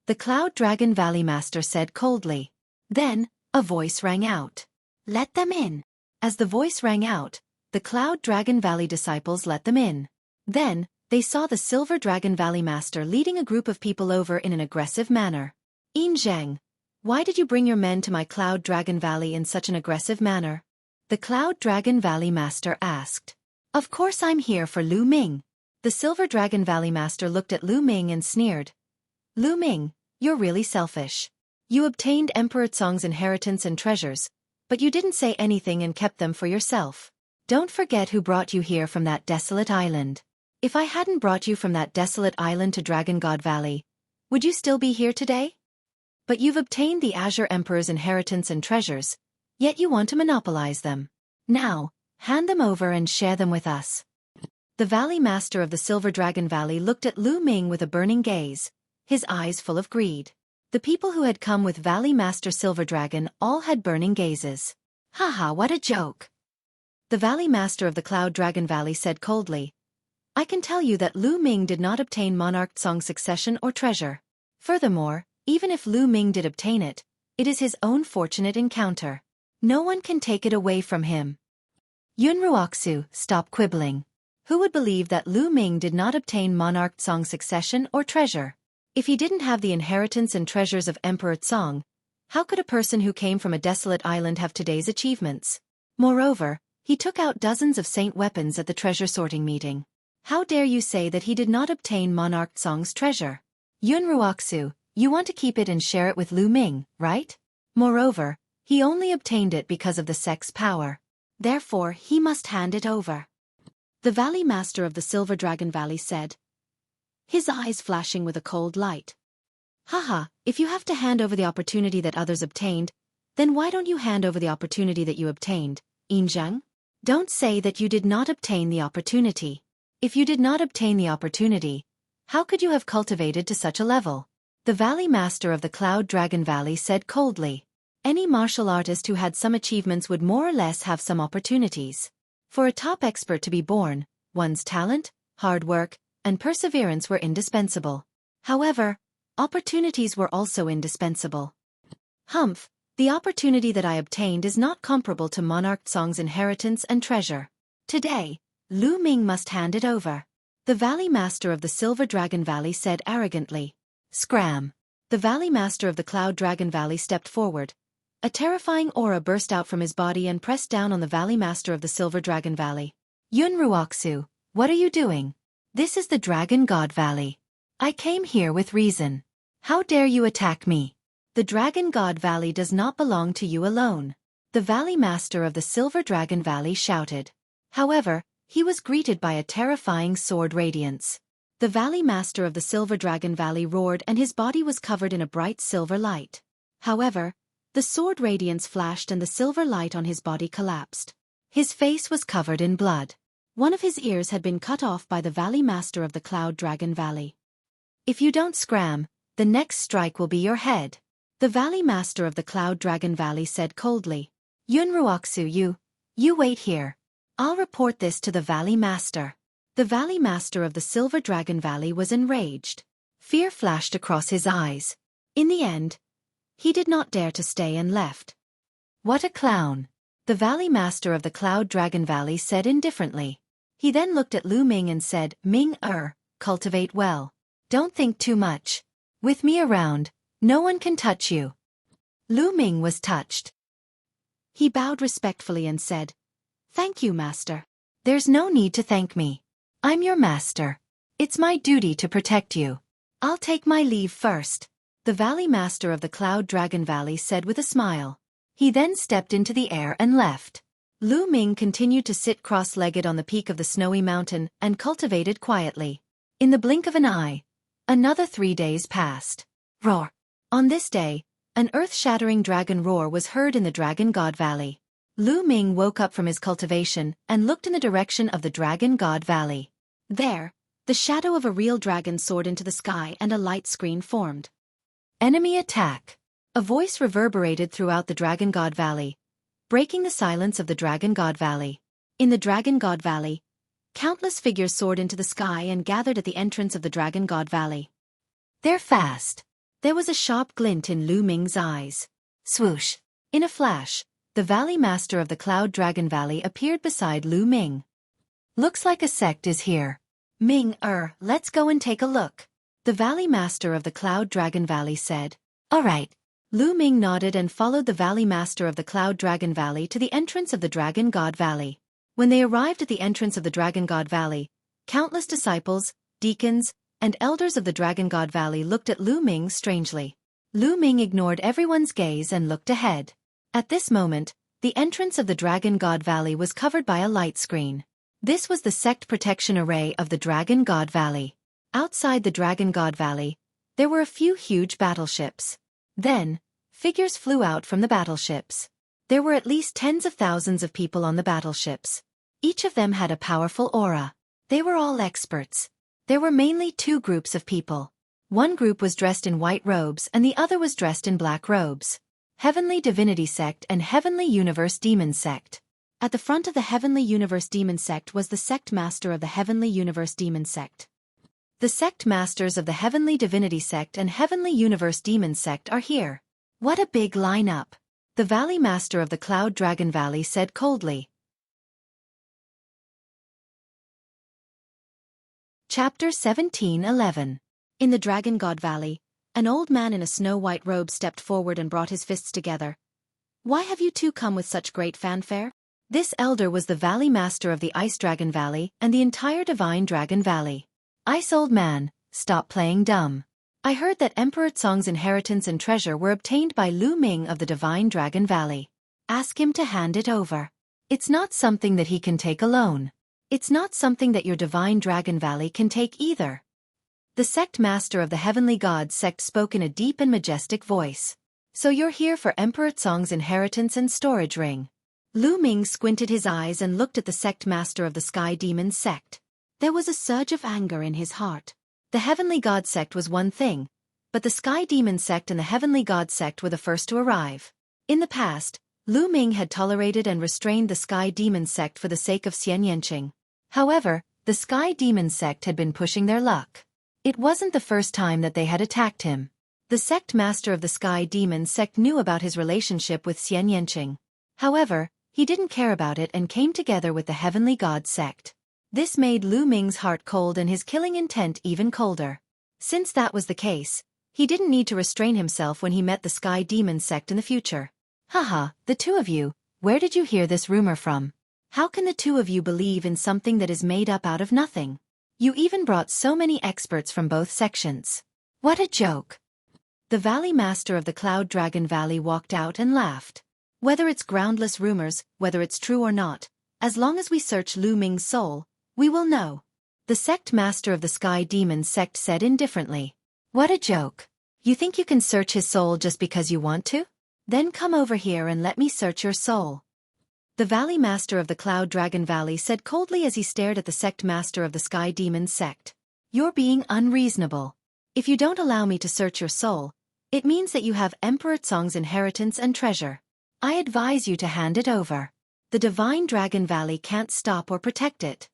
The Cloud Dragon Valley Master said coldly. Then, a voice rang out. Let them in. As the voice rang out, the Cloud Dragon Valley disciples let them in. Then, they saw the Silver Dragon Valley Master leading a group of people over in an aggressive manner. Yin Zheng, why did you bring your men to my Cloud Dragon Valley in such an aggressive manner? The Cloud Dragon Valley Master asked. Of course I'm here for Lu Ming. The Silver Dragon Valley Master looked at Lu Ming and sneered. Lu Ming, you're really selfish. You obtained Emperor Tsong's inheritance and treasures, but you didn't say anything and kept them for yourself. Don't forget who brought you here from that desolate island. If I hadn't brought you from that desolate island to Dragon God Valley, would you still be here today? But you've obtained the Azure Emperor's inheritance and treasures, yet you want to monopolize them. Now, hand them over and share them with us. The Valley Master of the Silver Dragon Valley looked at Lu Ming with a burning gaze, his eyes full of greed. The people who had come with Valley Master Silver Dragon all had burning gazes. Haha, what a joke. The Valley Master of the Cloud Dragon Valley said coldly, I can tell you that Lu Ming did not obtain Monarch Tsong's succession or treasure. Furthermore, even if Lu Ming did obtain it, it is his own fortunate encounter. No one can take it away from him. Yunruoxu, stop quibbling. Who would believe that Lu Ming did not obtain Monarch Tsong's succession or treasure? If he didn't have the inheritance and treasures of Emperor Tsong, how could a person who came from a desolate island have today's achievements? Moreover, he took out dozens of saint weapons at the treasure sorting meeting. How dare you say that he did not obtain Monarch Tsong's treasure? Yunruoxu, you want to keep it and share it with Lu Ming, right? Moreover, he only obtained it because of the sect's power. Therefore, he must hand it over. The Valley Master of the Silver Dragon Valley said, his eyes flashing with a cold light. Haha, if you have to hand over the opportunity that others obtained, then why don't you hand over the opportunity that you obtained, Yin Zheng? Don't say that you did not obtain the opportunity. If you did not obtain the opportunity, how could you have cultivated to such a level? The Valley Master of the Cloud Dragon Valley said coldly. Any martial artist who had some achievements would more or less have some opportunities. For a top expert to be born, one's talent, hard work, and perseverance were indispensable. However, opportunities were also indispensable. Humph, the opportunity that I obtained is not comparable to Monarch Song's inheritance and treasure. Today, Lu Ming must hand it over. The Valley Master of the Silver Dragon Valley said arrogantly. Scram! The Valley Master of the Cloud Dragon Valley stepped forward. A terrifying aura burst out from his body and pressed down on the Valley Master of the Silver Dragon Valley. Yun Ruoxu, what are you doing? This is the Dragon God Valley. I came here with reason. How dare you attack me? The Dragon God Valley does not belong to you alone. The Valley Master of the Silver Dragon Valley shouted. However, he was greeted by a terrifying sword radiance. The Valley Master of the Silver Dragon Valley roared and his body was covered in a bright silver light. However, the sword radiance flashed and the silver light on his body collapsed. His face was covered in blood. One of his ears had been cut off by the Valley Master of the Cloud Dragon Valley. If you don't scram, the next strike will be your head. The Valley Master of the Cloud Dragon Valley said coldly. Yun Ruoxu, you wait here. I'll report this to the Valley Master. The Valley Master of the Silver Dragon Valley was enraged. Fear flashed across his eyes. In the end, he did not dare to stay and left. What a clown! The Valley Master of the Cloud Dragon Valley said indifferently. He then looked at Lu Ming and said, cultivate well. Don't think too much. With me around, no one can touch you. Lu Ming was touched. He bowed respectfully and said, Thank you, Master. There's no need to thank me. I'm your master. It's my duty to protect you. I'll take my leave first. The Valley Master of the Cloud Dragon Valley said with a smile. He then stepped into the air and left. Lu Ming continued to sit cross-legged on the peak of the snowy mountain and cultivated quietly. In the blink of an eye, another 3 days passed. Roar! On this day, an earth-shattering dragon roar was heard in the Dragon God Valley. Lu Ming woke up from his cultivation and looked in the direction of the Dragon God Valley. There, the shadow of a real dragon soared into the sky and a light screen formed. Enemy attack! A voice reverberated throughout the Dragon God Valley, breaking the silence of the Dragon God Valley. In the Dragon God Valley, countless figures soared into the sky and gathered at the entrance of the Dragon God Valley. They're fast. There was a sharp glint in Lu Ming's eyes. Swoosh! In a flash, the Valley Master of the Cloud Dragon Valley appeared beside Lu Ming. Looks like a sect is here. Ming, let's go and take a look. The Valley Master of the Cloud Dragon Valley said. All right. Lu Ming nodded and followed the Valley Master of the Cloud Dragon Valley to the entrance of the Dragon God Valley. When they arrived at the entrance of the Dragon God Valley, countless disciples, deacons, and elders of the Dragon God Valley looked at Lu Ming strangely. Lu Ming ignored everyone's gaze and looked ahead. At this moment, the entrance of the Dragon God Valley was covered by a light screen. This was the sect protection array of the Dragon God Valley. Outside the Dragon God Valley, there were a few huge battleships. Then, figures flew out from the battleships. There were at least tens of thousands of people on the battleships. Each of them had a powerful aura. They were all experts. There were mainly 2 groups of people. One group was dressed in white robes and the other was dressed in black robes. Heavenly Divinity Sect and Heavenly Universe Demon Sect. At the front of the Heavenly Universe Demon Sect was the Sect Master of the Heavenly Universe Demon Sect. The Sect Masters of the Heavenly Divinity Sect and Heavenly Universe Demon Sect are here. What a big lineup! The Valley Master of the Cloud Dragon Valley said coldly. Chapter 17:11. In the Dragon God Valley, an old man in a snow-white robe stepped forward and brought his fists together. Why have you two come with such great fanfare? This elder was the Valley Master of the Ice Dragon Valley and the entire Divine Dragon Valley. Ice old man, stop playing dumb. I heard that Emperor Tsong's inheritance and treasure were obtained by Lu Ming of the Divine Dragon Valley. Ask him to hand it over. It's not something that he can take alone. It's not something that your Divine Dragon Valley can take either. The Sect Master of the Heavenly Gods Sect spoke in a deep and majestic voice. So you're here for Emperor Tsong's inheritance and storage ring. Lu Ming squinted his eyes and looked at the Sect Master of the Sky Demon Sect. There was a surge of anger in his heart. The Heavenly God Sect was one thing, but the Sky Demon Sect and the Heavenly God Sect were the first to arrive. In the past, Lu Ming had tolerated and restrained the Sky Demon Sect for the sake of Xian Yanqing. However, the Sky Demon Sect had been pushing their luck. It wasn't the first time that they had attacked him. The sect master of the Sky Demon sect knew about his relationship with Xian Yanqing. However, he didn't care about it and came together with the Heavenly God sect. This made Lu Ming's heart cold and his killing intent even colder. Since that was the case, he didn't need to restrain himself when he met the Sky Demon sect in the future. Haha, the two of you, where did you hear this rumor from? How can the two of you believe in something that is made up out of nothing? You even brought so many experts from both sections. What a joke! The Valley Master of the Cloud Dragon Valley walked out and laughed. Whether it's groundless rumors, whether it's true or not, as long as we search Lu Ming's soul, we will know. The sect master of the Sky Demon sect said indifferently. What a joke. You think you can search his soul just because you want to? Then come over here and let me search your soul. The Valley Master of the Cloud Dragon Valley said coldly as he stared at the sect master of the Sky Demon sect. You're being unreasonable. If you don't allow me to search your soul, it means that you have Emperor Tsong's inheritance and treasure. I advise you to hand it over. The Divine Dragon Valley can't stop or protect it.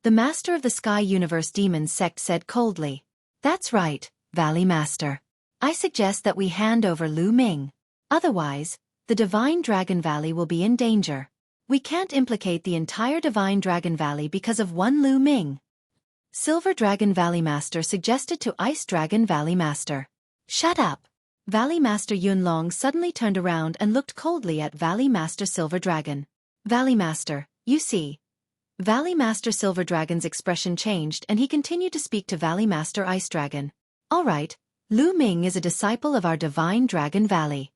The Master of the Sky Universe Demon sect said coldly. That's right, Valley Master. I suggest that we hand over Lu Ming. Otherwise, the Divine Dragon Valley will be in danger. We can't implicate the entire Divine Dragon Valley because of one Lu Ming. Silver Dragon Valley Master suggested to Ice Dragon Valley Master. Shut up. Valley Master Yunlong suddenly turned around and looked coldly at Valley Master Silver Dragon. Valley Master, you see. Valley Master Silver Dragon's expression changed and he continued to speak to Valley Master Ice Dragon. All right, Lu Ming is a disciple of our Divine Dragon Valley.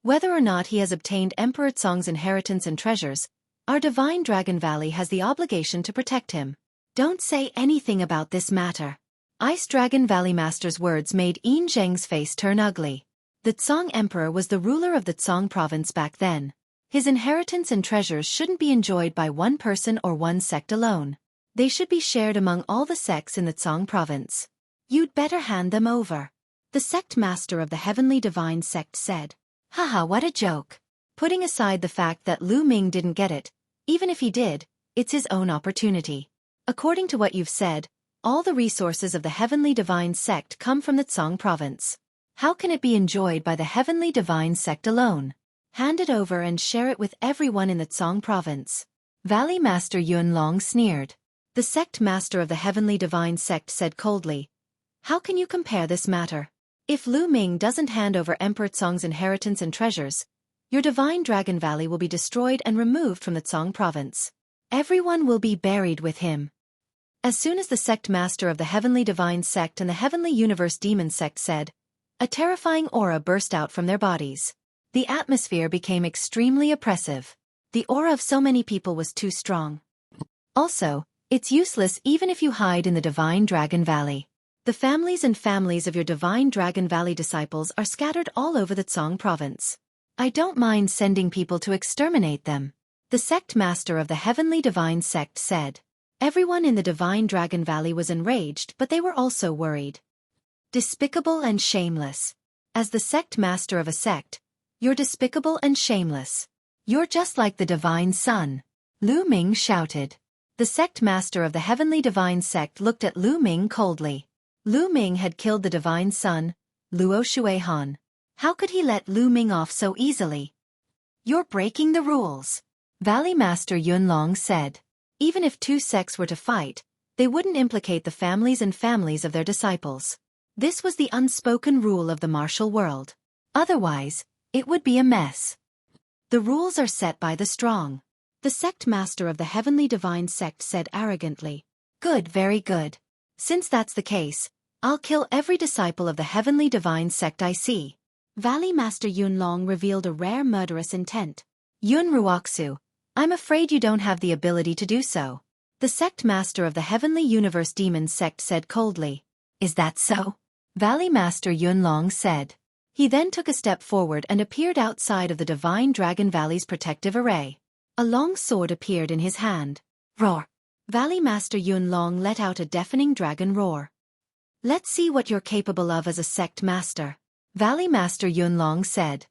Whether or not he has obtained Emperor Tsong's inheritance and treasures, our Divine Dragon Valley has the obligation to protect him. Don't say anything about this matter. Ice Dragon Valley Master's words made Yin Zheng's face turn ugly. The Tsong Emperor was the ruler of the Tsong province back then. His inheritance and treasures shouldn't be enjoyed by one person or one sect alone. They should be shared among all the sects in the Tsong province. You'd better hand them over. The sect master of the Heavenly Divine sect said. Haha, what a joke. Putting aside the fact that Lu Ming didn't get it, even if he did, it's his own opportunity. According to what you've said, all the resources of the Heavenly Divine sect come from the Tsong province. How can it be enjoyed by the Heavenly Divine sect alone? Hand it over and share it with everyone in the Tsong province. Valley Master Yunlong sneered. The sect master of the Heavenly Divine sect said coldly. How can you compare this matter? If Lu Ming doesn't hand over Emperor Tsong's inheritance and treasures, your Divine Dragon Valley will be destroyed and removed from the Tsong province. Everyone will be buried with him. As soon as the sect master of the Heavenly Divine sect and the Heavenly Universe Demon sect said, a terrifying aura burst out from their bodies. The atmosphere became extremely oppressive. The aura of so many people was too strong. Also, it's useless even if you hide in the Divine Dragon Valley. The families and families of your Divine Dragon Valley disciples are scattered all over the Tsong province. I don't mind sending people to exterminate them. The sect master of the Heavenly Divine sect said. Everyone in the Divine Dragon Valley was enraged, but they were also worried. Despicable and shameless. As the sect master of a sect, you're despicable and shameless. You're just like the Divine Sun. Lu Ming shouted. The sect master of the Heavenly Divine sect looked at Lu Ming coldly. Lu Ming had killed the Divine Sun, Luo Xuehan. How could he let Lu Ming off so easily? You're breaking the rules. Valley Master Yunlong said. Even if two sects were to fight, they wouldn't implicate the families and families of their disciples. This was the unspoken rule of the martial world. Otherwise, it would be a mess. The rules are set by the strong. The sect master of the Heavenly Divine sect said arrogantly. Good, very good. Since that's the case, I'll kill every disciple of the Heavenly Divine sect I see. Valley Master Yunlong revealed a rare murderous intent. Yun Ruoxu, I'm afraid you don't have the ability to do so. The sect master of the Heavenly Universe Demon sect said coldly. Is that so? Valley Master Yunlong said. He then took a step forward and appeared outside of the Divine Dragon Valley's protective array. A long sword appeared in his hand. Roar! Valley Master Yunlong let out a deafening dragon roar. Let's see what you're capable of as a sect master. Valley Master Yunlong said.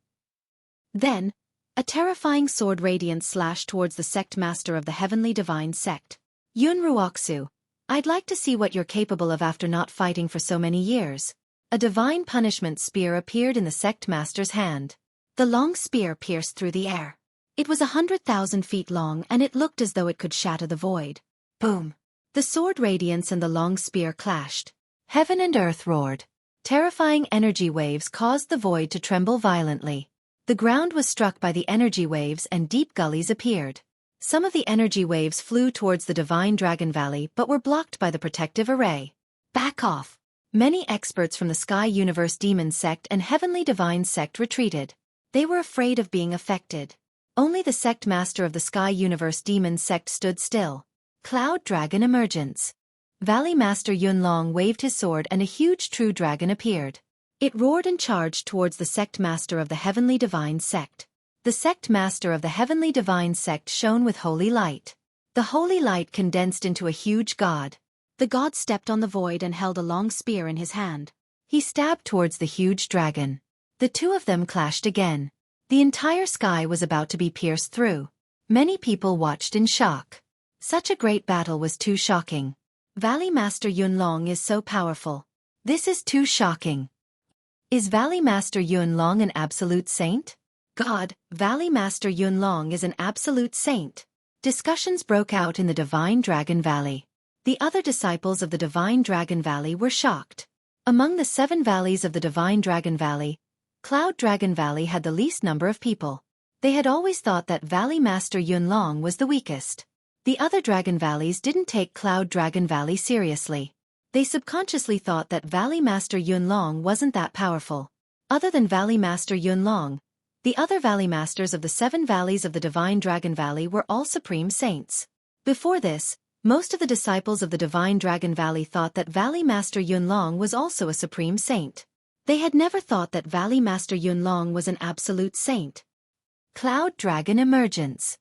Then, a terrifying sword radiance slashed towards the sect master of the Heavenly Divine sect. Yun Ruoxu, I'd like to see what you're capable of after not fighting for so many years. A divine punishment spear appeared in the sect master's hand. The long spear pierced through the air. It was 100,000 feet long and it looked as though it could shatter the void. Boom! The sword radiance and the long spear clashed. Heaven and earth roared. Terrifying energy waves caused the void to tremble violently. The ground was struck by the energy waves and deep gullies appeared. Some of the energy waves flew towards the Divine Dragon Valley but were blocked by the protective array. Back off! Many experts from the Sky Universe Demon Sect and Heavenly Divine Sect retreated. They were afraid of being affected. Only the sect master of the Sky Universe Demon Sect stood still. Cloud Dragon Emergence. Valley Master Yunlong waved his sword and a huge true dragon appeared. It roared and charged towards the sect master of the Heavenly Divine Sect. The sect master of the Heavenly Divine Sect shone with holy light. The holy light condensed into a huge god. The god stepped on the void and held a long spear in his hand. He stabbed towards the huge dragon. The two of them clashed again. The entire sky was about to be pierced through. Many people watched in shock. Such a great battle was too shocking. Valley Master Yunlong is so powerful. This is too shocking. Is Valley Master Yunlong an absolute saint? God, Valley Master Yunlong is an absolute saint. Discussions broke out in the Divine Dragon Valley. The other disciples of the Divine Dragon Valley were shocked. Among the 7 valleys of the Divine Dragon Valley, Cloud Dragon Valley had the least number of people. They had always thought that Valley Master Yunlong was the weakest. The other Dragon Valleys didn't take Cloud Dragon Valley seriously. They subconsciously thought that Valley Master Yunlong wasn't that powerful. Other than Valley Master Yunlong, the other Valley Masters of the 7 valleys of the Divine Dragon Valley were all supreme saints. Before this, most of the disciples of the Divine Dragon Valley thought that Valley Master Yunlong was also a supreme saint. They had never thought that Valley Master Yunlong was an absolute saint. Cloud Dragon Emergence.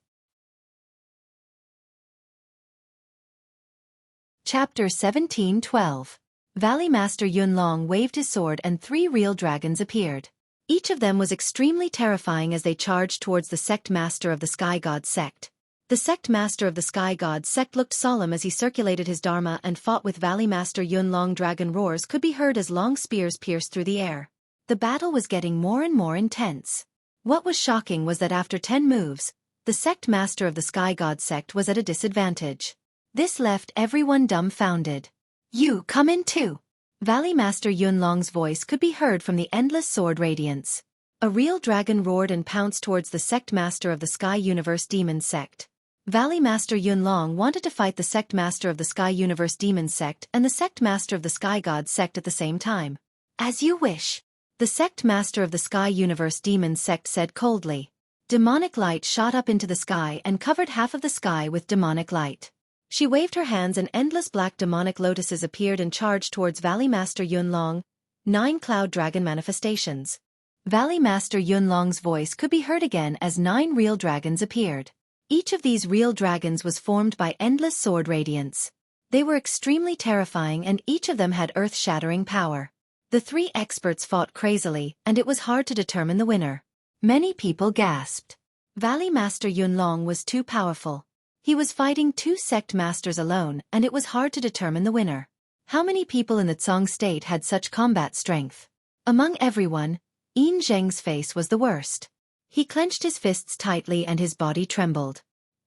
Chapter 17:12. Valley Master Yunlong waved his sword and 3 real dragons appeared. Each of them was extremely terrifying as they charged towards the sect master of the Sky God Sect. The sect master of the Sky God Sect looked solemn as he circulated his dharma and fought with Valley Master Yunlong. Dragon roars could be heard as long spears pierced through the air. The battle was getting more and more intense. What was shocking was that after 10 moves, the sect master of the Sky God Sect was at a disadvantage. This left everyone dumbfounded. You come in too. Valley Master Yunlong's voice could be heard from the endless sword radiance. A real dragon roared and pounced towards the sect master of the Sky Universe Demon Sect. Valley Master Yunlong wanted to fight the sect master of the Sky Universe Demon Sect and the sect master of the Sky God Sect at the same time. As you wish. The sect master of the Sky Universe Demon Sect said coldly. Demonic light shot up into the sky and covered half of the sky with demonic light. She waved her hands and endless black demonic lotuses appeared and charged towards Valley Master Yunlong. 9 Cloud Dragon Manifestations. Valley Master Yunlong's voice could be heard again as 9 real dragons appeared. Each of these real dragons was formed by endless sword radiance. They were extremely terrifying and each of them had earth-shattering power. The 3 experts fought crazily and it was hard to determine the winner. Many people gasped. Valley Master Yunlong was too powerful. He was fighting 2 sect masters alone and it was hard to determine the winner. How many people in the Tsong state had such combat strength? Among everyone, Yin Zheng's face was the worst. He clenched his fists tightly and his body trembled.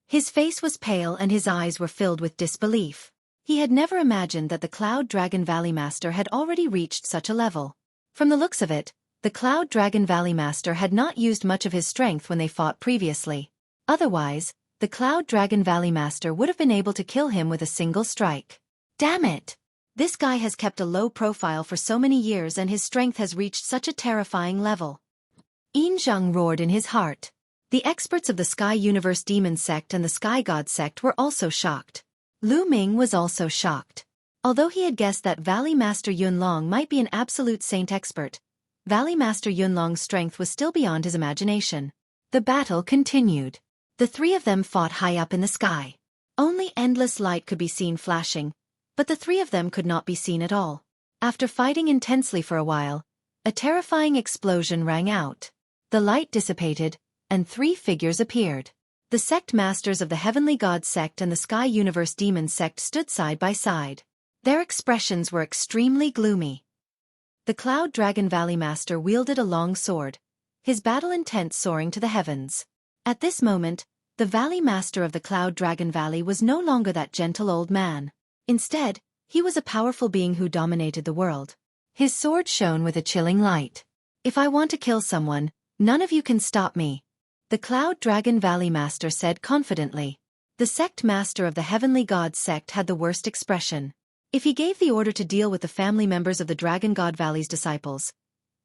His face was pale and his eyes were filled with disbelief. He had never imagined that the Cloud Dragon Valley Master had already reached such a level. From the looks of it, the Cloud Dragon Valley Master had not used much of his strength when they fought previously. Otherwise, the Cloud Dragon Valley Master would have been able to kill him with a single strike. Damn it! This guy has kept a low profile for so many years and his strength has reached such a terrifying level. Yin Zheng roared in his heart. The experts of the Sky Universe Demon Sect and the Sky God Sect were also shocked. Lu Ming was also shocked. Although he had guessed that Valley Master Yunlong might be an absolute saint expert, Valley Master Yunlong's strength was still beyond his imagination. The battle continued. The 3 of them fought high up in the sky. Only endless light could be seen flashing, but the 3 of them could not be seen at all. After fighting intensely for a while, a terrifying explosion rang out. The light dissipated, and 3 figures appeared. The sect masters of the Heavenly God Sect and the Sky Universe Demon Sect stood side by side. Their expressions were extremely gloomy. The Cloud Dragon Valley Master wielded a long sword, his battle intent soaring to the heavens. At this moment, the Valley Master of the Cloud Dragon Valley was no longer that gentle old man. Instead, he was a powerful being who dominated the world. His sword shone with a chilling light. "If I want to kill someone, none of you can stop me," the Cloud Dragon Valley Master said confidently. The sect master of the Heavenly God sect had the worst expression. If he gave the order to deal with the family members of the Dragon God Valley's disciples,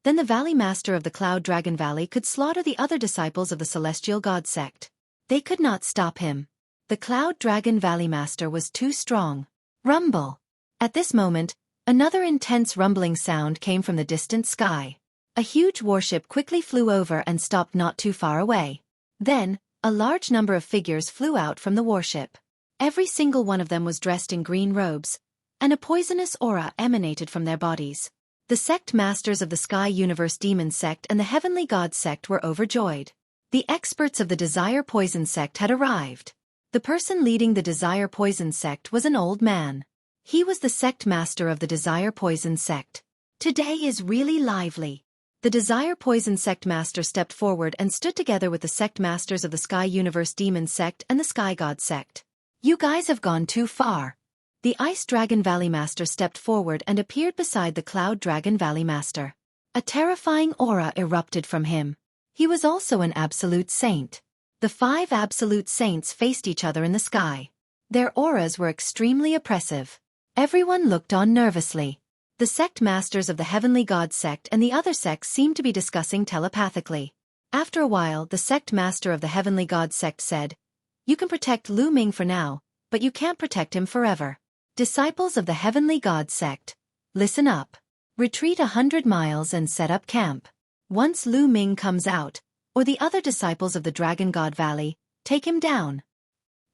then the Valley Master of the Cloud Dragon Valley could slaughter the other disciples of the Celestial God sect. They could not stop him. The Cloud Dragon Valley Master was too strong. Rumble! At this moment, another intense rumbling sound came from the distant sky. A huge warship quickly flew over and stopped not too far away. Then, a large number of figures flew out from the warship. Every single one of them was dressed in green robes, and a poisonous aura emanated from their bodies. The sect masters of the Sky Universe Demon sect and the Heavenly God sect were overjoyed. The experts of the Desire Poison sect had arrived. The person leading the Desire Poison sect was an old man. He was the sect master of the Desire Poison sect. "Today is really lively." The Desire Poison sect master stepped forward and stood together with the sect masters of the Sky Universe Demon sect and the Sky God sect. "You guys have gone too far." The Ice Dragon Valley Master stepped forward and appeared beside the Cloud Dragon Valley Master. A terrifying aura erupted from him. He was also an absolute saint. The 5 absolute saints faced each other in the sky. Their auras were extremely oppressive. Everyone looked on nervously. The sect masters of the Heavenly God sect and the other sects seemed to be discussing telepathically. After a while, the sect master of the Heavenly God sect said, "You can protect Lu Ming for now, but you can't protect him forever. Disciples of the Heavenly God sect, listen up. Retreat 100 miles and set up camp. Once Lu Ming comes out, or the other disciples of the Dragon God Valley, take him down."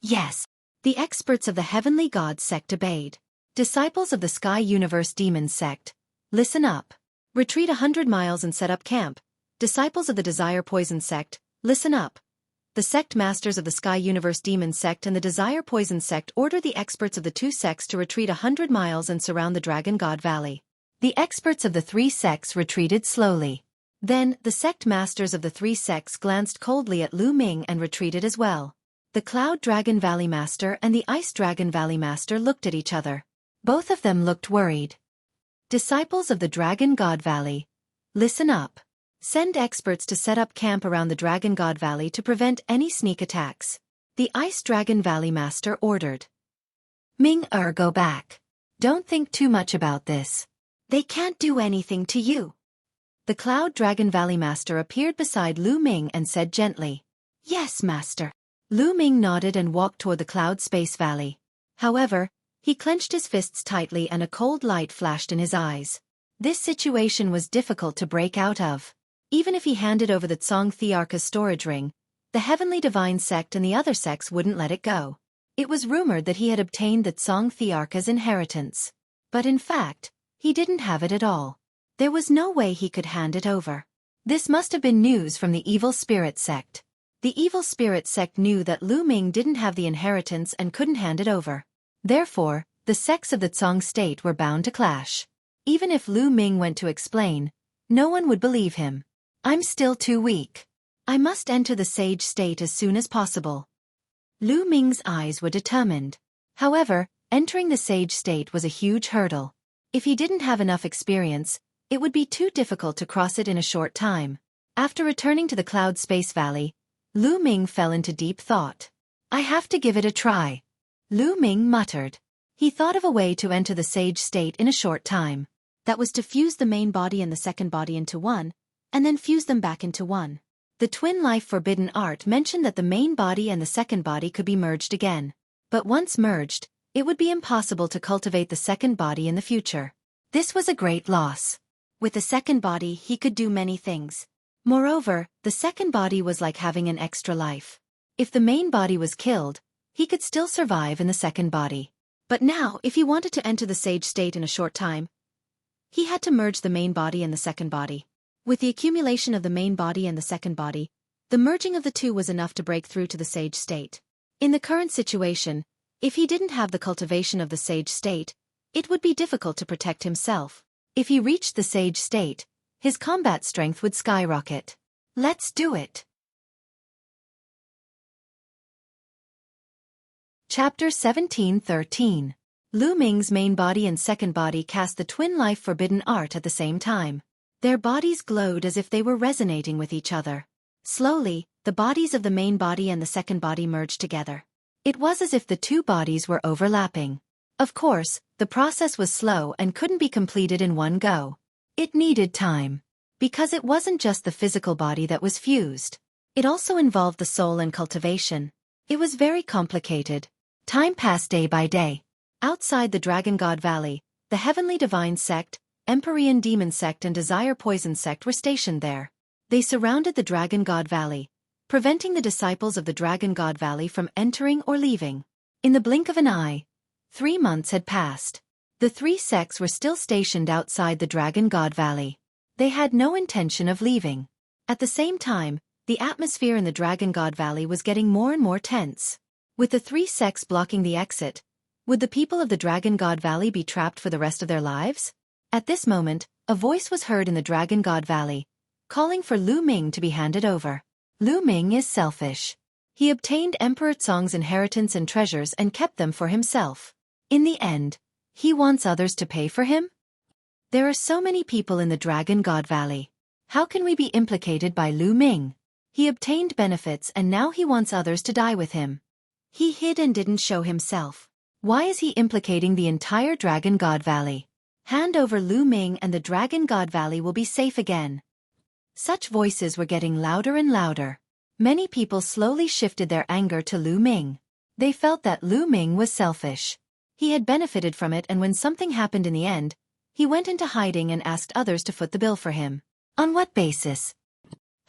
Yes, the experts of the Heavenly God sect obeyed. Disciples of the Sky Universe Demon sect, listen up. Retreat 100 miles and set up camp. Disciples of the Desire Poison sect, listen up. The sect masters of the Sky Universe Demon sect and the Desire Poison sect ordered the experts of the 2 sects to retreat 100 miles and surround the Dragon God Valley. The experts of the 3 sects retreated slowly. Then, the sect masters of the 3 sects glanced coldly at Lu Ming and retreated as well. The Cloud Dragon Valley Master and the Ice Dragon Valley Master looked at each other. Both of them looked worried. Disciples of the Dragon God Valley, listen up. Send experts to set up camp around the Dragon God Valley to prevent any sneak attacks. The Ice Dragon Valley Master ordered. Ming-Er, go back. Don't think too much about this. They can't do anything to you. The Cloud Dragon Valley Master appeared beside Lu Ming and said gently, "Yes, Master." Lu Ming nodded and walked toward the Cloud Space Valley. However, he clenched his fists tightly and a cold light flashed in his eyes. This situation was difficult to break out of. Even if he handed over the Tsong Thearka's storage ring, the Heavenly Divine sect and the other sects wouldn't let it go. It was rumored that he had obtained the Tsong Thearka's inheritance. But in fact, he didn't have it at all. There was no way he could hand it over. This must have been news from the Evil Spirit sect. The Evil Spirit sect knew that Lu Ming didn't have the inheritance and couldn't hand it over. Therefore, the sects of the Tsong state were bound to clash. Even if Lu Ming went to explain, no one would believe him. "I'm still too weak. I must enter the sage state as soon as possible." Lu Ming's eyes were determined. However, entering the sage state was a huge hurdle. If he didn't have enough experience, it would be too difficult to cross it in a short time. After returning to the Cloud Space Valley, Lu Ming fell into deep thought. "I have to give it a try," Lu Ming muttered. He thought of a way to enter the sage state in a short time. That was to fuse the main body and the second body into one, and then fuse them back into one. The Twin Life Forbidden Art mentioned that the main body and the second body could be merged again. But once merged, it would be impossible to cultivate the second body in the future. This was a great loss. With the second body, he could do many things. Moreover, the second body was like having an extra life. If the main body was killed, he could still survive in the second body. But now, if he wanted to enter the sage state in a short time, he had to merge the main body and the second body. With the accumulation of the main body and the second body, the merging of the two was enough to break through to the sage state. In the current situation, if he didn't have the cultivation of the sage state, it would be difficult to protect himself. If he reached the sage state, his combat strength would skyrocket. Let's do it. Chapter 17:13. Lu Ming's main body and second body cast the twin life forbidden art at the same time. Their bodies glowed as if they were resonating with each other. Slowly, the bodies of the main body and the second body merged together. It was as if the two bodies were overlapping. Of course, the process was slow and couldn't be completed in one go. It needed time. Because it wasn't just the physical body that was fused. It also involved the soul and cultivation. It was very complicated. Time passed day by day. Outside the Dragon God Valley, the Heavenly Divine Sect, Empyrean Demon Sect and Desire Poison Sect were stationed there. They surrounded the Dragon God Valley, preventing the disciples of the Dragon God Valley from entering or leaving. In the blink of an eye, 3 months had passed. The 3 sects were still stationed outside the Dragon God Valley. They had no intention of leaving. At the same time, the atmosphere in the Dragon God Valley was getting more and more tense. With the 3 sects blocking the exit, would the people of the Dragon God Valley be trapped for the rest of their lives? At this moment, a voice was heard in the Dragon God Valley, calling for Lu Ming to be handed over. Lu Ming is selfish. He obtained Emperor Tsong's inheritance and treasures and kept them for himself. In the end, he wants others to pay for him? There are so many people in the Dragon God Valley. How can we be implicated by Lu Ming? He obtained benefits and now he wants others to die with him. He hid and didn't show himself. Why is he implicating the entire Dragon God Valley? Hand over Lu Ming and the Dragon God Valley will be safe again. Such voices were getting louder and louder. Many people slowly shifted their anger to Lu Ming. They felt that Lu Ming was selfish. He had benefited from it and when something happened in the end, he went into hiding and asked others to foot the bill for him. On what basis?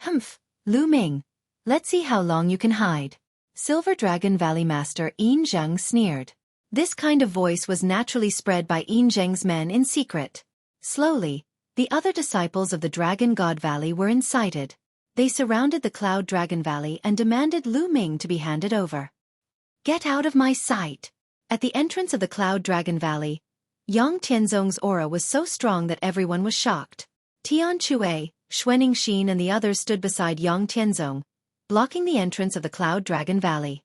Humph, Lu Ming. Let's see how long you can hide. Silver Dragon Valley Master Yin Zheng sneered. This kind of voice was naturally spread by Yin Zheng's men in secret. Slowly, the other disciples of the Dragon God Valley were incited. They surrounded the Cloud Dragon Valley and demanded Lu Ming to be handed over. Get out of my sight! At the entrance of the Cloud Dragon Valley, Yang Tianzong's aura was so strong that everyone was shocked. Tian Chue, Xueqi Xin and the others stood beside Yang Tianzong, blocking the entrance of the Cloud Dragon Valley.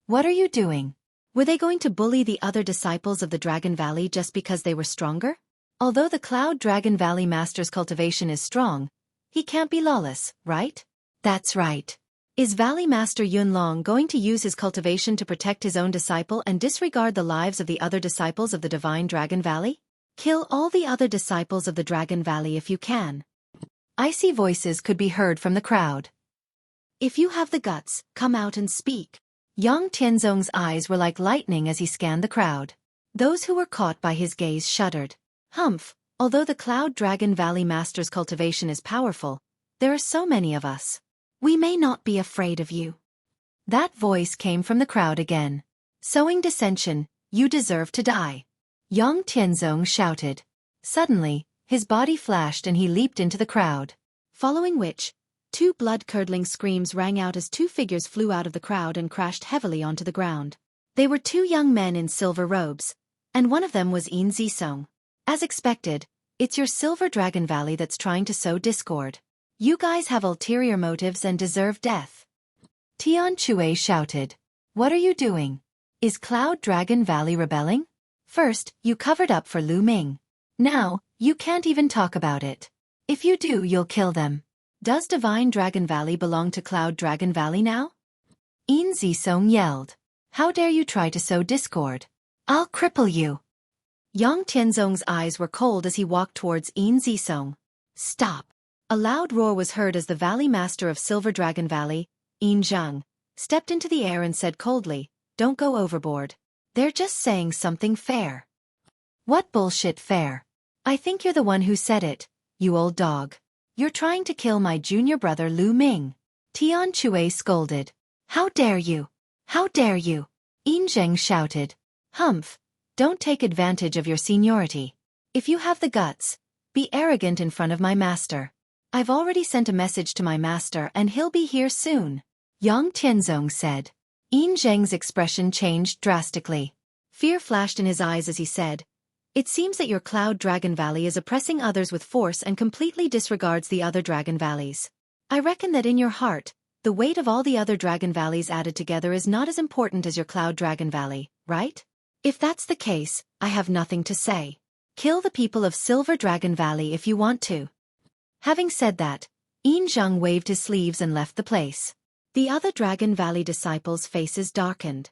What are you doing? Were they going to bully the other disciples of the Dragon Valley just because they were stronger? Although the Cloud Dragon Valley Master's cultivation is strong, he can't be lawless, right? That's right. Is Valley Master Yunlong going to use his cultivation to protect his own disciple and disregard the lives of the other disciples of the Divine Dragon Valley? Kill all the other disciples of the Dragon Valley if you can. Icy voices could be heard from the crowd. If you have the guts, come out and speak. Yang Tianzong's eyes were like lightning as he scanned the crowd. Those who were caught by his gaze shuddered. Humph, although the Cloud Dragon Valley Master's cultivation is powerful, there are so many of us. We may not be afraid of you. That voice came from the crowd again. Sowing dissension, you deserve to die. Yang Tianzong shouted. Suddenly, his body flashed and he leaped into the crowd. Following which, 2 blood-curdling screams rang out as 2 figures flew out of the crowd and crashed heavily onto the ground. They were 2 young men in silver robes, and one of them was Yin Zisong. As expected, it's your Silver Dragon Valley that's trying to sow discord. You guys have ulterior motives and deserve death. Tian Chue shouted. What are you doing? Is Cloud Dragon Valley rebelling? First, you covered up for Lu Ming. Now, you can't even talk about it. If you do, you'll kill them. Does Divine Dragon Valley belong to Cloud Dragon Valley now? Yin Zisong yelled. How dare you try to sow discord? I'll cripple you. Yang Tianzong's eyes were cold as he walked towards Yin Zisong. Stop. A loud roar was heard as the Valley Master of Silver Dragon Valley, Yin Zheng, stepped into the air and said coldly, Don't go overboard. They're just saying something fair. What bullshit fair? I think you're the one who said it, you old dog. You're trying to kill my junior brother Lu Ming. Tian Chue scolded. How dare you? How dare you? Yin Zheng shouted. Humph, don't take advantage of your seniority. If you have the guts, be arrogant in front of my master. I've already sent a message to my master and he'll be here soon. Yang Tianzong said. Yin Zheng's expression changed drastically. Fear flashed in his eyes as he said, It seems that your Cloud Dragon Valley is oppressing others with force and completely disregards the other dragon valleys. I reckon that in your heart, the weight of all the other dragon valleys added together is not as important as your Cloud Dragon Valley, right? If that's the case, I have nothing to say. Kill the people of Silver Dragon Valley if you want to. Having said that, Yin Zheng waved his sleeves and left the place. The other Dragon Valley disciples' faces darkened.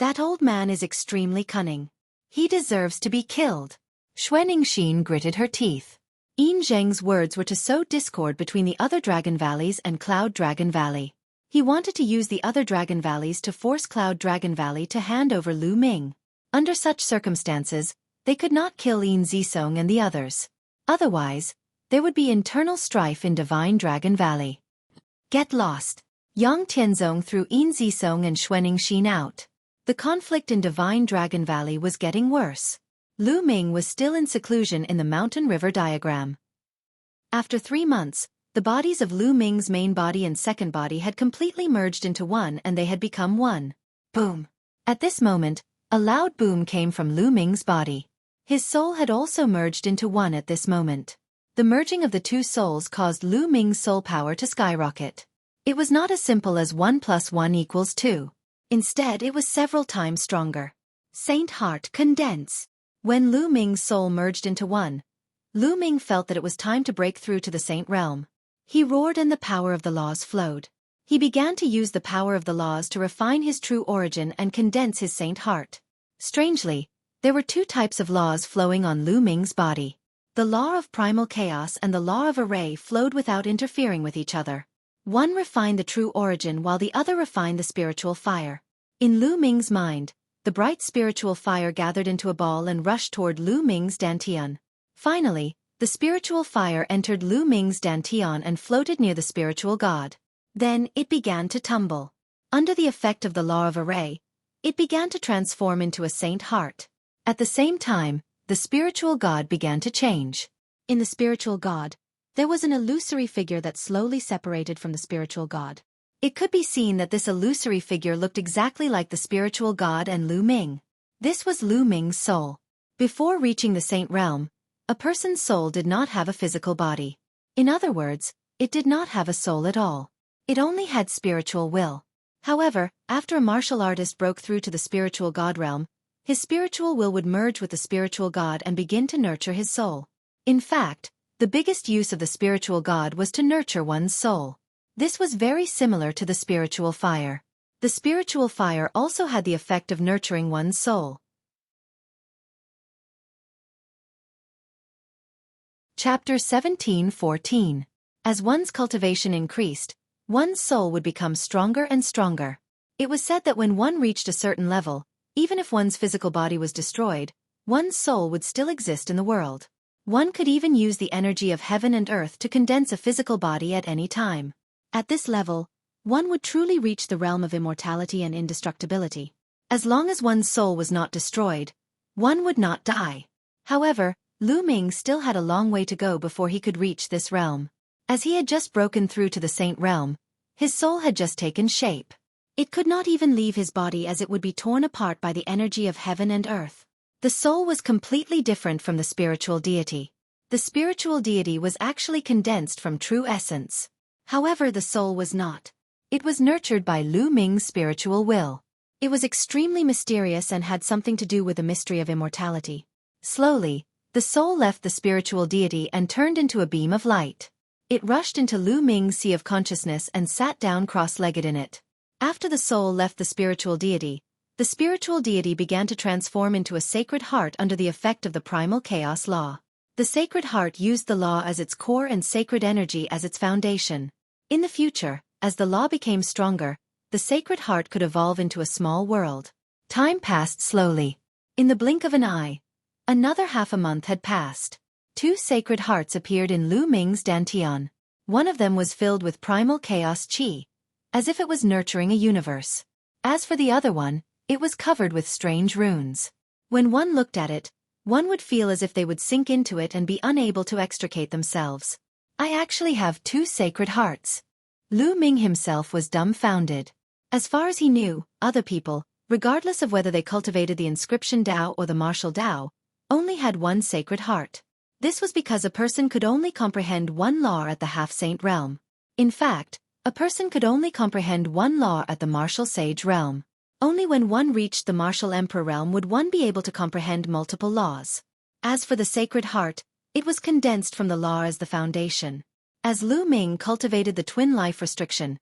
That old man is extremely cunning. He deserves to be killed. Xueqi gritted her teeth. Yin Zheng's words were to sow discord between the other Dragon Valleys and Cloud Dragon Valley. He wanted to use the other Dragon Valleys to force Cloud Dragon Valley to hand over Lu Ming. Under such circumstances, they could not kill Yin Zisong and the others. Otherwise, there would be internal strife in Divine Dragon Valley. Get lost. Yang Tianzong threw Yin Zisong and Xueqi out. The conflict in Divine Dragon Valley was getting worse. Lu Ming was still in seclusion in the mountain river diagram. After 3 months, the bodies of Lu Ming's main body and second body had completely merged into one and they had become one. Boom. At this moment, a loud boom came from Lu Ming's body. His soul had also merged into one at this moment. The merging of the two souls caused Lu Ming's soul power to skyrocket. It was not as simple as 1 + 1 = 2. Instead, it was several times stronger. Saint Heart condense. When Lu Ming's soul merged into one, Lu Ming felt that it was time to break through to the Saint Realm. He roared and the power of the laws flowed. He began to use the power of the laws to refine his true origin and condense his Saint Heart. Strangely, there were 2 types of laws flowing on Lu Ming's body. The law of primal chaos and the law of array flowed without interfering with each other. One refined the true origin while the other refined the spiritual fire. In Lu Ming's mind, the bright spiritual fire gathered into a ball and rushed toward Lu Ming's dantian. Finally, the spiritual fire entered Lu Ming's dantian and floated near the spiritual god. Then, it began to tumble. Under the effect of the law of array, it began to transform into a Saint Heart. At the same time, the spiritual god began to change. In the spiritual god, there was an illusory figure that slowly separated from the spiritual god. It could be seen that this illusory figure looked exactly like the spiritual god and Lu Ming. This was Lu Ming's soul. Before reaching the Saint Realm, a person's soul did not have a physical body. In other words, it did not have a soul at all. It only had spiritual will. However, after a martial artist broke through to the spiritual god realm, his spiritual will would merge with the spiritual god and begin to nurture his soul. In fact, the biggest use of the spiritual god was to nurture one's soul. This was very similar to the spiritual fire. The spiritual fire also had the effect of nurturing one's soul. Chapter 17:14. As one's cultivation increased, one's soul would become stronger and stronger. It was said that when one reached a certain level, even if one's physical body was destroyed, one's soul would still exist in the world. One could even use the energy of heaven and earth to condense a physical body at any time. At this level, one would truly reach the realm of immortality and indestructibility. As long as one's soul was not destroyed, one would not die. However, Lu Ming still had a long way to go before he could reach this realm. As he had just broken through to the Saint Realm, his soul had just taken shape. It could not even leave his body as it would be torn apart by the energy of heaven and earth. The soul was completely different from the spiritual deity. The spiritual deity was actually condensed from true essence. However, the soul was not. It was nurtured by Lu Ming's spiritual will. It was extremely mysterious and had something to do with the mystery of immortality. Slowly, the soul left the spiritual deity and turned into a beam of light. It rushed into Lu Ming's sea of consciousness and sat down cross-legged in it. After the soul left the spiritual deity began to transform into a sacred heart under the effect of the primal chaos law. The sacred heart used the law as its core and sacred energy as its foundation. In the future, as the law became stronger, the sacred heart could evolve into a small world. Time passed slowly. In the blink of an eye, another half a month had passed. 2 sacred hearts appeared in Lu Ming's dantian. One of them was filled with primal chaos qi, as if it was nurturing a universe. As for the other one, it was covered with strange runes. When one looked at it, one would feel as if they would sink into it and be unable to extricate themselves. I actually have 2 sacred hearts. Lu Ming himself was dumbfounded. As far as he knew, other people, regardless of whether they cultivated the inscription Dao or the martial Dao, only had one sacred heart. This was because a person could only comprehend one law at the half-saint realm. In fact, a person could only comprehend one law at the martial sage realm. Only when one reached the martial emperor realm would one be able to comprehend multiple laws. As for the sacred heart, it was condensed from the law as the foundation. As Lu Ming cultivated the twin life restriction,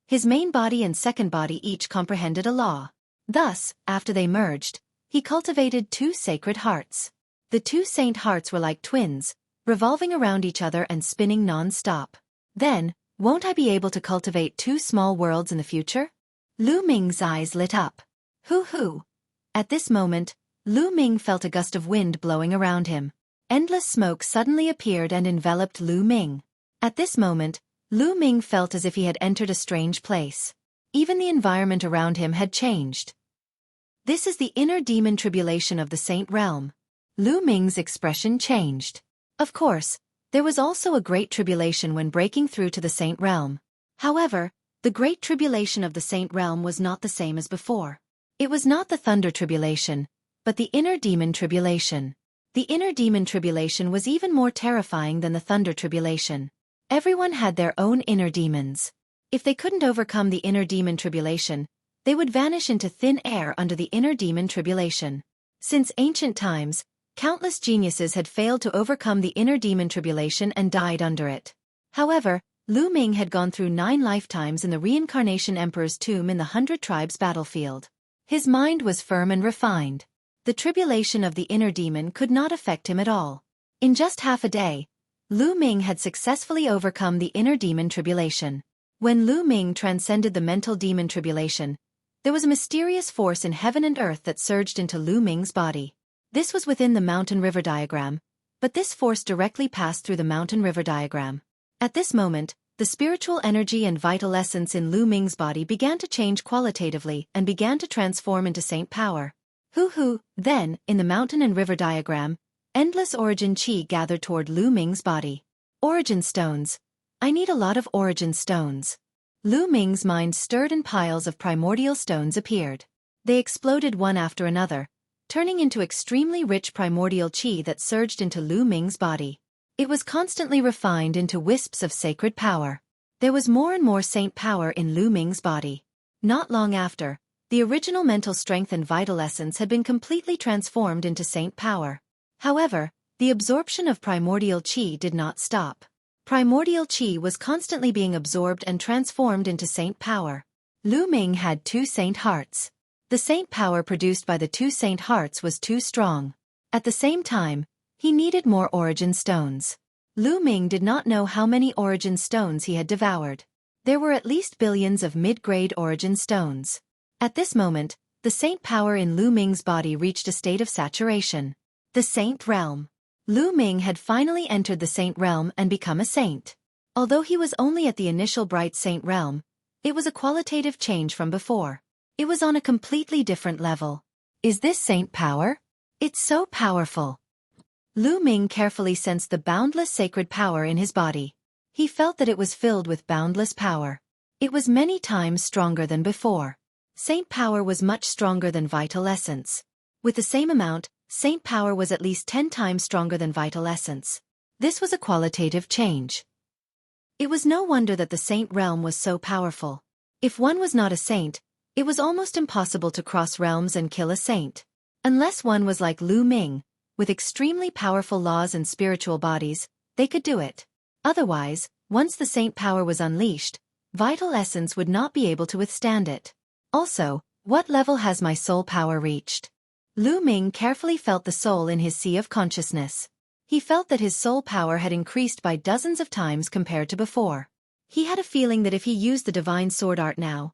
his main body and second body each comprehended a law. Thus, after they merged, he cultivated two sacred hearts. The two saint hearts were like twins, revolving around each other and spinning non-stop. Then, won't I be able to cultivate two small worlds in the future? Lu Ming's eyes lit up. Hoo-hoo! At this moment, Lu Ming felt a gust of wind blowing around him. Endless smoke suddenly appeared and enveloped Lu Ming. At this moment, Lu Ming felt as if he had entered a strange place. Even the environment around him had changed. This is the inner demon tribulation of the saint realm. Lu Ming's expression changed. Of course, there was also a great tribulation when breaking through to the saint realm. However, the great tribulation of the saint realm was not the same as before. It was not the thunder tribulation, but the inner demon tribulation. The inner demon tribulation was even more terrifying than the thunder tribulation. Everyone had their own inner demons. If they couldn't overcome the inner demon tribulation, they would vanish into thin air under the inner demon tribulation. Since ancient times, countless geniuses had failed to overcome the inner demon tribulation and died under it. However, Lu Ming had gone through 9 lifetimes in the reincarnation emperor's tomb in the 100 Tribes battlefield. His mind was firm and refined. The tribulation of the inner demon could not affect him at all. In just half a day, Lu Ming had successfully overcome the inner demon tribulation. When Lu Ming transcended the mental demon tribulation, there was a mysterious force in heaven and earth that surged into Lu Ming's body. This was within the mountain-river diagram, but this force directly passed through the mountain-river diagram. At this moment, the spiritual energy and vital essence in Lu Ming's body began to change qualitatively and began to transform into saint power. Hoo-hoo! Then, in the mountain and river diagram, endless origin chi gathered toward Lu Ming's body. Origin stones. I need a lot of origin stones. Lu Ming's mind stirred and piles of primordial stones appeared. They exploded one after another, turning into extremely rich primordial chi that surged into Lu Ming's body. It was constantly refined into wisps of sacred power. There was more and more saint power in Lu Ming's body. Not long after, the original mental strength and vital essence had been completely transformed into saint power. However, the absorption of primordial chi did not stop. Primordial chi was constantly being absorbed and transformed into saint power. Lu Ming had 2 saint hearts. The saint power produced by the 2 saint hearts was too strong. At the same time, he needed more origin stones. Lu Ming did not know how many origin stones he had devoured. There were at least billions of mid-grade origin stones. At this moment, the saint power in Lu Ming's body reached a state of saturation. The saint realm. Lu Ming had finally entered the saint realm and become a saint. Although he was only at the initial bright saint realm, it was a qualitative change from before. It was on a completely different level. Is this saint power? It's so powerful. Lu Ming carefully sensed the boundless sacred power in his body. He felt that it was filled with boundless power. It was many times stronger than before. Saint power was much stronger than vital essence. With the same amount, saint power was at least 10 times stronger than vital essence. This was a qualitative change. It was no wonder that the saint realm was so powerful. If one was not a saint, it was almost impossible to cross realms and kill a saint. Unless one was like Lu Ming, with extremely powerful laws and spiritual bodies, they could do it. Otherwise, once the saint power was unleashed, vital essence would not be able to withstand it. Also, what level has my soul power reached? Lu Ming carefully felt the soul in his sea of consciousness. He felt that his soul power had increased by dozens of times compared to before. He had a feeling that if he used the divine sword art now,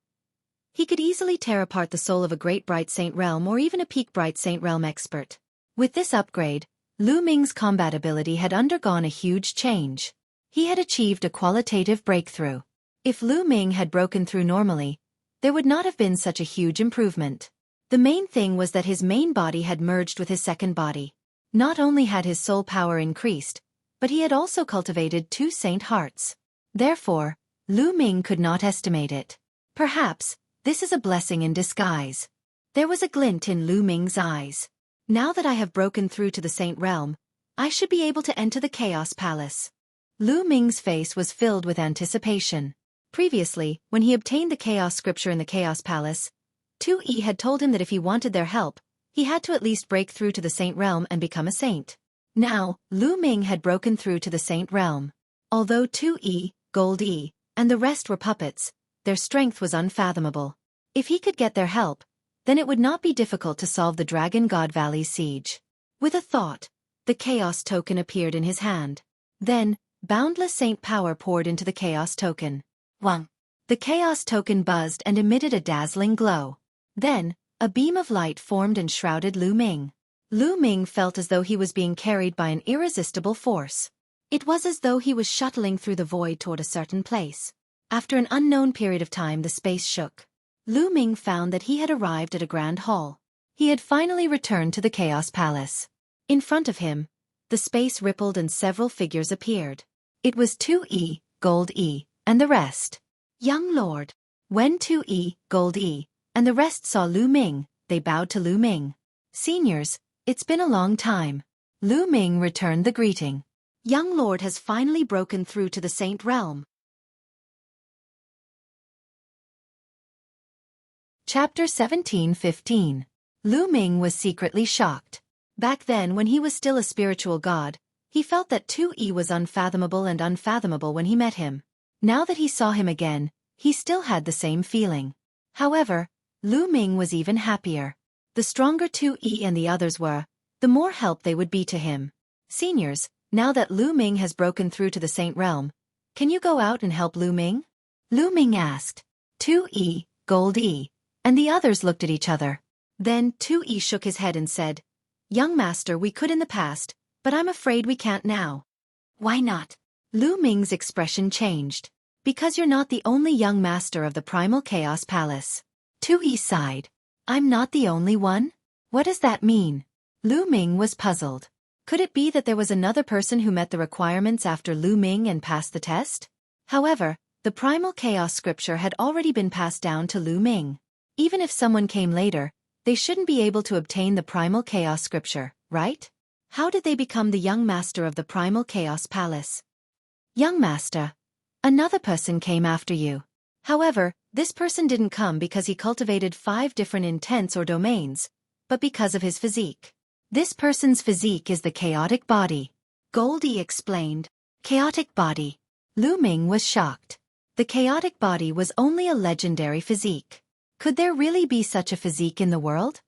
he could easily tear apart the soul of a great bright saint realm or even a peak bright saint realm expert. With this upgrade, Lu Ming's combat ability had undergone a huge change. He had achieved a qualitative breakthrough. If Lu Ming had broken through normally, there would not have been such a huge improvement. The main thing was that his main body had merged with his second body. Not only had his soul power increased, but he had also cultivated 2 saint hearts. Therefore, Lu Ming could not estimate it. Perhaps, this is a blessing in disguise. There was a glint in Lu Ming's eyes. Now that I have broken through to the Saint Realm, I should be able to enter the Chaos Palace. Lu Ming's face was filled with anticipation. Previously, when he obtained the Chaos Scripture in the Chaos Palace, Xueqi had told him that if he wanted their help, he had to at least break through to the Saint Realm and become a saint. Now, Lu Ming had broken through to the Saint Realm. Although Xueqi, Gold E, and the rest were puppets, their strength was unfathomable. If he could get their help, then it would not be difficult to solve the Dragon God Valley's siege. With a thought, the Chaos Token appeared in his hand. Then, boundless saint power poured into the Chaos Token. Wang. The Chaos Token buzzed and emitted a dazzling glow. Then, a beam of light formed and shrouded Lu Ming. Lu Ming felt as though he was being carried by an irresistible force. It was as though he was shuttling through the void toward a certain place. After an unknown period of time, the space shook. Lu Ming found that he had arrived at a grand hall. He had finally returned to the Chaos Palace. In front of him, the space rippled and several figures appeared. It was Xueqi, Gold E, and the rest. Young Lord. When Xueqi, Gold E, and the rest saw Lu Ming, they bowed to Lu Ming. Seniors, it's been a long time. Lu Ming returned the greeting. Young Lord has finally broken through to the Saint Realm. Chapter 17:15. Lu Ming was secretly shocked. Back then, when he was still a spiritual god, he felt that Xueqi was unfathomable and unfathomable when he met him. Now that he saw him again, he still had the same feeling. However, Lu Ming was even happier. The stronger Xueqi and the others were, the more help they would be to him. Seniors, now that Lu Ming has broken through to the Saint Realm, can you go out and help Lu Ming? Lu Ming asked. Xueqi, Gold E, and the others looked at each other. Then Xueqi shook his head and said, Young Master, we could in the past, but I'm afraid we can't now. Why not? Lu Ming's expression changed. Because you're not the only young master of the Primal Chaos Palace. Xueqi sighed. I'm not the only one? What does that mean? Lu Ming was puzzled. Could it be that there was another person who met the requirements after Lu Ming and passed the test? However, the Primal Chaos Scripture had already been passed down to Lu Ming. Even if someone came later, they shouldn't be able to obtain the Primal Chaos Scripture, right? How did they become the young master of the Primal Chaos Palace? Young master. Another person came after you. However, this person didn't come because he cultivated 5 different intents or domains, but because of his physique. This person's physique is the chaotic body. Goldie explained. Chaotic body. Lu Ming was shocked. The chaotic body was only a legendary physique. Could there really be such a physique in the world?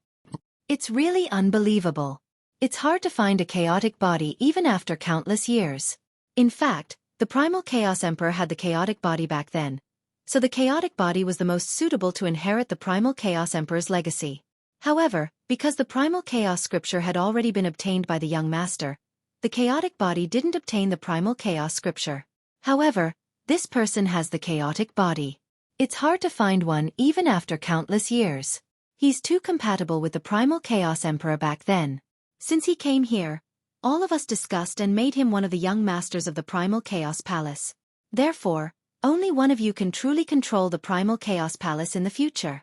It's really unbelievable. It's hard to find a chaotic body even after countless years. In fact, the Primal Chaos Emperor had the chaotic body back then, so the chaotic body was the most suitable to inherit the Primal Chaos Emperor's legacy. However, because the Primal Chaos Scripture had already been obtained by the young master, the chaotic body didn't obtain the Primal Chaos Scripture. However, this person has the chaotic body. It's hard to find one even after countless years. He's too compatible with the Primal Chaos Emperor back then. Since he came here, all of us discussed and made him one of the young masters of the Primal Chaos Palace. Therefore, only one of you can truly control the Primal Chaos Palace in the future.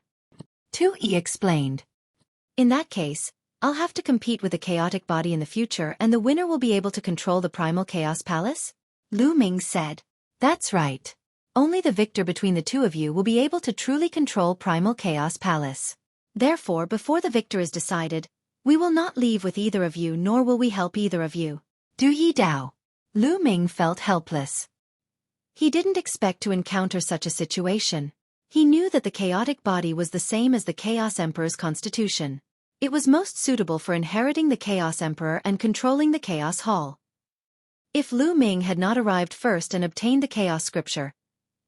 Xueqi explained. In that case, I'll have to compete with the chaotic body in the future and the winner will be able to control the Primal Chaos Palace? Lu Ming said. That's right. Only the victor between the two of you will be able to truly control Primal Chaos Palace. Therefore, before the victor is decided, we will not leave with either of you nor will we help either of you. Du Yi Dao. Lu Ming felt helpless. He didn't expect to encounter such a situation. He knew that the chaotic body was the same as the Chaos Emperor's constitution. It was most suitable for inheriting the Chaos Emperor and controlling the Chaos Hall. If Lu Ming had not arrived first and obtained the Chaos Scripture,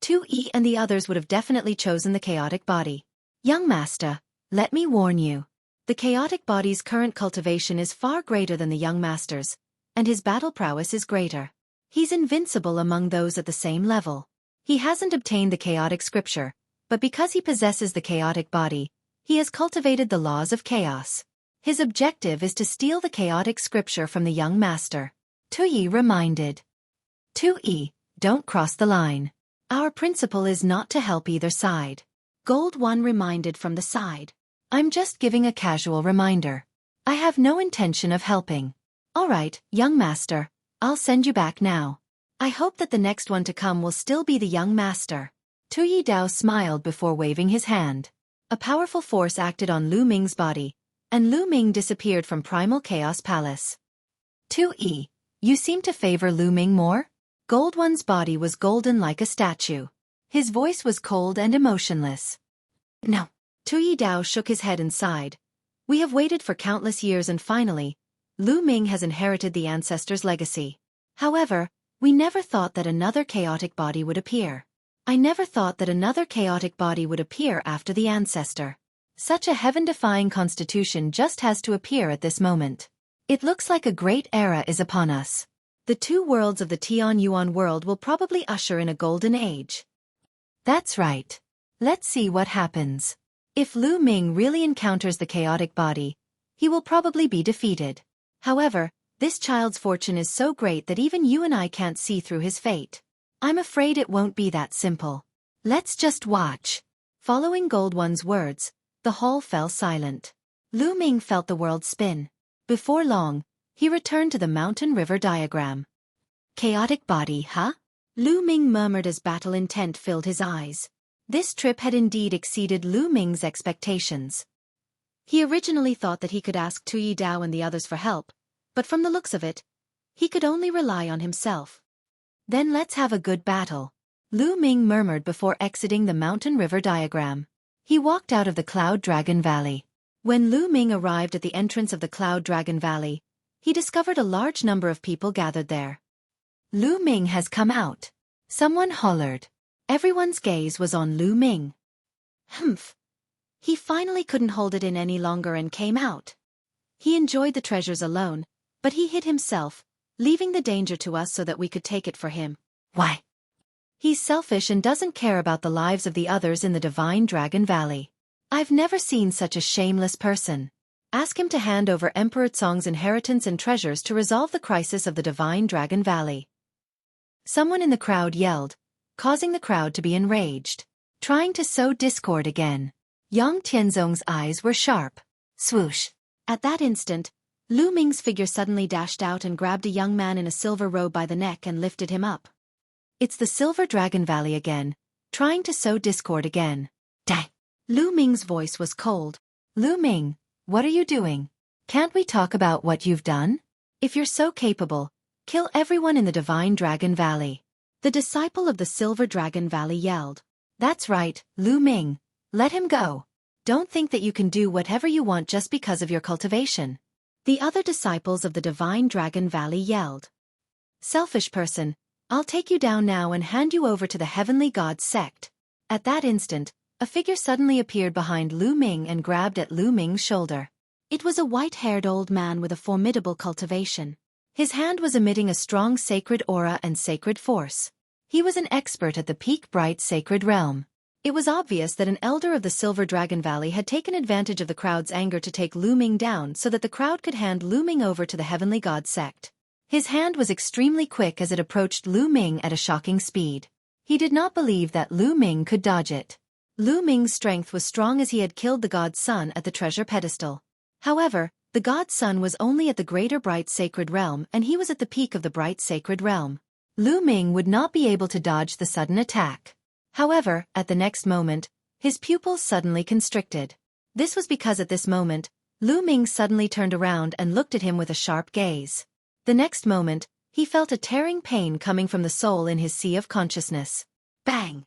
Xueqi and the others would have definitely chosen the chaotic body. Young master, let me warn you. The chaotic body's current cultivation is far greater than the young master's, and his battle prowess is greater. He's invincible among those at the same level. He hasn't obtained the chaotic scripture, but because he possesses the chaotic body, he has cultivated the laws of chaos. His objective is to steal the chaotic scripture from the young master. Xueqi reminded. Xueqi, don't cross the line. Our principle is not to help either side. Gold One reminded from the side. I'm just giving a casual reminder. I have no intention of helping. All right, young master, I'll send you back now. I hope that the next one to come will still be the young master. Tu Dao smiled before waving his hand. A powerful force acted on Lu Ming's body, and Lu Ming disappeared from Primal Chaos Palace. Tu, you seem to favor Lu Ming more? Gold One's body was golden like a statue. His voice was cold and emotionless. No. Tu Dao shook his head and sighed. We have waited for countless years and finally, Lu Ming has inherited the ancestor's legacy. However, we never thought that another chaotic body would appear. I never thought that another chaotic body would appear after the ancestor. Such a heaven-defying constitution just has to appear at this moment. It looks like a great era is upon us. The two worlds of the Tian Yuan world will probably usher in a golden age. That's right. Let's see what happens. If Lu Ming really encounters the chaotic body, he will probably be defeated. However, this child's fortune is so great that even you and I can't see through his fate. I'm afraid it won't be that simple. Let's just watch. Following Gold One's words, the hall fell silent. Lu Ming felt the world spin. Before long, he returned to the mountain river diagram. Chaotic body, huh? Lu Ming murmured as battle intent filled his eyes. This trip had indeed exceeded Lu Ming's expectations. He originally thought that he could ask Tu Dao and the others for help, but from the looks of it, he could only rely on himself. Then let's have a good battle, Lu Ming murmured before exiting the mountain river diagram. He walked out of the Cloud Dragon Valley. When Lu Ming arrived at the entrance of the Cloud Dragon Valley, he discovered a large number of people gathered there. Lu Ming has come out. Someone hollered. Everyone's gaze was on Lu Ming. Humph. He finally couldn't hold it in any longer and came out. He enjoyed the treasures alone, but he hid himself, leaving the danger to us so that we could take it for him. Why? He's selfish and doesn't care about the lives of the others in the Divine Dragon Valley. I've never seen such a shameless person. Ask him to hand over Emperor Tsong's inheritance and treasures to resolve the crisis of the Divine Dragon Valley. Someone in the crowd yelled, causing the crowd to be enraged. Trying to sow discord again. Yang Tianzong's eyes were sharp. Swoosh. At that instant, Lu Ming's figure suddenly dashed out and grabbed a young man in a silver robe by the neck and lifted him up. It's the Silver Dragon Valley again, trying to sow discord again. Dang. Lu Ming's voice was cold. Lu Ming, what are you doing? Can't we talk about what you've done? If you're so capable, kill everyone in the Divine Dragon Valley. The disciple of the Silver Dragon Valley yelled. That's right, Lu Ming. Let him go. Don't think that you can do whatever you want just because of your cultivation. The other disciples of the Divine Dragon Valley yelled. Selfish person, I'll take you down now and hand you over to the Heavenly Gods sect. At that instant, a figure suddenly appeared behind Lu Ming and grabbed at Lu Ming's shoulder. It was a white-haired old man with a formidable cultivation. His hand was emitting a strong sacred aura and sacred force. He was an expert at the peak bright sacred realm. It was obvious that an elder of the Silver Dragon Valley had taken advantage of the crowd's anger to take Lu Ming down so that the crowd could hand Lu Ming over to the Heavenly God sect. His hand was extremely quick as it approached Lu Ming at a shocking speed. He did not believe that Lu Ming could dodge it. Lu Ming's strength was strong as he had killed the God's Son at the treasure pedestal. However, the God's Son was only at the greater bright sacred realm and he was at the peak of the bright sacred realm. Lu Ming would not be able to dodge the sudden attack. However, at the next moment, his pupils suddenly constricted. This was because at this moment, Lu Ming suddenly turned around and looked at him with a sharp gaze. The next moment, he felt a tearing pain coming from the soul in his sea of consciousness. Bang!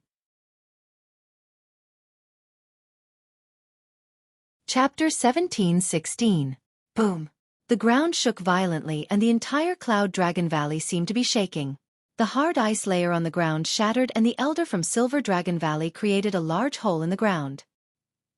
Chapter 17:16. Boom! The ground shook violently and the entire Cloud Dragon Valley seemed to be shaking. The hard ice layer on the ground shattered and the elder from Silver Dragon Valley created a large hole in the ground.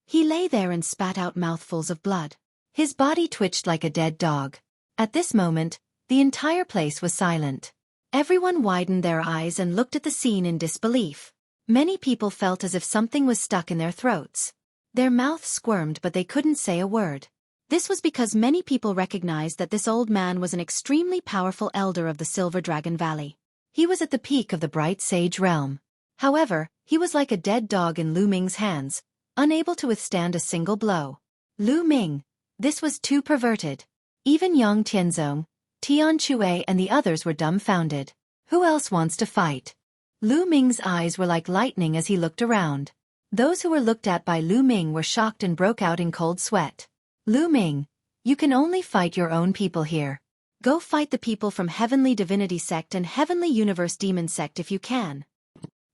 He lay there and spat out mouthfuls of blood. His body twitched like a dead dog. At this moment, the entire place was silent. Everyone widened their eyes and looked at the scene in disbelief. Many people felt as if something was stuck in their throats. Their mouths squirmed but they couldn't say a word. This was because many people recognized that this old man was an extremely powerful elder of the Silver Dragon Valley. He was at the peak of the bright sage realm. However, he was like a dead dog in Lu Ming's hands, unable to withstand a single blow. Lu Ming, This was too perverted. Even Yang Tianzong, Tian Chue and the others were dumbfounded. Who else wants to fight? Lu Ming's eyes were like lightning as he looked around. Those who were looked at by Lu Ming were shocked and broke out in cold sweat. Lu Ming, you can only fight your own people here. Go fight the people from Heavenly Divinity Sect and Heavenly Universe Demon Sect if you can.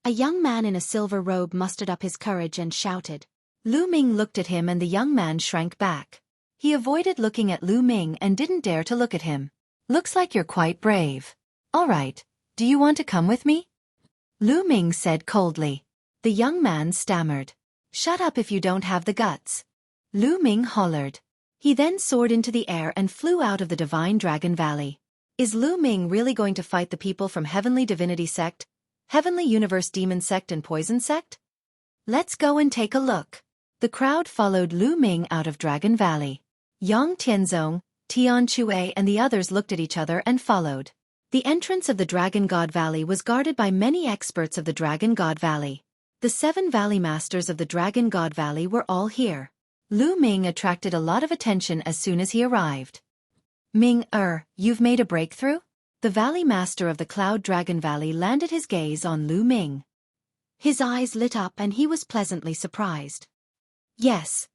A young man in a silver robe mustered up his courage and shouted. Lu Ming looked at him and the young man shrank back. He avoided looking at Lu Ming and didn't dare to look at him. Looks like you're quite brave. All right, do you want to come with me? Lu Ming said coldly. The young man stammered. Shut up if you don't have the guts. Lu Ming hollered. He then soared into the air and flew out of the Divine Dragon Valley. Is Lu Ming really going to fight the people from Heavenly Divinity Sect, Heavenly Universe Demon Sect and Poison Sect? Let's go and take a look. The crowd followed Lu Ming out of Dragon Valley. Yang Tianzong, Tian Chue and the others looked at each other and followed. The entrance of the Dragon God Valley was guarded by many experts of the Dragon God Valley. The 7 Valley Masters of the Dragon God Valley were all here. Lu Ming attracted a lot of attention as soon as he arrived. Ming, you've made a breakthrough? The Valley Master of the Cloud Dragon Valley landed his gaze on Lu Ming. His eyes lit up and he was pleasantly surprised. Yes,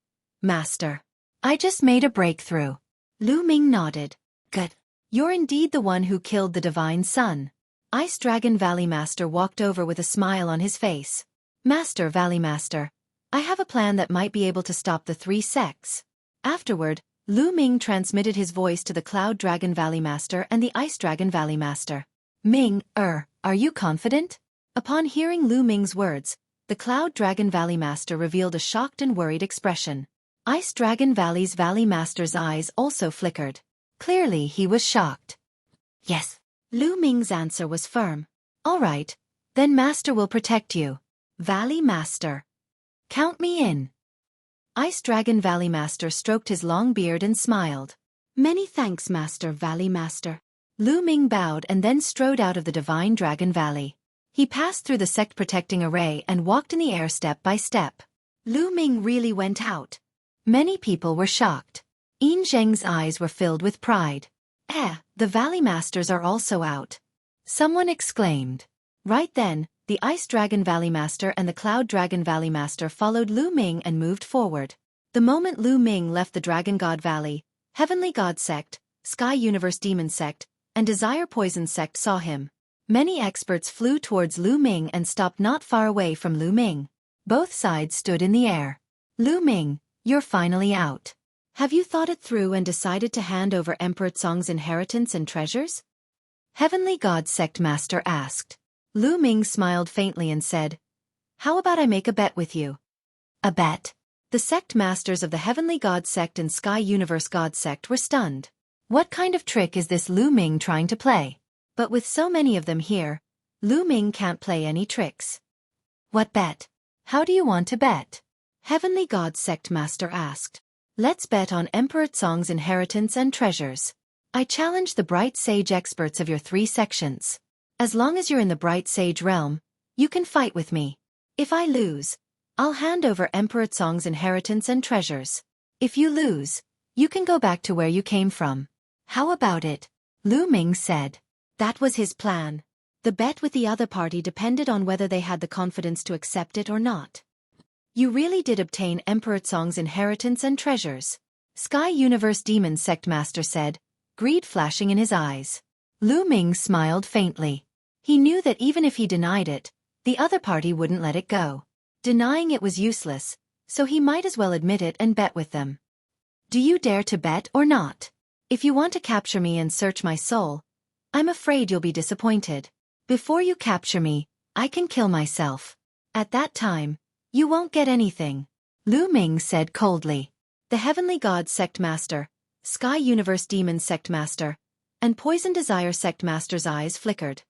Master. I just made a breakthrough. Lu Ming nodded. Good. You're indeed the one who killed the Divine Sun. Ice Dragon Valley Master walked over with a smile on his face. Master, Valley Master, I have a plan that might be able to stop the 3 sects. Afterward, Lu Ming transmitted his voice to the Cloud Dragon Valley Master and the Ice Dragon Valley Master. Ming, are you confident? Upon hearing Lu Ming's words, the Cloud Dragon Valley Master revealed a shocked and worried expression. Ice Dragon Valley's Valley Master's eyes also flickered. Clearly he was shocked. Yes. Lu Ming's answer was firm. All right, then Master will protect you. Valley Master. Count me in. Ice Dragon Valley Master stroked his long beard and smiled. Many thanks, Master, Valley Master. Lu Ming bowed and then strode out of the Divine Dragon Valley. He passed through the sect-protecting array and walked in the air step by step. Lu Ming really went out. Many people were shocked. Yin Zheng's eyes were filled with pride. The Valley Masters are also out. Someone exclaimed. Right then, the Ice Dragon Valley Master and the Cloud Dragon Valley Master followed Lu Ming and moved forward. The moment Lu Ming left the Dragon God Valley, Heavenly God Sect, Sky Universe Demon Sect, and Desire Poison Sect saw him. Many experts flew towards Lu Ming and stopped not far away from Lu Ming. Both sides stood in the air. Lu Ming, you're finally out. Have you thought it through and decided to hand over Emperor Tsong's inheritance and treasures? Heavenly God Sect Master asked. Lu Ming smiled faintly and said, How about I make a bet with you? A bet? The sect masters of the Heavenly God Sect and Sky Universe God Sect were stunned. What kind of trick is this Lu Ming trying to play? But with so many of them here, Lu Ming can't play any tricks. What bet? How do you want to bet? Heavenly God Sect Master asked. Let's bet on Emperor Tsong's inheritance and treasures. I challenge the Bright Sage experts of your 3 sections. As long as you're in the Bright Sage realm, you can fight with me. If I lose, I'll hand over Emperor Tsong's inheritance and treasures. If you lose, you can go back to where you came from. How about it? Lu Ming said. That was his plan. The bet with the other party depended on whether they had the confidence to accept it or not. You really did obtain Emperor Tsong's inheritance and treasures. Sky Universe Demon Sect Master said, greed flashing in his eyes. Lu Ming smiled faintly. He knew that even if he denied it, the other party wouldn't let it go. Denying it was useless, so he might as well admit it and bet with them. Do you dare to bet or not? If you want to capture me and search my soul, I'm afraid you'll be disappointed. Before you capture me, I can kill myself. At that time, you won't get anything. Lu Ming said coldly. The Heavenly God Sect Master, Sky Universe Demon Sect Master, and Poison Desire Sect Master's eyes flickered.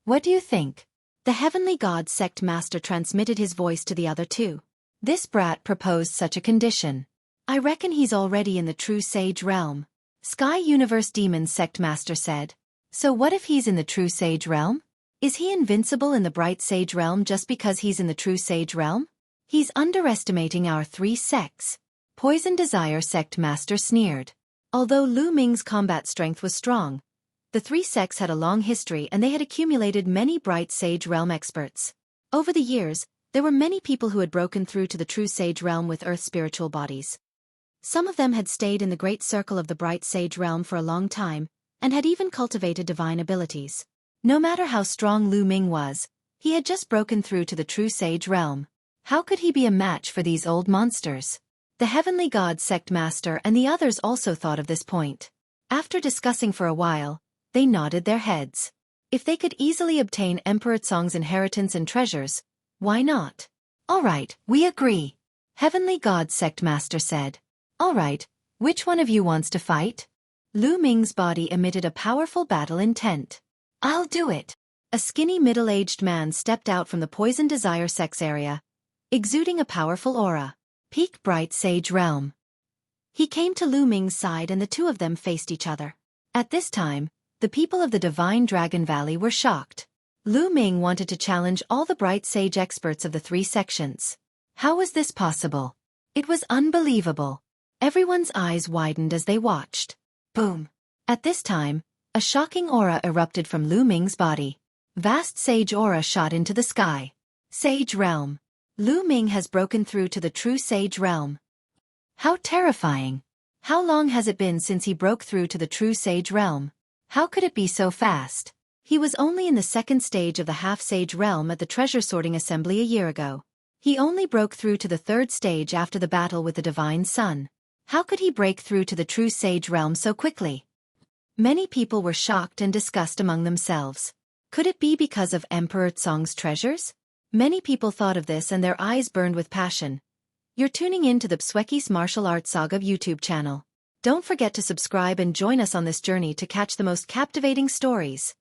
What do you think? The Heavenly God Sect Master transmitted his voice to the other 2. This brat proposed such a condition. I reckon he's already in the true sage realm. Sky Universe Demon Sect Master said. So what if he's in the true sage realm? Is he invincible in the bright sage realm just because he's in the true sage realm? He's underestimating our 3 sects. Poison Desire Sect Master sneered. Although Lu Ming's combat strength was strong, the three sects had a long history and they had accumulated many bright Sage Realm experts. Over the years, there were many people who had broken through to the true Sage Realm with Earth's spiritual bodies. Some of them had stayed in the great circle of the bright Sage Realm for a long time, and had even cultivated divine abilities. No matter how strong Lu Ming was, he had just broken through to the true Sage Realm. How could he be a match for these old monsters? The Heavenly God Sect Master and the others also thought of this point. After discussing for a while, they nodded their heads. If they could easily obtain Emperor Tsong's inheritance and treasures, why not? All right, we agree. Heavenly God Sect Master said. All right, which one of you wants to fight? Lu Ming's body emitted a powerful battle intent. I'll do it. A skinny middle-aged man stepped out from the Poison Desire Sect's area, exuding a powerful aura. Peak Bright Sage Realm. He came to Lu Ming's side and the two of them faced each other. At this time, the people of the Divine Dragon Valley were shocked. Lu Ming wanted to challenge all the Bright Sage experts of the three sections. How was this possible? It was unbelievable. Everyone's eyes widened as they watched. Boom. At this time, a shocking aura erupted from Lu Ming's body. Vast Sage aura shot into the sky. Sage Realm. Lu Ming has broken through to the true Sage Realm. How terrifying. How long has it been since he broke through to the true Sage Realm? How could it be so fast? He was only in the second stage of the half-Sage Realm at the Treasure Sorting Assembly a year ago. He only broke through to the third stage after the battle with the Divine Sun. How could he break through to the true Sage Realm so quickly? Many people were shocked and discussed among themselves. Could it be because of Emperor Tsong's treasures? Many people thought of this and their eyes burned with passion. You're tuning in to the Xueqi's Martial Arts Saga YouTube channel. Don't forget to subscribe and join us on this journey to catch the most captivating stories.